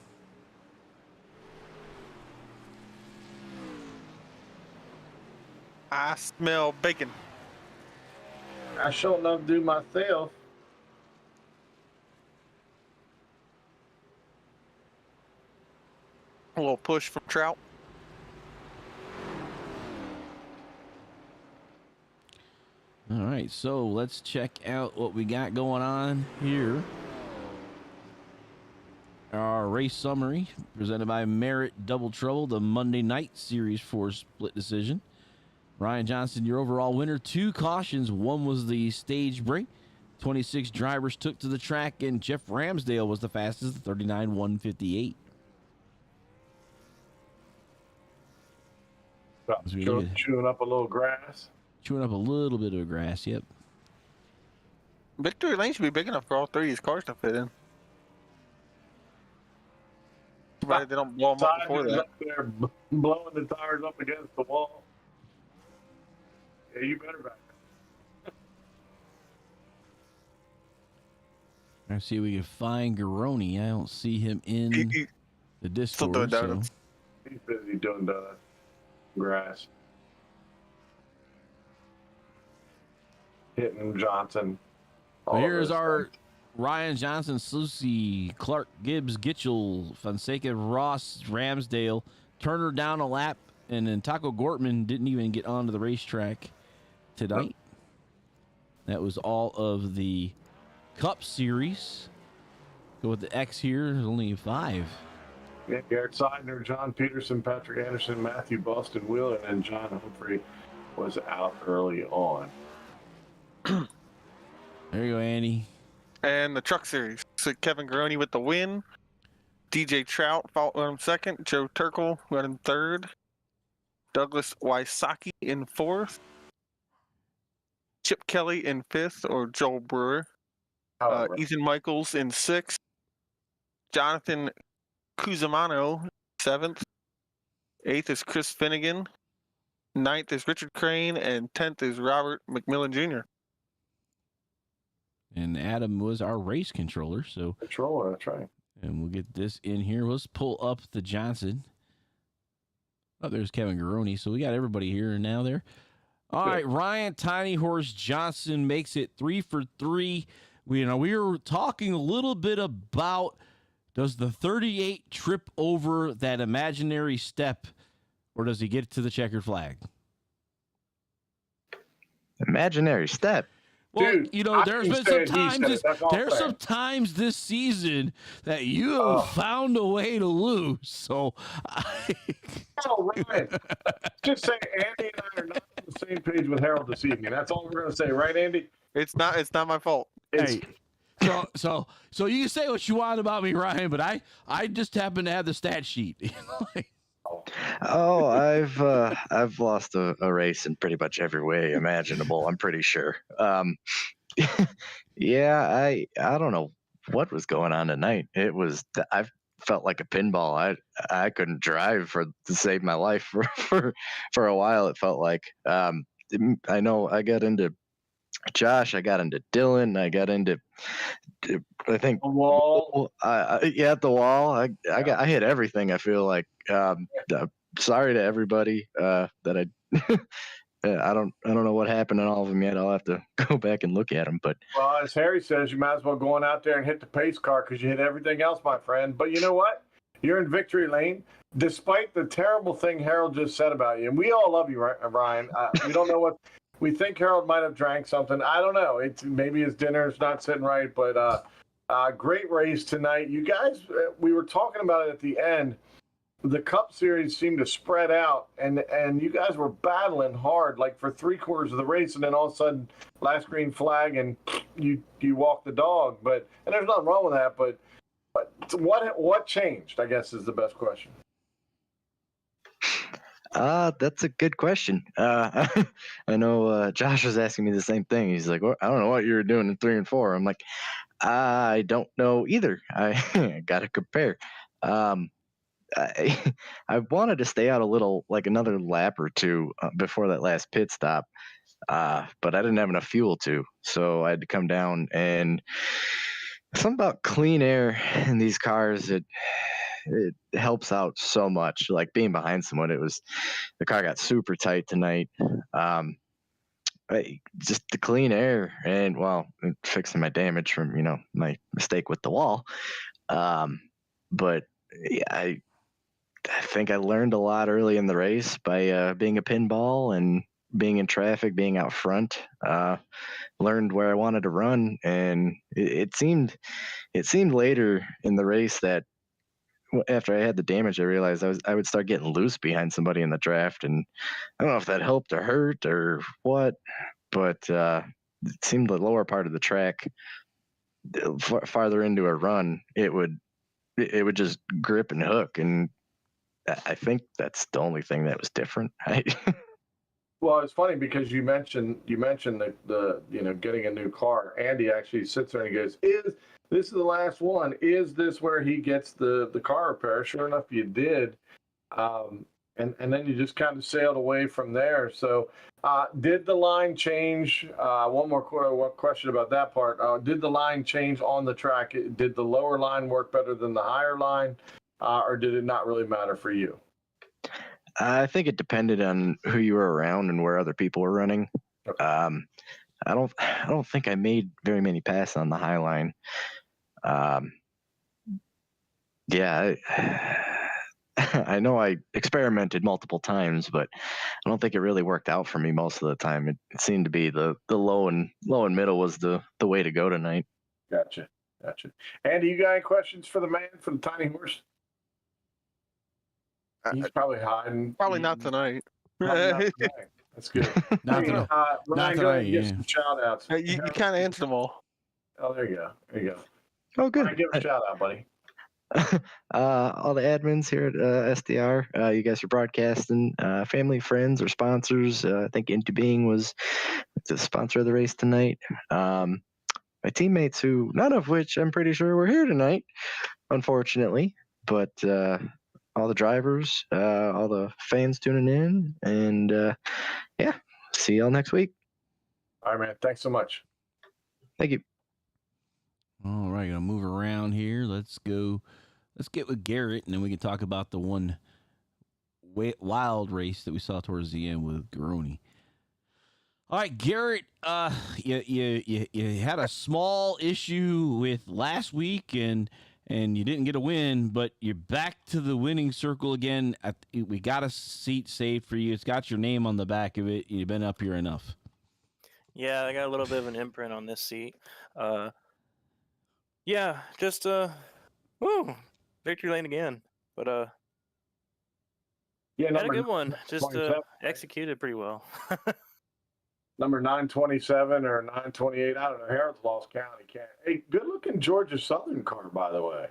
I smell bacon. I sure enough do myself. A little push from Trout. All right. So let's check out what we got going on here. Our race summary presented by Merritt Double Trouble, the Monday Night Series 4 split decision. Ryan Johnson, your overall winner. 2 cautions. One was the stage break. 26 drivers took to the track, and Jeff Ramsdale was the fastest, 39.158. Chewing up a little grass. Chewing up a little bit of grass, yep. Victory lane should be big enough for all 3 of these cars to fit in. Provided they don't blow them up before that. Up there blowing the tires up against the wall. Yeah, you better back. Let's see if we can find Garoni. I don't see him in the Discord. doing So. donuts. He's busy doing the grass. Hitting Johnson. Well, here's our things. Ryan Johnson, Susie, Clark, Gibbs, Gitchell, Fonseca, Ross, Ramsdale, Turner down a lap, and then Taco Gortman didn't even get onto the racetrack tonight. That was all of the Cup Series. Go with the X here. There's only 5. Yeah, Garrett Seidner, John Peterson, Patrick Anderson, Matthew Boston Wheeler, and John Humphrey was out early on. There you go, Andy. And the Truck Series. So Kevin Garoni with the win. DJ Trout followed him second. Joe Turkel running third. Douglas Wysocki in fourth. Chip Kelly in fifth, or Joel Brewer. Ethan Michaels in sixth. Jonathan Cusimano, seventh. Eighth is Chris Finnegan. Ninth is Richard Crane. And 10th is Robert McMillan Jr. And Adam was our race controller. So Controller, that's right. And we'll get this in here. Let's pull up the Johnson. Oh, there's Kevin Garoni. So we got everybody here and now there. All right, Ryan Tiny Horse Johnson makes it 3 for 3. We were talking a little bit about, does the 38 trip over that imaginary step, or does he get to the checkered flag? Imaginary step. Well, Dude, there's been some times this season that you have found a way to lose. So, Oh, Ryan. Just say Andy and I are not on the same page with Harold this evening. That's all we're going to say, right, Andy? It's not my fault. hey, so you can say what you want about me, Ryan, but I just happen to have the stat sheet. Oh, I've lost a race in pretty much every way imaginable. I'm pretty sure. Yeah, I don't know what was going on tonight. I felt like a pinball. I couldn't drive to save my life for a while. It felt like I know I got into Josh. I got into Dylan. I got into, I think, A wall. yeah, at the wall. I hit everything. I feel like. Sorry to everybody that I. I don't know what happened in all of them yet. I'll have to go back and look at them. But Well, as Harry says, you might as well go on out there and hit the pace car because you hit everything else, my friend. But you know what? You're in victory lane, despite the terrible thing Harold just said about you. And we all love you, Ryan. We don't know what we think. Harold might have drank something. I don't know. It's maybe his dinner's not sitting right. But great race tonight, you guys. We were talking about it at the end. The Cup Series seemed to spread out, and you guys were battling hard, like for 3/4 of the race, and then all of a sudden, last green flag, and you walk the dog. And there's nothing wrong with that. But what changed? I guess is the best question. That's a good question. I know Josh was asking me the same thing. He's like, well, I don't know what you were doing in 3 and 4. I'm like, I don't know either. I got to compare. I wanted to stay out a little, like another lap or two before that last pit stop, but I didn't have enough fuel to, so I had to come down. And something about clean air in these cars, it helps out so much. Like being behind someone, the car got super tight tonight. Just the clean air and fixing my damage from my mistake with the wall. But yeah, I think I learned a lot early in the race by being a pinball and being in traffic, being out front. Learned where I wanted to run, and it seemed later in the race that after I had the damage, I realized I would start getting loose behind somebody in the draft, and I don't know if that helped or hurt or what, but it seemed the lower part of the track, farther into a run, it would just grip and hook, and I think that's the only thing that was different. Well, it's funny because you mentioned the getting a new car. Andy actually sits there and he goes, this is the last one? Is this where he gets the car repair? Sure enough, you did. And then you just kind of sailed away from there. So did the line change? One more question about that part. Did the line change on the track? Did the lower line work better than the higher line? Or did it not really matter for you? I think it depended on who you were around and where other people were running. Okay. I don't think I made very many passes on the high line. Yeah, I know I experimented multiple times, but I don't think it really worked out for me most of the time. It seemed to be the low and middle was the way to go tonight. Gotcha. Andy, you got any questions for the man, for the tiny horse? He's probably hiding. Probably not tonight. Probably not tonight. That's good. Not Ryan, go ahead and give some shout outs. You kind of answered them all. Oh, there you go. Oh, good. Ryan, give a shout out, buddy. All the admins here at SDR, you guys are broadcasting, family, friends, or sponsors. I think in2Being was the sponsor of the race tonight. My teammates, who none of which I'm pretty sure were here tonight, unfortunately, but all the drivers, all the fans tuning in, and yeah, see y'all next week. All right, man. Thanks so much. Thank you. All right, gonna move around here. Let's get with Garrett, and then we can talk about the one wild race that we saw towards the end with Garoni. All right, Garrett, you had a small issue with last week, and you didn't get a win, but you're back to the winning circle again. We got a seat saved for you. It's got your name on the back of it. You've been up here enough. Yeah, I got a little bit of an imprint on this seat. Yeah, just victory lane again. But Yeah, had a good one. Just 27. executed pretty well. Number 927 or 928. I don't know. Harold's lost count. He can't. Hey, good looking Georgia Southern car, by the way.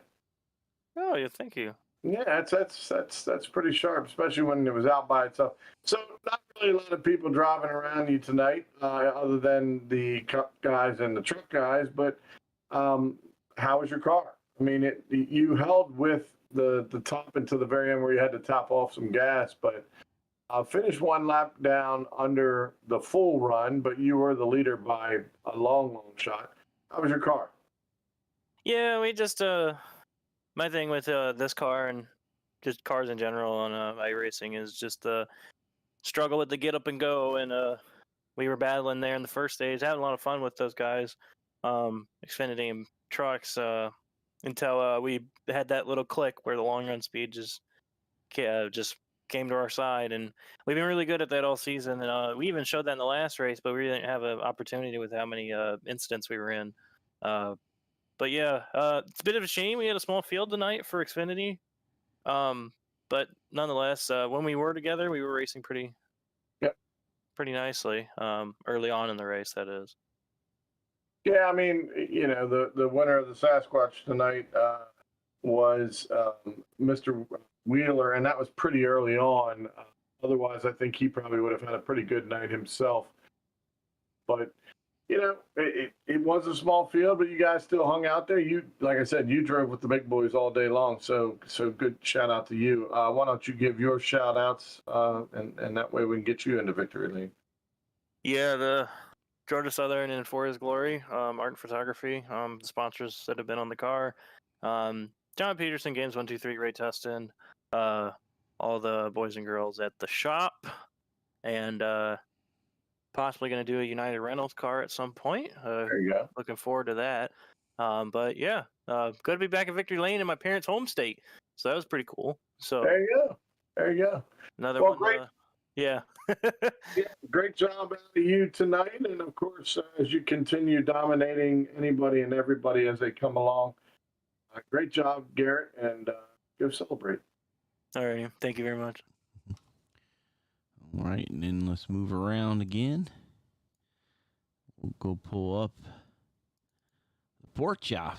Oh, yeah, thank you. Yeah, that's pretty sharp, especially when it was out by itself. So not really a lot of people driving around you tonight, other than the Cup guys and the truck guys. But how was your car? I mean, you held with the top until the very end where you had to top off some gas, but Finished one lap down under the full run, but you were the leader by a long shot. How was your car? Yeah, we just my thing with this car and just cars in general on iRacing is just struggle with the get up and go, and we were battling there in the first stage, having a lot of fun with those guys, Xfinity and trucks, until we had that little click where the long run speed just came to our side, and we've been really good at that all season. And we even showed that in the last race, but we didn't have an opportunity with how many incidents we were in. But yeah, it's a bit of a shame we had a small field tonight for Xfinity. But nonetheless, when we were together, we were racing pretty nicely. Early on in the race, that is. Yeah, I mean, the winner of the Sasquatch tonight was Mr. Wheeler, and that was pretty early on. Otherwise, I think he probably would have had a pretty good night himself. But it was a small field, but you guys still hung out there. You, like I said, you drove with the big boys all day long. So good shout out to you. Why don't you give your shout outs, and that way we can get you into victory lane. Yeah, the Georgia Southern and For His Glory, art and photography, the sponsors that have been on the car. John Peterson, Games 123, Ray Tustin, all the boys and girls at the shop, and possibly going to do a United Rentals car at some point. There you go. Looking forward to that. But yeah, good to be back at Victory Lane in my parents' home state. So that was pretty cool. So there you go. Another well, one. Great. Yeah. Yeah, great job out of you tonight, and of course, as you continue dominating anybody and everybody as they come along. Great job, Garrett, and go celebrate. All right, thank you very much. All right, and then let's move around again. We'll go pull up the pork chop.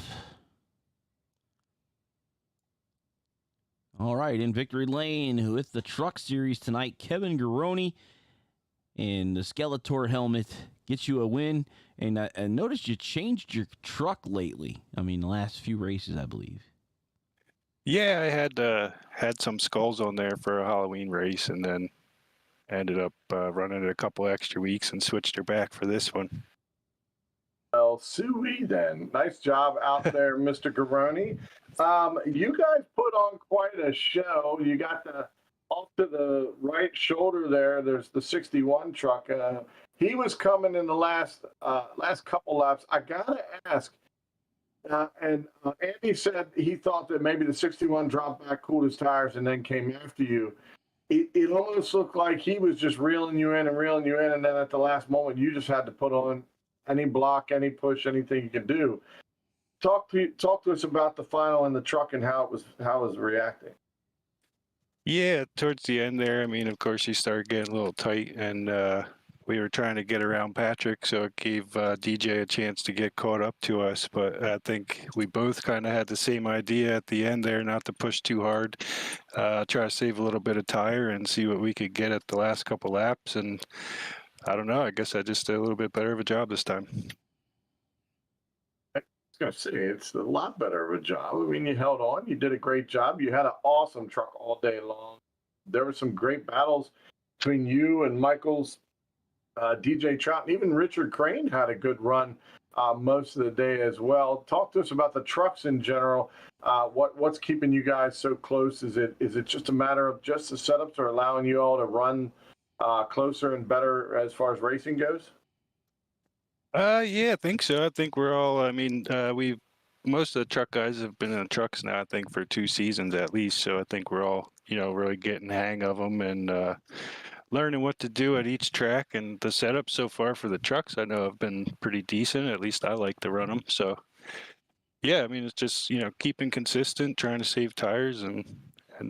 All right, in Victory Lane with the Truck Series tonight, Kevin Garoni and the Skeletor helmet gets you a win. And I noticed you changed your truck lately. I mean, the last few races, I believe. Yeah, I had some skulls on there for a Halloween race, and then ended up running it a couple extra weeks and switched her back for this one. Well, Suey, then. Nice job out there, Mr. Garoni. You guys put on quite a show. You got off to the right shoulder there. There's the 61 truck. He was coming in the last couple laps. I gotta ask. And Andy said he thought that maybe the 61 dropped back, cooled his tires, and then came after you. It almost looked like he was just reeling you in, and then at the last moment, you just had to put on any block, any push, anything you can do. Talk to us about the final in the truck and how it was reacting. Yeah, towards the end there, I mean, of course, you started getting a little tight, and we were trying to get around Patrick, so it gave DJ a chance to get caught up to us. But I think we both kind of had the same idea at the end there, not to push too hard, try to save a little bit of tire and see what we could get at the last couple laps. And I don't know, I guess I just did a little bit better of a job this time. I was going to say, it's a lot better of a job. I mean, you held on. You did a great job. You had an awesome truck all day long. There were some great battles between you and Michael's DJ Trout, and even Richard Crane had a good run most of the day as well. Talk to us about the trucks in general. What's keeping you guys so close? Is it just a matter of just the setups are allowing you all to run closer and better as far as racing goes? Yeah, I think so. I think we're all, I mean, most of the truck guys have been in the trucks now, I think, for 2 seasons at least. So I think we're all, really getting the hang of them and learning what to do at each track. And the setup so far for the trucks, I know, have been pretty decent. At least I like to run them. So, yeah, I mean, it's just, keeping consistent, trying to save tires and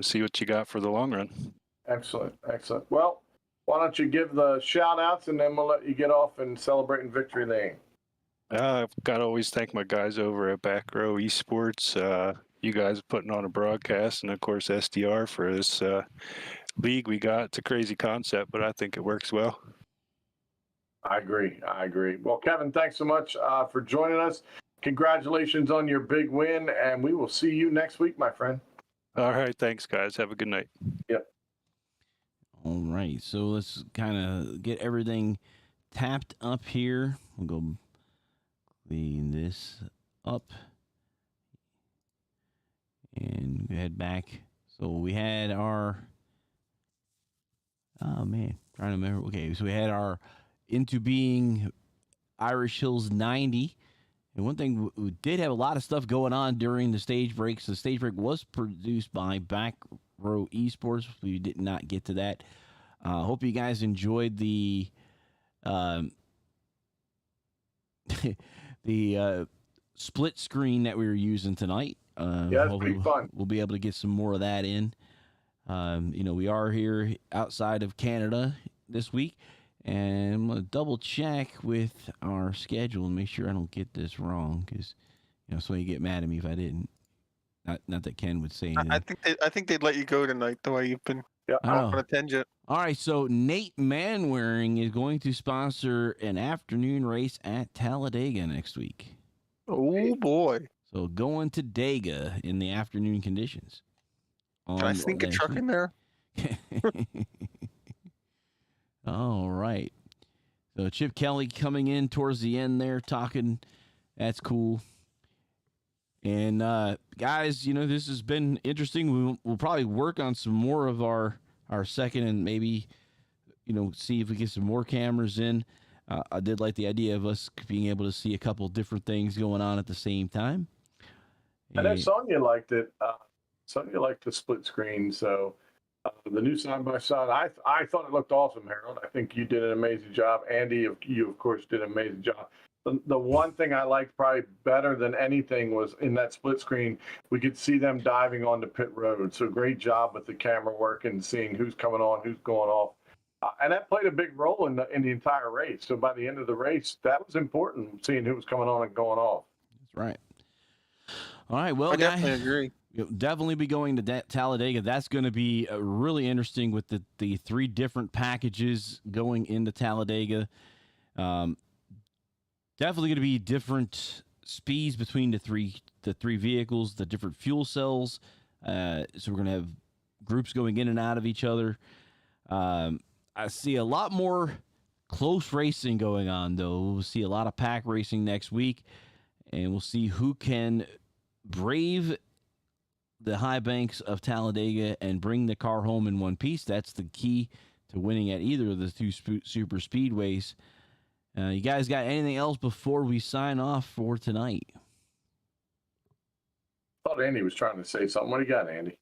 see what you got for the long run. Excellent. Well, why don't you give the shout outs and then we'll let you get off and celebrate in Victory Lane. I've got to always thank my guys over at Back Row Esports. You guys putting on a broadcast, and of course SDR for this league we got. It's a crazy concept, but I think it works well. I agree. Well, Kevin, thanks so much for joining us. Congratulations on your big win, and we will see you next week, my friend. All right. Thanks, guys. Have a good night. Yep. All right, so let's kind of get everything tapped up here. We'll go clean this up and head back. So we had our, oh man, trying to remember. Okay, so we had our in2Being Irish Hills 90. And one thing, we did have a lot of stuff going on during the stage breaks. The stage break was produced by Back Row Esports. We did not get to that. Hope you guys enjoyed the the split screen that we were using tonight. Yeah, it's pretty fun. We'll be able to get some more of that in. We are here outside of Canada this week. And I'm going to double check with our schedule and make sure I don't get this wrong, because, so you get mad at me if I didn't. Not that Ken would say anything. I think they'd let you go tonight the way you've been Yeah, on a tangent. All right, so Nate Manwaring is going to sponsor an afternoon race at Talladega next week. Oh boy! So going to Dega in the afternoon conditions. Can I sneak a truck in there? All right. So Chip Kelly coming in towards the end there talking. That's cool. And guys, this has been interesting. We'll probably work on some more of our second and maybe, see if we get some more cameras in. I did like the idea of us being able to see a couple different things going on at the same time. I know Sonia liked it. Sonia liked the split screen, so the new side-by-side, I thought it looked awesome, Harold. I think you did an amazing job. Andy, you, of course, did an amazing job. The one thing I liked probably better than anything was in that split screen, we could see them diving onto pit road. So great job with the camera work and seeing who's coming on, who's going off. And that played a big role in the entire race. So by the end of the race, that was important, seeing who was coming on and going off. That's right. All right, well, I definitely agree. You'll definitely be going to Talladega. That's going to be really interesting with the three different packages going into Talladega. Definitely going to be different speeds between the three vehicles, the different fuel cells. So we're going to have groups going in and out of each other. I see a lot more close racing going on, though. We'll see a lot of pack racing next week, and we'll see who can brave the high banks of Talladega and bring the car home in one piece. That's the key to winning at either of the two super speedways. You guys got anything else before we sign off for tonight? I thought Andy was trying to say something. What do you got, Andy?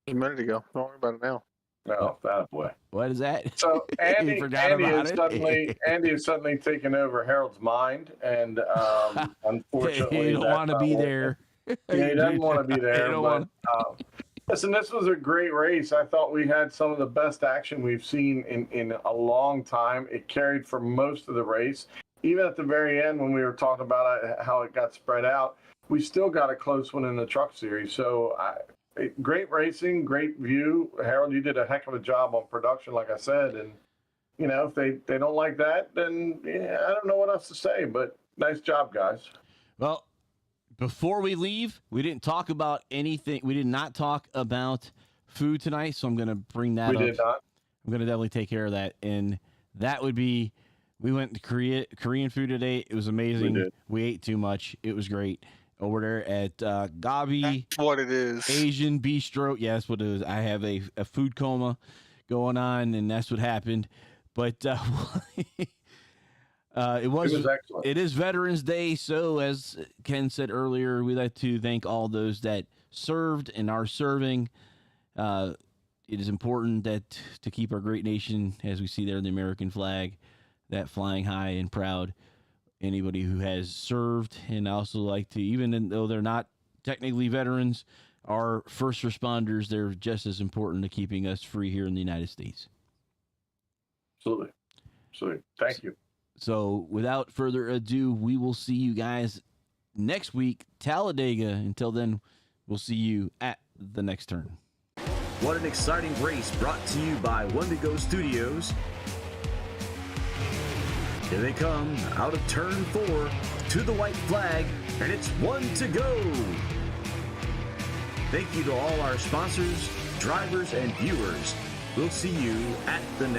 A minute ago. Don't worry about it now. No, that way. What is that? So Andy is suddenly taken over Harold's mind, and unfortunately, you don't want to be there. Yeah, he doesn't want to be there. Listen, this was a great race. I thought we had some of the best action we've seen in a long time. It carried for most of the race. Even at the very end, when we were talking about how it got spread out, we still got a close one in the truck series. So great racing, great view. Harold, you did a heck of a job on production, like I said. And, if they don't like that, then I don't know what else to say. But nice job, guys. Well, before we leave, we didn't talk about anything. We did not talk about food tonight, so I'm going to bring that up. We did not. I'm going to definitely take care of that. And that would be, we went to Korean food today. It was amazing. We ate too much. It was great. Over there at Gabi. That's what it is. Asian Bistro. Yeah, that's what it is. I have a food coma going on, and that's what happened. But it was excellent. It is Veterans Day, so as Ken said earlier, we'd like to thank all those that served and are serving. It is important that to keep our great nation, as we see there, the American flag, that flying high and proud. Anybody who has served, and I also like to, even though they're not technically veterans, are first responders. They're just as important to keeping us free here in the United States. Absolutely. Thank you. So without further ado, we will see you guys next week, Talladega. Until then, we'll see you at the next turn. What an exciting race brought to you by 1-2Go Studios. Here they come out of turn 4 to the white flag, and it's 1-2Go. Thank you to all our sponsors, drivers, and viewers. We'll see you at the next